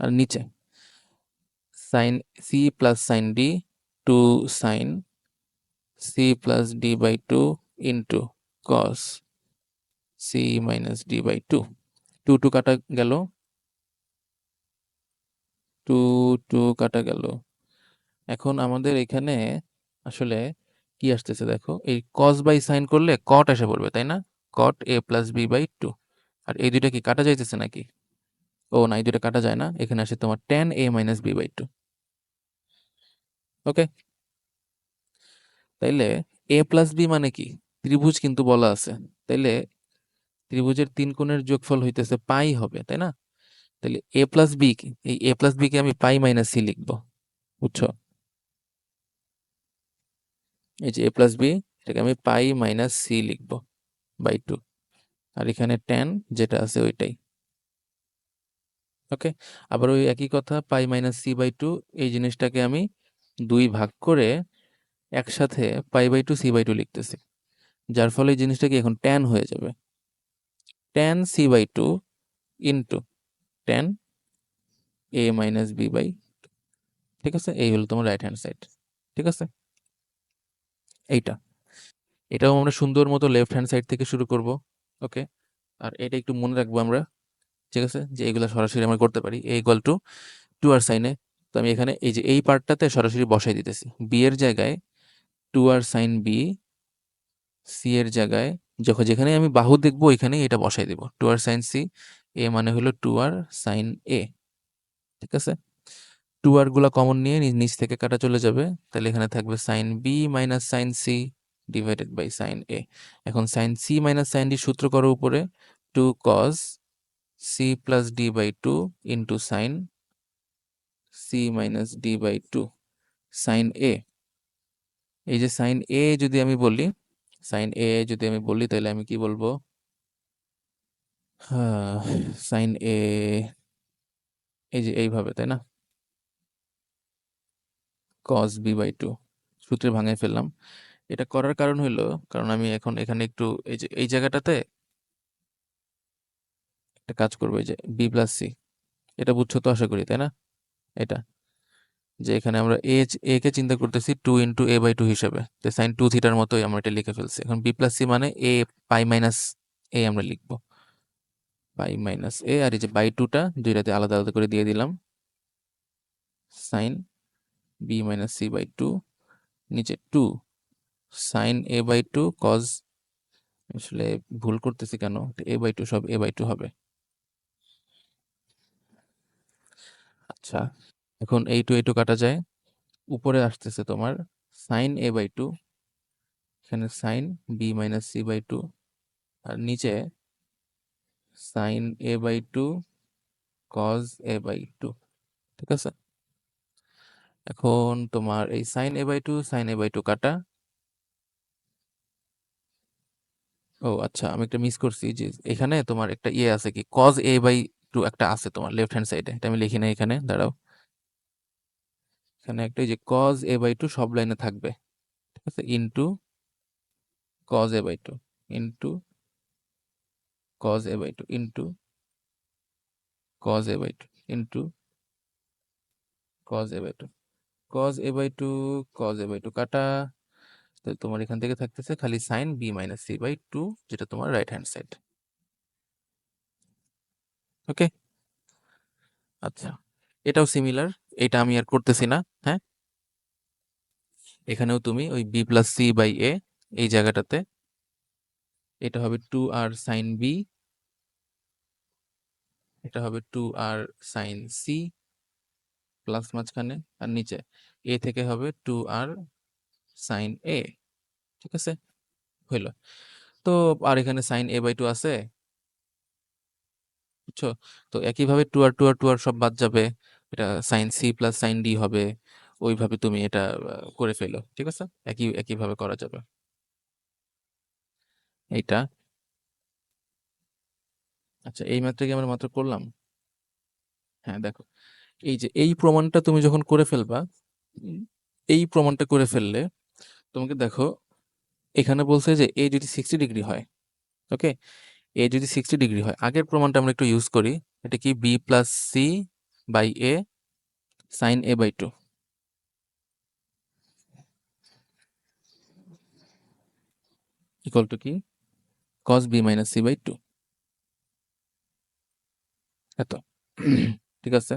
আর নিচে sine C plus sine D two sine C plus D by two into cos C minus D by two. Two two কাটা গেল, two two কাটা গেল। এখন আমাদের এখানে আসলে কি আসতেছে দেখো, এই কস বাই সাইন করলে কট এসে পড়বে, তাই না? Cot A plus B by two. আর এই দুইটা কি কাটা যাইতেছে নাকি? ও না, এই দুইটা কাটা যায় না, এখানে আসে তোমার tan A minus B by two. Okay, তাইলে এ প্লাস বি মানে কি? ত্রিভুজ কিন্তু বলা আছে, তাইলে ত্রিভুজের তিন কোণের যোগফল হইতেছে পাই হবে, তাই না? তাহলে এ প্লাস বি, এই এ প্লাস বি কে আমি পাই মাইনাস সি লিখবো। বুঝছো? এই যে এ প্লাস বি, এটাকে আমি পাই মাইনাস সি লিখবো বাই টু, আর এখানে টেন যেটা আছে ওইটাই। ওকে, আবার ওই একই কথা, pi minus C by two, এই জিনিসটাকে আমি দুই ভাগ করে একসাথে pi by two C by two লিখতেছি, যার ফলে এই জিনিসটা কি এখন ট্যান হয়ে যাবে, tan C by two into tan A minus B by, ঠিক আছে? এই হলো তোমার রাইট হ্যান্ড সাইড, ঠিক আছে? এইটা, এটাও আমরা সুন্দর মতো লেফট হ্যান্ড সাইড থেকে শুরু করব। ওকে, আর এটা একটু মনে রাখবো আমরা, ঠিক আছে, যে এগুলো সরাসরি আমরা করতে পারি, এ ইকুয়াল টু টু আর সাইনে। তো আমি এখানে এই যে এই পার্টটাতে সরাসরি বসাই দিতেছি, বি এর জায়গায় two R sine B, C এর জায়গায় যখন যেখানে আমি বাহু দেখবো ওইখানেই এটা বসাই দিব, টু আর সাইন সি, এ মানে হলো টু আর সাইন এ, ঠিক আছে? টু আর গুলা কমন নিয়ে নিচ থেকে কাটা চলে যাবে, তাহলে এখানে থাকবে sine B minus sine C divided by sine A. এখন sine C minus sine D সূত্র করো উপরে, two cos C plus D by two into sine C minus D by two sine A. এই যে সাইন এ যদি আমি বলি, sign এ যদি আমি বলি, তাহলে আমি কি বলবো? সাইন এ এই যে এইভাবে, তাই না? কস বি বাই টু, সূত্রে ভাঙায় ফেললাম। এটা করার কারণ হলো, কারণ আমি এখন এখানে একটু এই যে এই জায়গাটাতে একটা কাজ করবো, এই যে বি প্লাস সি, এটা বুঝছো তো আশা করি, তাই না? এটা যে এখানে আমরা এ কে চিন্তা করতেছি two into A by two হিসেবে, তো সাইন টু থিটার মতোই আমরা এটা লিখে ফেলছি। এখন বি প্লাস সি মানে এ পাই মাইনাস এ আমরা লিখবো, পাই মাইনাস এ, আর এই যে বাই টুটা দুইটাতে আলাদা আলাদা করে দিয়ে দিলাম, sine B minus C by two, নিচে two sine A by two cos, আসলে ভুল করতেছি কেন, এ বাই টু সব এ বাই টু হবে। আচ্ছা, এখন এই টু কাটা যায়, উপরে আসতেছে তোমার সাইন এ বাই টু, এখানে sine B minus C by two, আর নিচে sine A by two cos A by two, ঠিক আছে? এখন তোমার এই sine A by two sine A by two কাটা, ও আচ্ছা, আমি একটা মিস করছি যে এখানে তোমার একটা ইয়ে আছে কি cos a বাই 2 একটা আছে তোমার লেফট হ্যান্ড সাইডে, এটা আমি লিখি না এখানে, দাঁড়াও। এখানে একটা এই যে cos a বাই 2 সব লাইনে থাকবে, ঠিক আছে, into cos a by 2 into cos a by 2 into cos a by 2 into cos a by 2 cos a by 2 cos a by 2 কাটা, তো তোমার এখান থেকে থাকতেছে খালি sin b minus c by 2, যেটা তোমার রাইট হ্যান্ড সাইড। ওকে, আচ্ছা, এটাও সিমিলার, এটা আমি আর করতেছি না। হ্যাঁ, এখানেও তুমি ওই b plus c by a এই জায়গাটাতে এটা হবে 2r sin b, এটা হবে 2r sin c প্লাস মাঝখানে, আর নিচে a থেকে হবে 2r sin a। ঠিক আছে, হইল। তো আর এখানে sin a বাই 2 আছে, বুঝছো? তো একইভাবে 2r সব বাদ যাবে, এটা sin c plus sin d হবে। ওইভাবে তুমি এটা করে ফেলো, ঠিক আছে, একইভাবে করা যাবে এইটা। আচ্ছা, এই ম্যাথটা কি আমরা মাত্র করলাম? হ্যাঁ, দেখো, এই যে এই প্রমাণটা তুমি যখন করে ফেলবা, উম, এই প্রমাণটা করে ফেললে তোমাকে দেখো, এখানে বলছে যে এ যদি 60 ডিগ্রি হয়, ওকে, এ যদি 60 ডিগ্রি হয়, আগের প্রমাণটা আমরা একটু ইউজ করি। এটা কি B plus C by A sine A by 2 equal to কি cos B minus C by 2, এত। ঠিক আছে,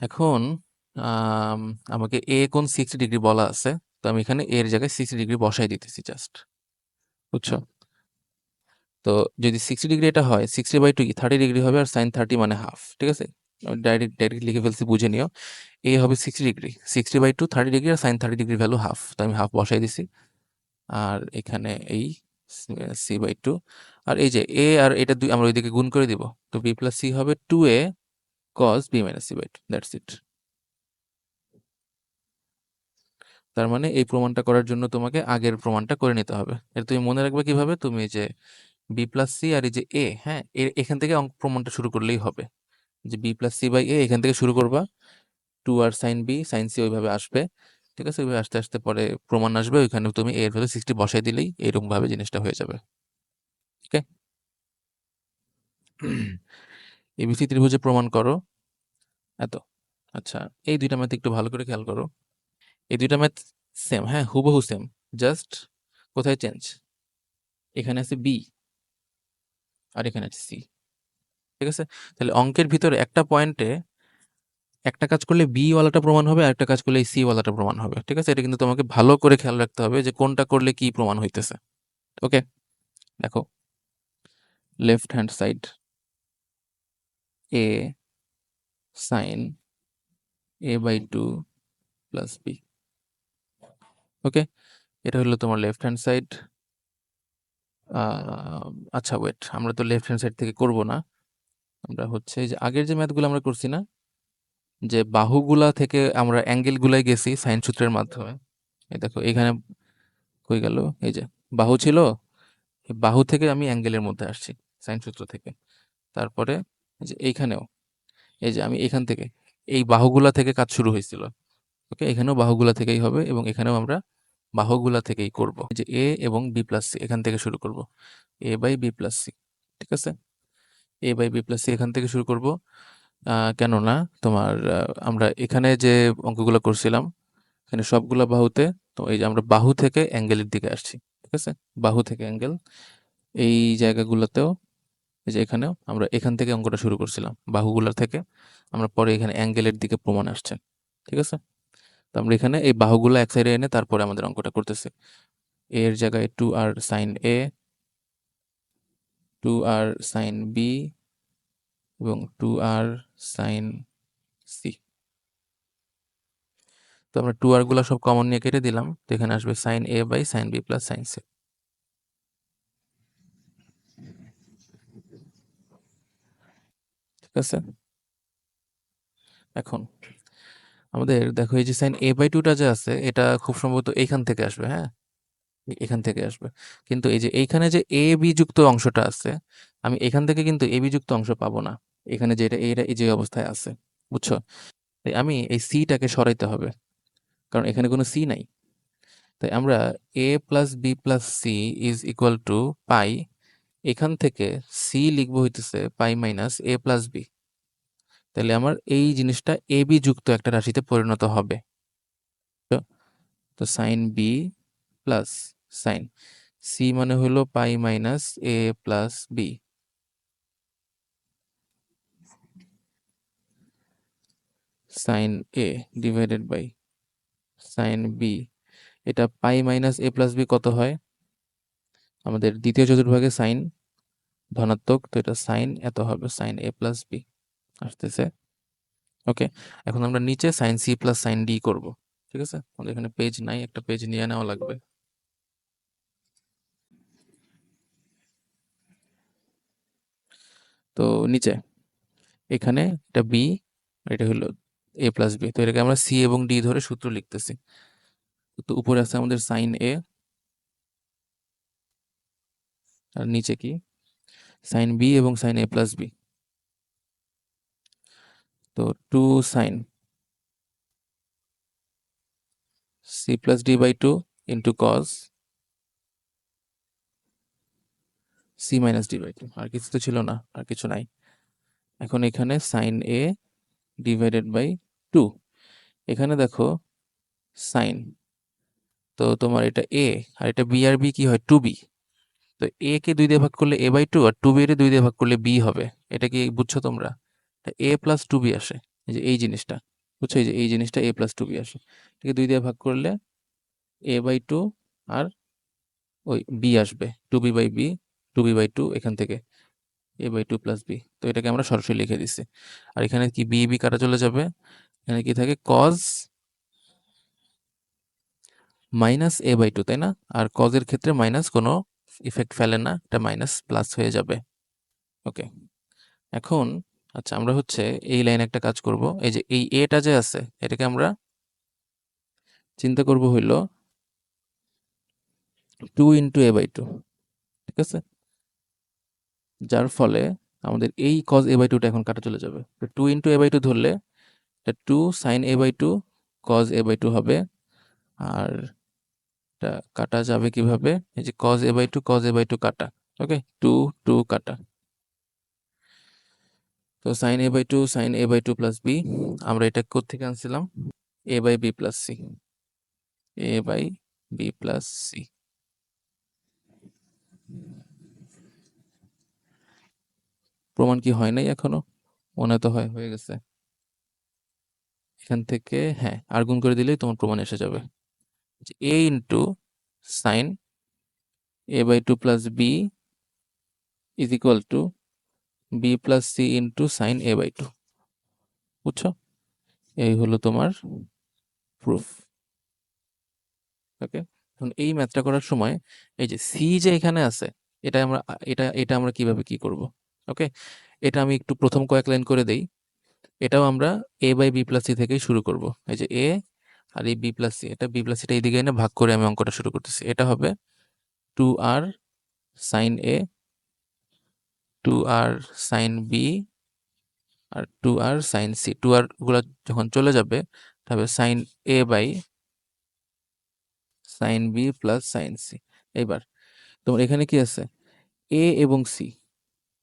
এখন আম, আমাকে এ কোন 60 ডিগ্রি বলা আছে, তো আমি এখানে এর জায়গায় 60 ডিগ্রি বসাই দিতেছি জাস্ট, বুঝছো? তো যদি 60 ডিগ্রি এটা হয়, 60/2 কি 30 ডিগ্রি হবে, আর সাইন 30 মানে হাফ, ঠিক আছে, ডাইরেক্ট ডাইরেক্ট লিখে ফেলছি, বুঝে নিও। এ হবে 60 ডিগ্রি, 60/2 30 ডিগ্রি, আর সাইন 30 ডিগ্রি ভ্যালু হাফ, তো আমি হাফ বসাই দিছি। আর এখানে এই c/2, আর এই যে এ আর এটা দুই আমরা ওইদিকে গুণ করে দিব, তো বি প্লাস সি হবে 2a cos b minus c/2, that's it. তার মানে এই প্রমাণটা করার জন্য তোমাকে আগের প্রমাণটা করে নিতে হবে। এটা তুমি মনে রাখবে কিভাবে, তুমি এই যে বি প্লাস সি আর এই যে এ, হ্যাঁ, এখান থেকে প্রমাণটা শুরু করলেই হবে, যে বি প্লাস সি বাই এ এখান থেকে শুরু করবা, 2r sign B sine C ওইভাবে আসবে, ঠিক আছে, ওইভাবে আস্তে আস্তে পরে প্রমাণ আসবে, ওইখানে তুমি এর ভ্যালু 60 বসাই দিলেই এরকম ভাবে জিনিসটা হয়ে যাবে। ওকে, এবিসি ত্রিভুজে প্রমাণ করো, এত। আচ্ছা, এই দুইটা ম্যাথ একটু ভালো করে খেয়াল করো, এই দুইটা ম্যাথ সেম, হ্যাঁ, হুবহু সেম, জাস্ট কোথায় চেঞ্জ, এখানে আছে বি আর এখানে আছে সি, ঠিক আছে। তাহলে অঙ্কের ভিতরে একটা পয়েন্টে একটা কাজ করলে বি ওয়ালাটা প্রমাণ হবে, আর একটা কাজ করলে সি ওয়ালাটা প্রমাণ হবে, ঠিক আছে, এটা কিন্তু তোমাকে ভালো করে খেয়াল রাখতে হবে যে কোনটা করলে কি প্রমাণ হইতেছে। ওকে, দেখো, লেফট হ্যান্ড সাইড এ সাইন a/2 প্লাস বি, ওকে, এটা হলো তোমার লেফট হ্যান্ড সাইড। আচ্ছা, ওয়েট, আমরা তো লেফট হ্যান্ড সাইড থেকে করব না, আমরা হচ্ছে এই যে আগের যে ম্যাথগুলো আমরা করছি না, যে বাহুগুলা থেকে আমরা অ্যাঙ্গেল গুলাই গেছি সাইন সূত্রের মাধ্যমে। এই দেখো এখানে কই গেল, এই যে বাহু ছিল, এই বাহু থেকে আমি অ্যাঙ্গেলের মধ্যে আসছি সাইন সূত্র থেকে। তারপরে এই যে এইখানেও, এই যে আমি এখান থেকে এই বাহুগুলা থেকে কাজ শুরু হয়েছিল, ওকে, এখানেও বাহুগুলা থেকেই হবে, এবং এখানেও আমরা বাহুগুলা থেকেই করব, যে এ এবং বি প্লাস সি এখান থেকে শুরু করব, এ বাই বি প্লাস সি, ঠিক আছে, এ বাই বি প্লাস সি এখান থেকে শুরু করব। কেননা তোমার আমরা এখানে যে অঙ্কগুলো করছিলাম, এখানে সবগুলা বাহুতে, তো এই যে আমরা বাহু থেকে অ্যাঙ্গেলের দিকে আসছি, ঠিক আছে, বাহু থেকে অ্যাঙ্গেল এই জায়গাগুলোতেও, এই যে এখানেও আমরা এখান থেকে অঙ্কটা শুরু করছিলাম বাহুগুলার থেকে, আমরা পরে এখানে অ্যাঙ্গেলের দিকে প্রমাণ আসছে, ঠিক আছে। তো আমরা এখানে এই বাহুগুলো এক সাইডে এনে তারপরে আমাদের অঙ্কটা করতেছি। এ এর জায়গায় 2r সাইন এ, 2r সাইন বি এবং 2r সাইন সি। তো আমরা 2r গুলা সব কমন নিয়ে কেটে দিলাম, তো এখানে আসবে sine A by sine B plus sine C, ঠিক আছে। এখন আমাদের দেখো এই যে সাইন a/2 টা যে আছে, এটা খুব সম্ভবত এইখান থেকে আসবে, হ্যাঁ, এখান থেকে আসবে। কিন্তু এই যে এইখানে যে এ বি যুক্ত অংশটা আছে, আমি এখান থেকে কিন্তু এ বি যুক্ত অংশ পাবো না। এখানে যেটা এটা এই যে অবস্থায় আছে, বুঝছো? তাই আমি এই সিটাকে সরাইতে হবে, কারণ এখানে কোনো সি নাই। তাই আমরা A plus B plus C is equal to pi, এখান থেকে সি লিখবো হইতেছে pi minus A plus B. তাহলে আমার এই জিনিসটা এ বি যুক্ত একটা রাশিতে পরিণত হবে। তো তো sine B plus sine C মানে হলো pi minus A plus B, sine A divided by sine B. এটা pi minus A plus B কত হয়? আমাদের দ্বিতীয় চতুর্ভাগে সাইন ধনাত্মক, তো এটা সাইন এত হবে, সাইন এ প্লাস বি আসতেছে। ওকে, এখন আমরা নিচে sine C plus sine D করবো। ঠিক আছে, আমাদের এখানে পেজ নাই, একটা পেজ নিয়ে নেওয়া লাগবে। তো নিচে এখানে এটা বি, এটা হলো এ প্লাস বি, তো এটাকে আমরা সি এবং ডি ধরে সূত্র লিখতেছি। তো উপরে আছে আমাদের সাইন এ, আর নিচে কি সাইন বি এবং সাইন এ প্লাস বি। তো two sine C plus D by two into cos C minus D by two, আর কিছু তো ছিল না, আর কিছু নাই। এখন এখানে sine A divided by two, এখানে দেখো সাইন, তো তোমার এটা এ আর এটা বি, আর বি কি হয় টু বি। তো এ কে 2 দিয়ে ভাগ করলে এ বাই টু, আর টু বি এর 2 দিয়ে ভাগ করলে বি হবে। এটা কি বুঝছো তোমরা? এ প্লাস টু বি আসে, এই যে এই জিনিসটা, বুঝছো? এই যে এই জিনিসটা এ প্লাস টু বি আসে, এটাকে 2 দিয়ে ভাগ করলে এ বাই টু, আর ওই বি আসবে two B by B, two B by two, এখান থেকে A by two plus B. তো এটাকে আমরা সরাসরি লিখে দিচ্ছি। আর এখানে কি বি বি কাটা চলে যাবে, এখানে কি থাকে cos minus A by two, তাই না? আর কজের ক্ষেত্রে মাইনাস কোনো ইফেক্ট ফেলে না, এটা মাইনাস প্লাস হয়ে যাবে। ওকে, এখন আচ্ছা আমরা হচ্ছে এই লাইনে একটা কাজ করব। এই যে এই এটা যে আছে, এটাকে আমরা চিন্তা করব হইলো two into A by two, ঠিক আছে? যার ফলে আমাদের এই কজ এ বাই টুটা এখন কাটা চলে যাবে। তো two into A by two ধরলে এটা two sine A by two cos A by two হবে। আর এটা কাটা যাবে কিভাবে? এই যে cos A by two cos A by two কাটা, ওকে, টু টু কাটা। তো sine A by two sine A by two plus B, আমরা এটা কোত্থেকে আনছিলাম? A by B plus C, A by B plus C. প্রমাণ কি হয় নাই এখনো? মনে তো হয় হয়ে গেছে। এখান থেকে হ্যাঁ আর গুণ করে দিলেই তোমার প্রমাণ এসে যাবে। A into sine A by two plus B is equal to B plus C into sine A by two, বুঝছো? এই হলো তোমার প্রুফ। ওকে, এখন এই ম্যাথটা করার সময় এই যে সি যে এখানে আছে, এটা আমরা এটা এটা আমরা কিভাবে কি করব? ওকে, এটা আমি একটু প্রথম কয়েক লাইন করে দেই। এটাও আমরা A by B plus C থেকেই শুরু করব। এই যে এ আর এই বি প্লাস সি, এটা বি প্লাস সিটা এইদিকে এনে ভাগ করে আমি অঙ্কটা শুরু করতেছি। এটা হবে two R sine A, two R sine B, আর two R sine C. Two R গুলা যখন চলে যাবে তবে sine A by sine B plus sine C. এইবার তোমার এখানে কি আছে? এ এবং সি,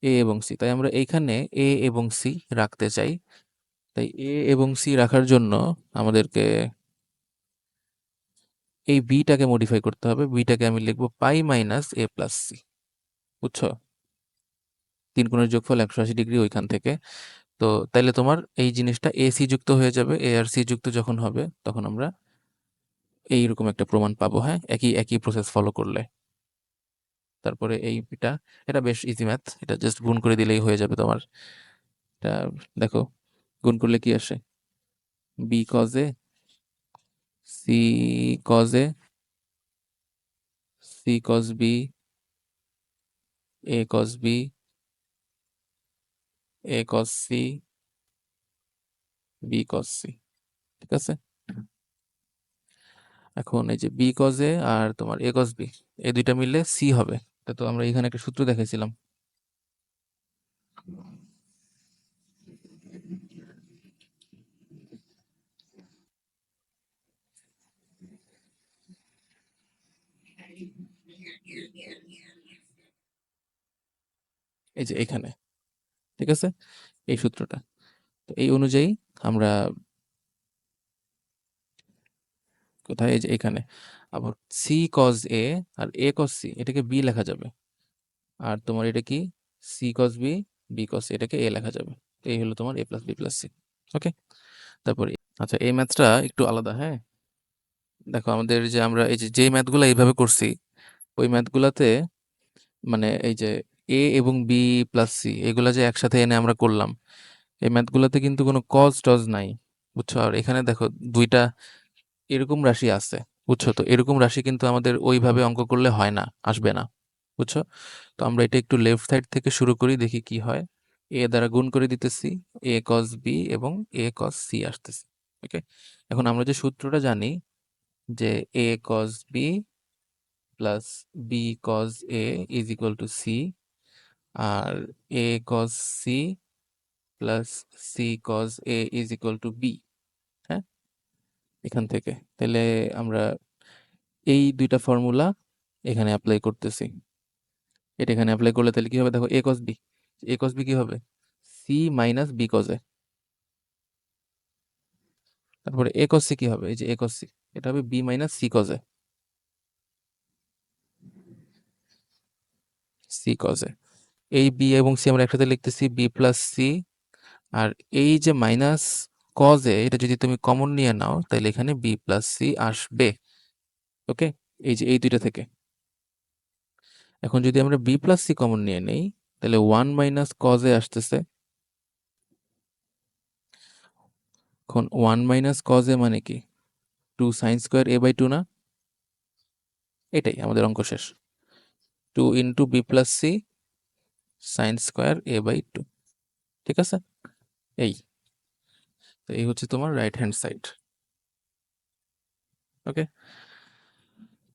এ এবং সি, তাই আমরা এইখানে এ এবং সি রাখতে চাই। তাই এ এবং সি রাখার জন্য আমাদেরকে এই বিটাকে মডিফাই করতে হবে। বিটাকে আমি লিখবো পাই মাইনাস এ প্লাস সি, বুঝছো? তিন কোণের যোগফল 180 ডিগ্রি ওইখান থেকে। তো তাইলে তোমার এই জিনিসটা এ সি যুক্ত হয়ে যাবে। এ আর সি যুক্ত যখন হবে তখন আমরা এইরকম একটা প্রমাণ পাবো। হ্যাঁ, একই একই প্রসেস ফলো করলে। তারপরে এইটা, এটা বেশ ইজি ম্যাথ, এটা জাস্ট গুণ করে দিলেই হয়ে যাবে তোমার। এটা দেখো, গুণ করলে কি আসে? B cos A, C cos A, C cos B, A cos B, A cos C, B cos C. ঠিক আছে, এখন এই যে বি কজ এ আর তোমার এ কজ বি, এই দুইটা মিললে সি হবে। তা তো আমরা এখানে একটা সূত্র দেখাইছিলাম। এই যে এখানে, ঠিক আছে, এই সূত্রটা। তো এই অনুযায়ী আমরা কোথায়, এই যে এখানে আবার সি কজ এ আর এ কজ সি এটাকে বি লেখা যাবে, আর তোমার এটা কি C cos B, B cos C এটাকে এ লেখা যাবে। তো এই হলো তোমার A plus B plus C. Okay, তারপরে আচ্ছা এই ম্যাথটা একটু আলাদা, হ্যাঁ। দেখো আমাদের যে আমরা এই যে যে ম্যাথগুলো এইভাবে করছি, ওই ম্যাথগুলাতে মানে এই যে এ এবং বি প্লাস সি এগুলা যে একসাথে এনে আমরা করলাম, এই ম্যাথগুলাতে কিন্তু কোনো কজ টজ নাই, বুঝছো। আর এখানে দেখো দুইটা এরকম রাশি আছে, বুঝছো। তো এরকম রাশি কিন্তু আমাদের ওইভাবে অঙ্ক করলে হয় না, আসবে না, বুঝছো। তো আমরা এটা একটু লেফট সাইড থেকে শুরু করি, দেখি কি হয়। এ দ্বারা গুণ করে দিতেছি, এ কস বি এবং এ কস সি আসতেছে। ওকে, এখন আমরা যে সূত্রটা জানি যে A cos B plus B cos A is equal to C, আর A cos C plus C cos A is equal to B. হ্যাঁ, এখান থেকে তাহলে আমরা এই দুইটা ফর্মুলা এখানে অ্যাপ্লাই করতেছি। এটা এখানে অ্যাপ্লাই করলে তাহলে কি হবে, দেখো এ কস বি, এ কস বি কি হবে, সি মাইনাস বি কস এ। তারপরে এ কস সি কি হবে, এই যে এ কস সি, এটা হবে বি মাইনাস সি কস এ, সি কস এ। এই বি এবং সি আমরা একসাথে লিখতেছি বি প্লাস সি, আর এই যে মাইনাস কজ এ এটা যদি তুমি কমন নিয়ে নাও তাহলে এখানে বি প্লাস সি আসবে। ওকে, এই যে এই দুইটা থেকে এখন যদি আমরা বি প্লাস সি কমন নিয়ে নেই তাহলে ওয়ান মাইনাস কজ এ আসতেছে। এখন ওয়ান মাইনাস কজ এ মানে কি, two sine square A by two না, এটাই আমাদের অঙ্ক শেষ। Two into B plus C sine square A by two, ঠিক আছে। এই, তো এই হচ্ছে তোমার রাইট হ্যান্ড সাইড। ওকে,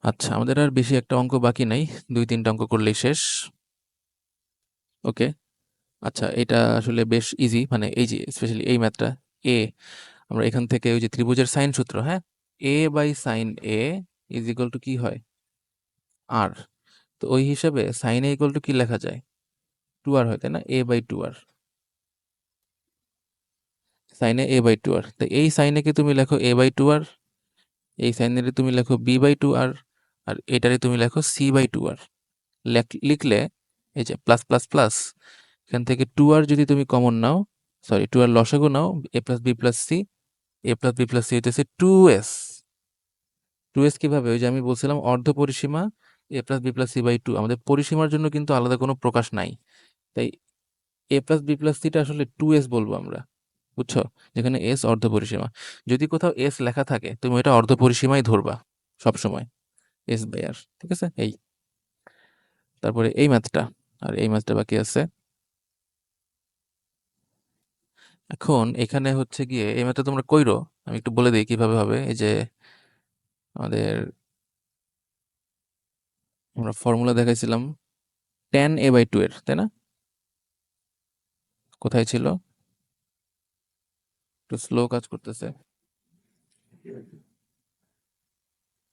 আচ্ছা আমাদের আর বেশি একটা অঙ্ক বাকি নাই, দুই তিনটা অঙ্ক করলেই শেষ। ওকে, আচ্ছা এটা আসলে বেশ ইজি, মানে এই যে স্পেশালি এই ম্যাথটা, এ আমরা এখান থেকে ওই যে ত্রিভুজের সাইন সূত্র, হ্যাঁ, A by sine A is equal to কি হয়, আর। তো ওই হিসাবে সাইন এ ইকুয়াল টু কি লেখা যায়, টু আর হয়, তাই না, এ বাই টু আর, সাইনে এ বাই টু আর। তো এই সাইনে কি তুমি লেখো এ বাই টু আর, এই সাইনে তুমি লেখো বি বাই টু আর, আর এটারে তুমি লেখো সি বাই টু আর। লিখলে এই যে প্লাস প্লাস প্লাস, এখান থেকে টু আর যদি তুমি কমন নাও, সরি টু আর লসাগু নাও, A plus B plus C, A plus B plus C হইতেছে টু এস। টু এস কিভাবে, ওই যে আমি বলছিলাম অর্ধ পরিসীমা A plus B plus C by two, আমাদের পরিসীমার জন্য কিন্তু আলাদা কোনো প্রকাশ নাই, তাই এ প্লাস বি প্লাস সিটা আসলে টু এস বলবো আমরা, বুঝছো, যেখানে এস অর্ধ পরিসীমা। যদি কোথাও এস লেখা থাকে তুমি এটা অর্ধ পরিসীমাই ধরবা সবসময়, এস বাই আর, ঠিক আছে। এই তারপরে এই ম্যাথটা, আর এই ম্যাথটা বাকি আছে। এখন এখানে হচ্ছে গিয়ে এই ম্যাথটা তোমরা কইরো, আমি একটু বলে দিই কিভাবে হবে। এই যে আমাদের আমরা ফর্মুলা দেখাইছিলাম ট্যান এ বাই টু এর, তাই না, কোথায় ছিল, একটু স্লো কাজ করতেছে,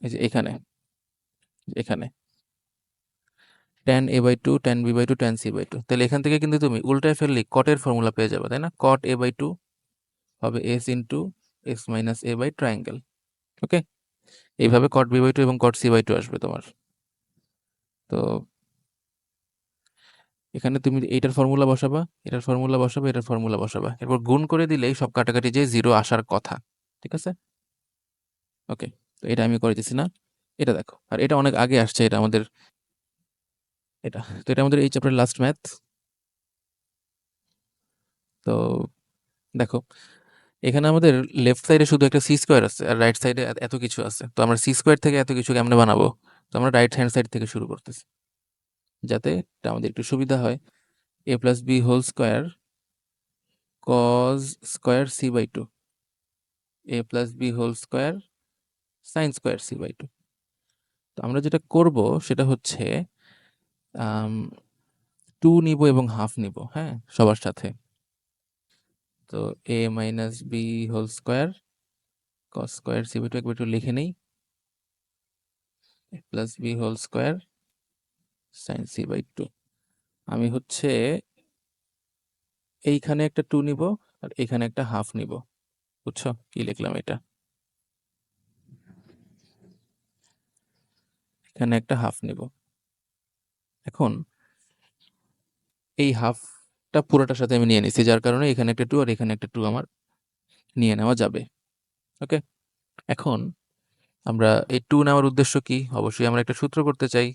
এই যে এখানে, এখানে tan A by two, tan B by two, tan C by two. তাহলে এখান থেকে কিন্তু তুমি উল্টায় ফেললে কটের ফর্মুলা পেয়ে যাবে, তাই না, কট এ বাই টু হবে S into X minus A by triangle. Okay, এইভাবে কট বি বাই টু এবং কট সি বাই টু আসবে তোমার। তো এখানে তুমি এইটার ফর্মুলা বসাবা, এটার ফর্মুলা বসাবা, এটার ফর্মুলা বসাবা, এরপর গুণ করে দিলেই সব কাটাকাটি যে জিরো আসার কথা, ঠিক আছে। ওকে, তো এটা আমি করে দিচ্ছি না, এটা দেখো, আর এটা অনেক আগে আসছে, এটা আমাদের, এটা তো এটা আমাদের এই চ্যাপ্টার লাস্ট ম্যাথ। তো দেখো এখানে আমাদের লেফট সাইডে শুধু একটা সি স্কোয়ার আছে আর রাইট সাইডে এত কিছু আছে, তো আমরা সি স্কোয়ার থেকে এত কিছু কেমনে বানাবো, তো আমরা রাইট হ্যান্ড সাইড থেকে শুরু করতেছি যাতে এটা আমাদের একটু সুবিধা হয়। A plus B whole square cos square C by two, A plus B whole square sine square C by two. তো আমরা যেটা করব সেটা হচ্ছে 2 নিব এবং হাফ নিব, হ্যাঁ, সবার সাথে। তো a minus B whole square cos square C by two একবার একটু লিখে নেই, plus B whole square sine C by two. আমি হচ্ছে এইখানে একটা 2 নিব আর এইখানে একটা হাফ নিব, বুঝছো কি লিখলাম এটা? এখানে একটা হাফ নিব। এখন এই হাফটা পুরোটার সাথে আমি নিয়ে নিছি, যার কারণে এখানে একটা 2 আর এখানে একটা 2 আমার নিয়ে নেওয়া যাবে। ওকে, এখন আমরা এই 2 নেওয়ার উদ্দেশ্য কি? অবশ্যই আমরা একটা সূত্র করতে চাই।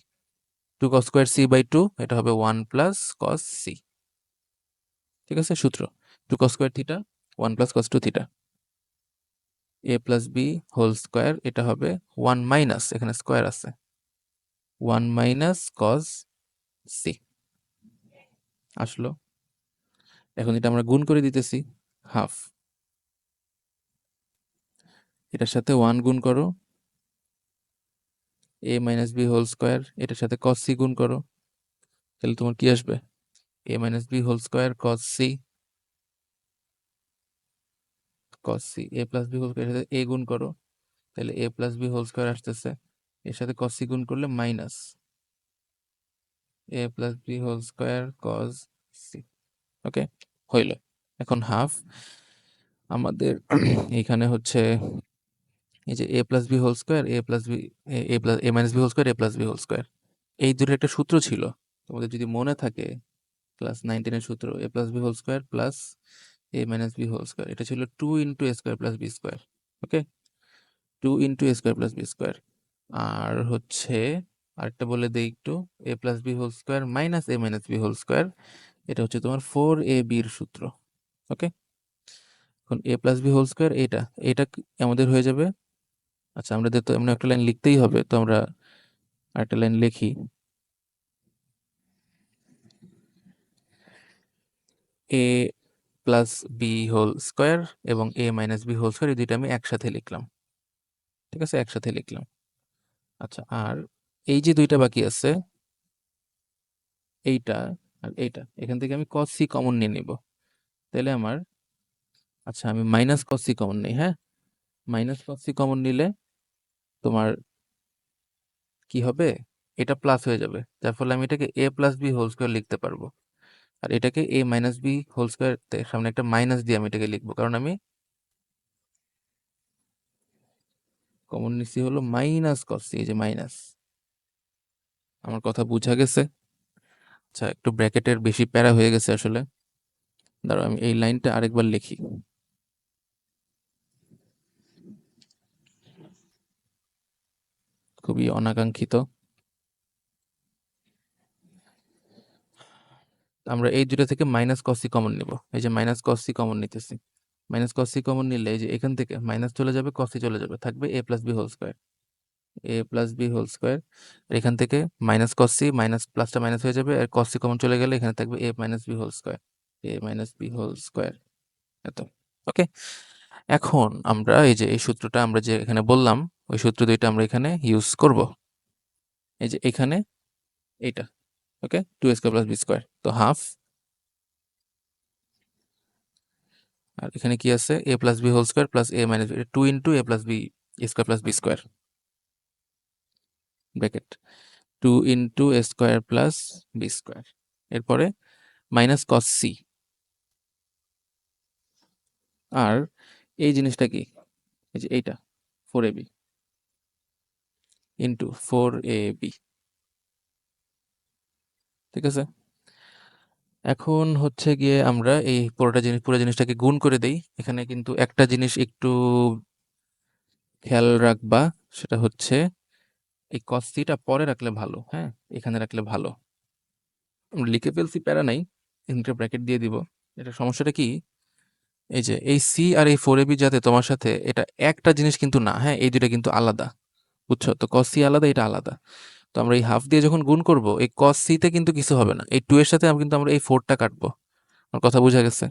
2 cos স্কোয়ার সি বাই 2, এটা হবে 1 প্লাস cos সি। ঠিক আছে, সূত্র 2 cos square theta 1 plus cos 2 theta. a plus B whole square, এটা হবে 1 মাইনাস, এখানে স্কোয়ার আছে, 1 মাইনাস cos সি আসলো। এখন এটা আমরা গুণ করে দিতেছি, হাফ, এটার সাথে 1 গুণ করো, a minus B whole square, এটার সাথে cos সি গুণ করো, তাহলে তোমার কি আসবে? a minus B whole square cos সি, cos সি, a plus B whole square, সাথে a গুণ করো, তাহলে a plus B whole square আসতেছে, এর সাথে cos সি গুণ করলে minus a plus B whole square cos সি। ওকে, হইল। এখন হাফ আমাদের এইখানে হচ্ছে এই যে a plus B whole square, a plus B, a plus a minus B whole square, a plus B whole square, এই দুটোর একটা সূত্র ছিল তোমাদের যদি মনে থাকে, ক্লাস 19-এর সূত্র, a plus B whole square plus a minus B whole square, এটা ছিল 2 into a square plus B square. Okay, 2 into a square plus B square. আর হচ্ছে আরেকটা বলে দেই একটু, a plus B whole square minus a minus B whole square, এটা হচ্ছে তোমার 4ab এর সূত্র। ওকে, এখন a plus B whole square, এটা এটা আমাদের হয়ে যাবে। আচ্ছা, আমাদের তো এমন একটা লাইন লিখতেই হবে, তো আমরা আরেকটা লাইন লিখি, a plus B whole square এবং a minus B whole square, এই দুইটা আমি একসাথে লিখলাম। ঠিক আছে, একসাথে লিখলাম। আচ্ছা, আর এই যে দুইটা বাকি আছে, এইটা আর এইটা, এখান থেকে আমি cos c কমন নিয়ে নিব, তাহলে আমার, আচ্ছা আমি মাইনাস cos c কমন নেই, হ্যাঁ, মাইনাস cos c কমন নিলে তোমার কি হবে? এটা প্লাস হয়ে যাবে, যার ফলে আমি এটাকে a plus B whole square লিখতে পারবো, আর এটাকে a minus B whole square, সামনে একটা মাইনাস দিয়ে আমি এটাকে লিখবো, কারণ আমি কমন নিচ্ছি হলো মাইনাস cos c, এই যে মাইনাস। আমার কথা বুঝা গেছে? আচ্ছা, একটু ব্র্যাকেটের বেশি প্যারা হয়ে গেছে আসলে, দাঁড়াও আমি এই লাইনটা আরেকবার লিখি। খুবই অনাকাঙ্ক্ষিত। আমরা এই দুটো থেকে মাইনাস cos c কমন নিব, এই যে মাইনাস cos c কমন নিতেছি, মাইনাস cos c কমন নিলে এই যে এখান থেকে মাইনাস চলে যাবে, cos c চলে যাবে, থাকবে a plus B whole square, a plus B whole square. এখান থেকে মাইনাস cos c, মাইনাস প্লাসটা মাইনাস হয়ে যাবে, আর cos c কমন চলে গেলে এখানে থাকবে a minus B whole square, a minus B whole square, এত। ওকে, এখন আমরা এই যে এই সূত্রটা আমরা যে এখানে বললাম, ওই সূত্র দুইটা আমরা এখানে ইউজ করব। এই যে এখানে এইটা, okay, 2a square plus B square, তো হাফ, আর এখানে কি আছে? a plus B whole square plus a minus B, 2 into a plus B square plus B square, bracket 2 into a square plus B square, এরপরে minus cos c, আর এই জিনিসটা কি? এই যে এইটা 4ab ইন্টু 4ab। ঠিক আছে, এখন হচ্ছে গিয়ে আমরা এই পুরো জিনিসটাকে গুণ করে দেই। এখানে কিন্তু একটা জিনিস একটু খেয়াল রাখবা, সেটা হচ্ছে এই cos c টা পরে রাখলে ভালো, হ্যাঁ, এখানে রাখলে ভালো। আমরা লিখে ফেলছি, প্যারা নাই, ইন্টার ব্র্যাকেট দিয়ে দিব। এটা সমস্যাটা কি? এই যে এই সি আর এই 4ab যাতে তোমার সাথে, এটা একটা জিনিস কিন্তু না, হ্যাঁ, এই দুটা কিন্তু আলাদা, বুঝছো তো? cos c আলাদা, এটা আলাদা। তো আমরা এই হাফ দিয়ে যখন গুণ করব, এই cos c তে কিন্তু কিছু হবে না, এই 2 এর সাথে কিন্তু আমরা এই 4টা কাটবো। আমার কথা বোঝা গেছে?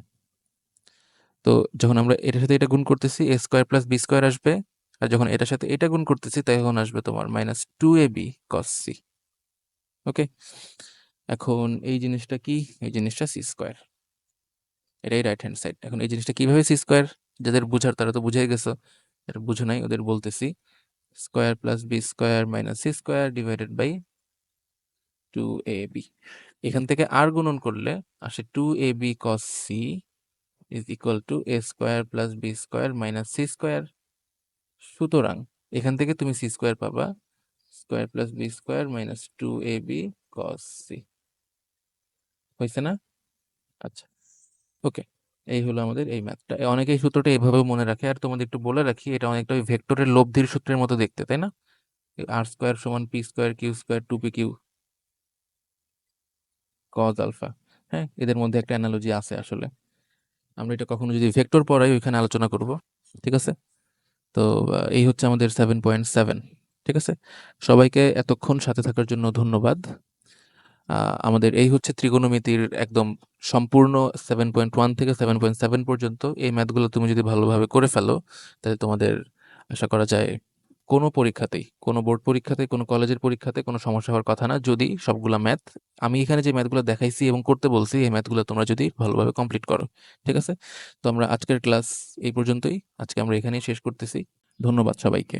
তো যখন আমরা এটার সাথে এটা গুণ করতেছি, a square plus B square আসবে, আর যখন এটার সাথে এটা গুণ করতেছি তখন আসবে তোমার -2ab cos c। ওকে, এখন এই জিনিসটা কি? এই জিনিসটা c স্কয়ার, এটাই রাইট হ্যান্ড সাইড। এখন এই জিনিসটা কিভাবে c স্কয়ার, যাদের বুঝার তারা তো বুঝাই গেছো, যারা বুঝো নাই ওদের বলতেছি, square plus B square minus C square divided by 2ab। এখান থেকে আর গুণন করলে আসে 2ab cos c is equal to a square plus B square minus C square. সুতরাং এখান থেকে তুমি সি স্কয়ার পাবা, square plus B square minus 2ab cos c। হয়েছে না? আচ্ছা, ওকে, এই হলো আমাদের এই ম্যাথটা। অনেকেই সূত্রটা এভাবেও মনে রাখে। আর তোমাদের একটু বলে রাখি, এটা অনেকটা ওই ভেক্টরের লব্ধির সূত্রের মতো দেখতে, তাই না? আর স্কয়ার সমান P square Q square 2p Q cos alpha. হ্যাঁ, এদের মধ্যে একটা অ্যানালজি আছে আসলে। আমরা এটা কখনো যদি ভেক্টর পড়াই ওইখানে আলোচনা করব। ঠিক আছে? তো এই হচ্ছে আমাদের 7.7। ঠিক আছে, সবাইকে এতক্ষণ সাথে থাকার জন্য ধন্যবাদ। আমাদের এই হচ্ছে ত্রিকোণমিতির একদম সম্পূর্ণ 7.1 থেকে 7.7 পর্যন্ত। এই ম্যাথগুলো তুমি যদি ভালোভাবে করে ফেলো তাহলে তোমাদের আশা করা যায় কোনো পরীক্ষাতেই, কোনো বোর্ড পরীক্ষাতে, কোনো কলেজের পরীক্ষাতে কোনো সমস্যা হওয়ার কথা না, যদি সবগুলা ম্যাথ আমি এখানে যে ম্যাথগুলো দেখাইছি এবং করতে বলছি এই ম্যাথগুলো তোমরা যদি ভালোভাবে কমপ্লিট করো। ঠিক আছে, তো আমরা আজকের ক্লাস এই পর্যন্তই। আজকে আমরা এখানেই শেষ করতেছি। ধন্যবাদ সবাইকে।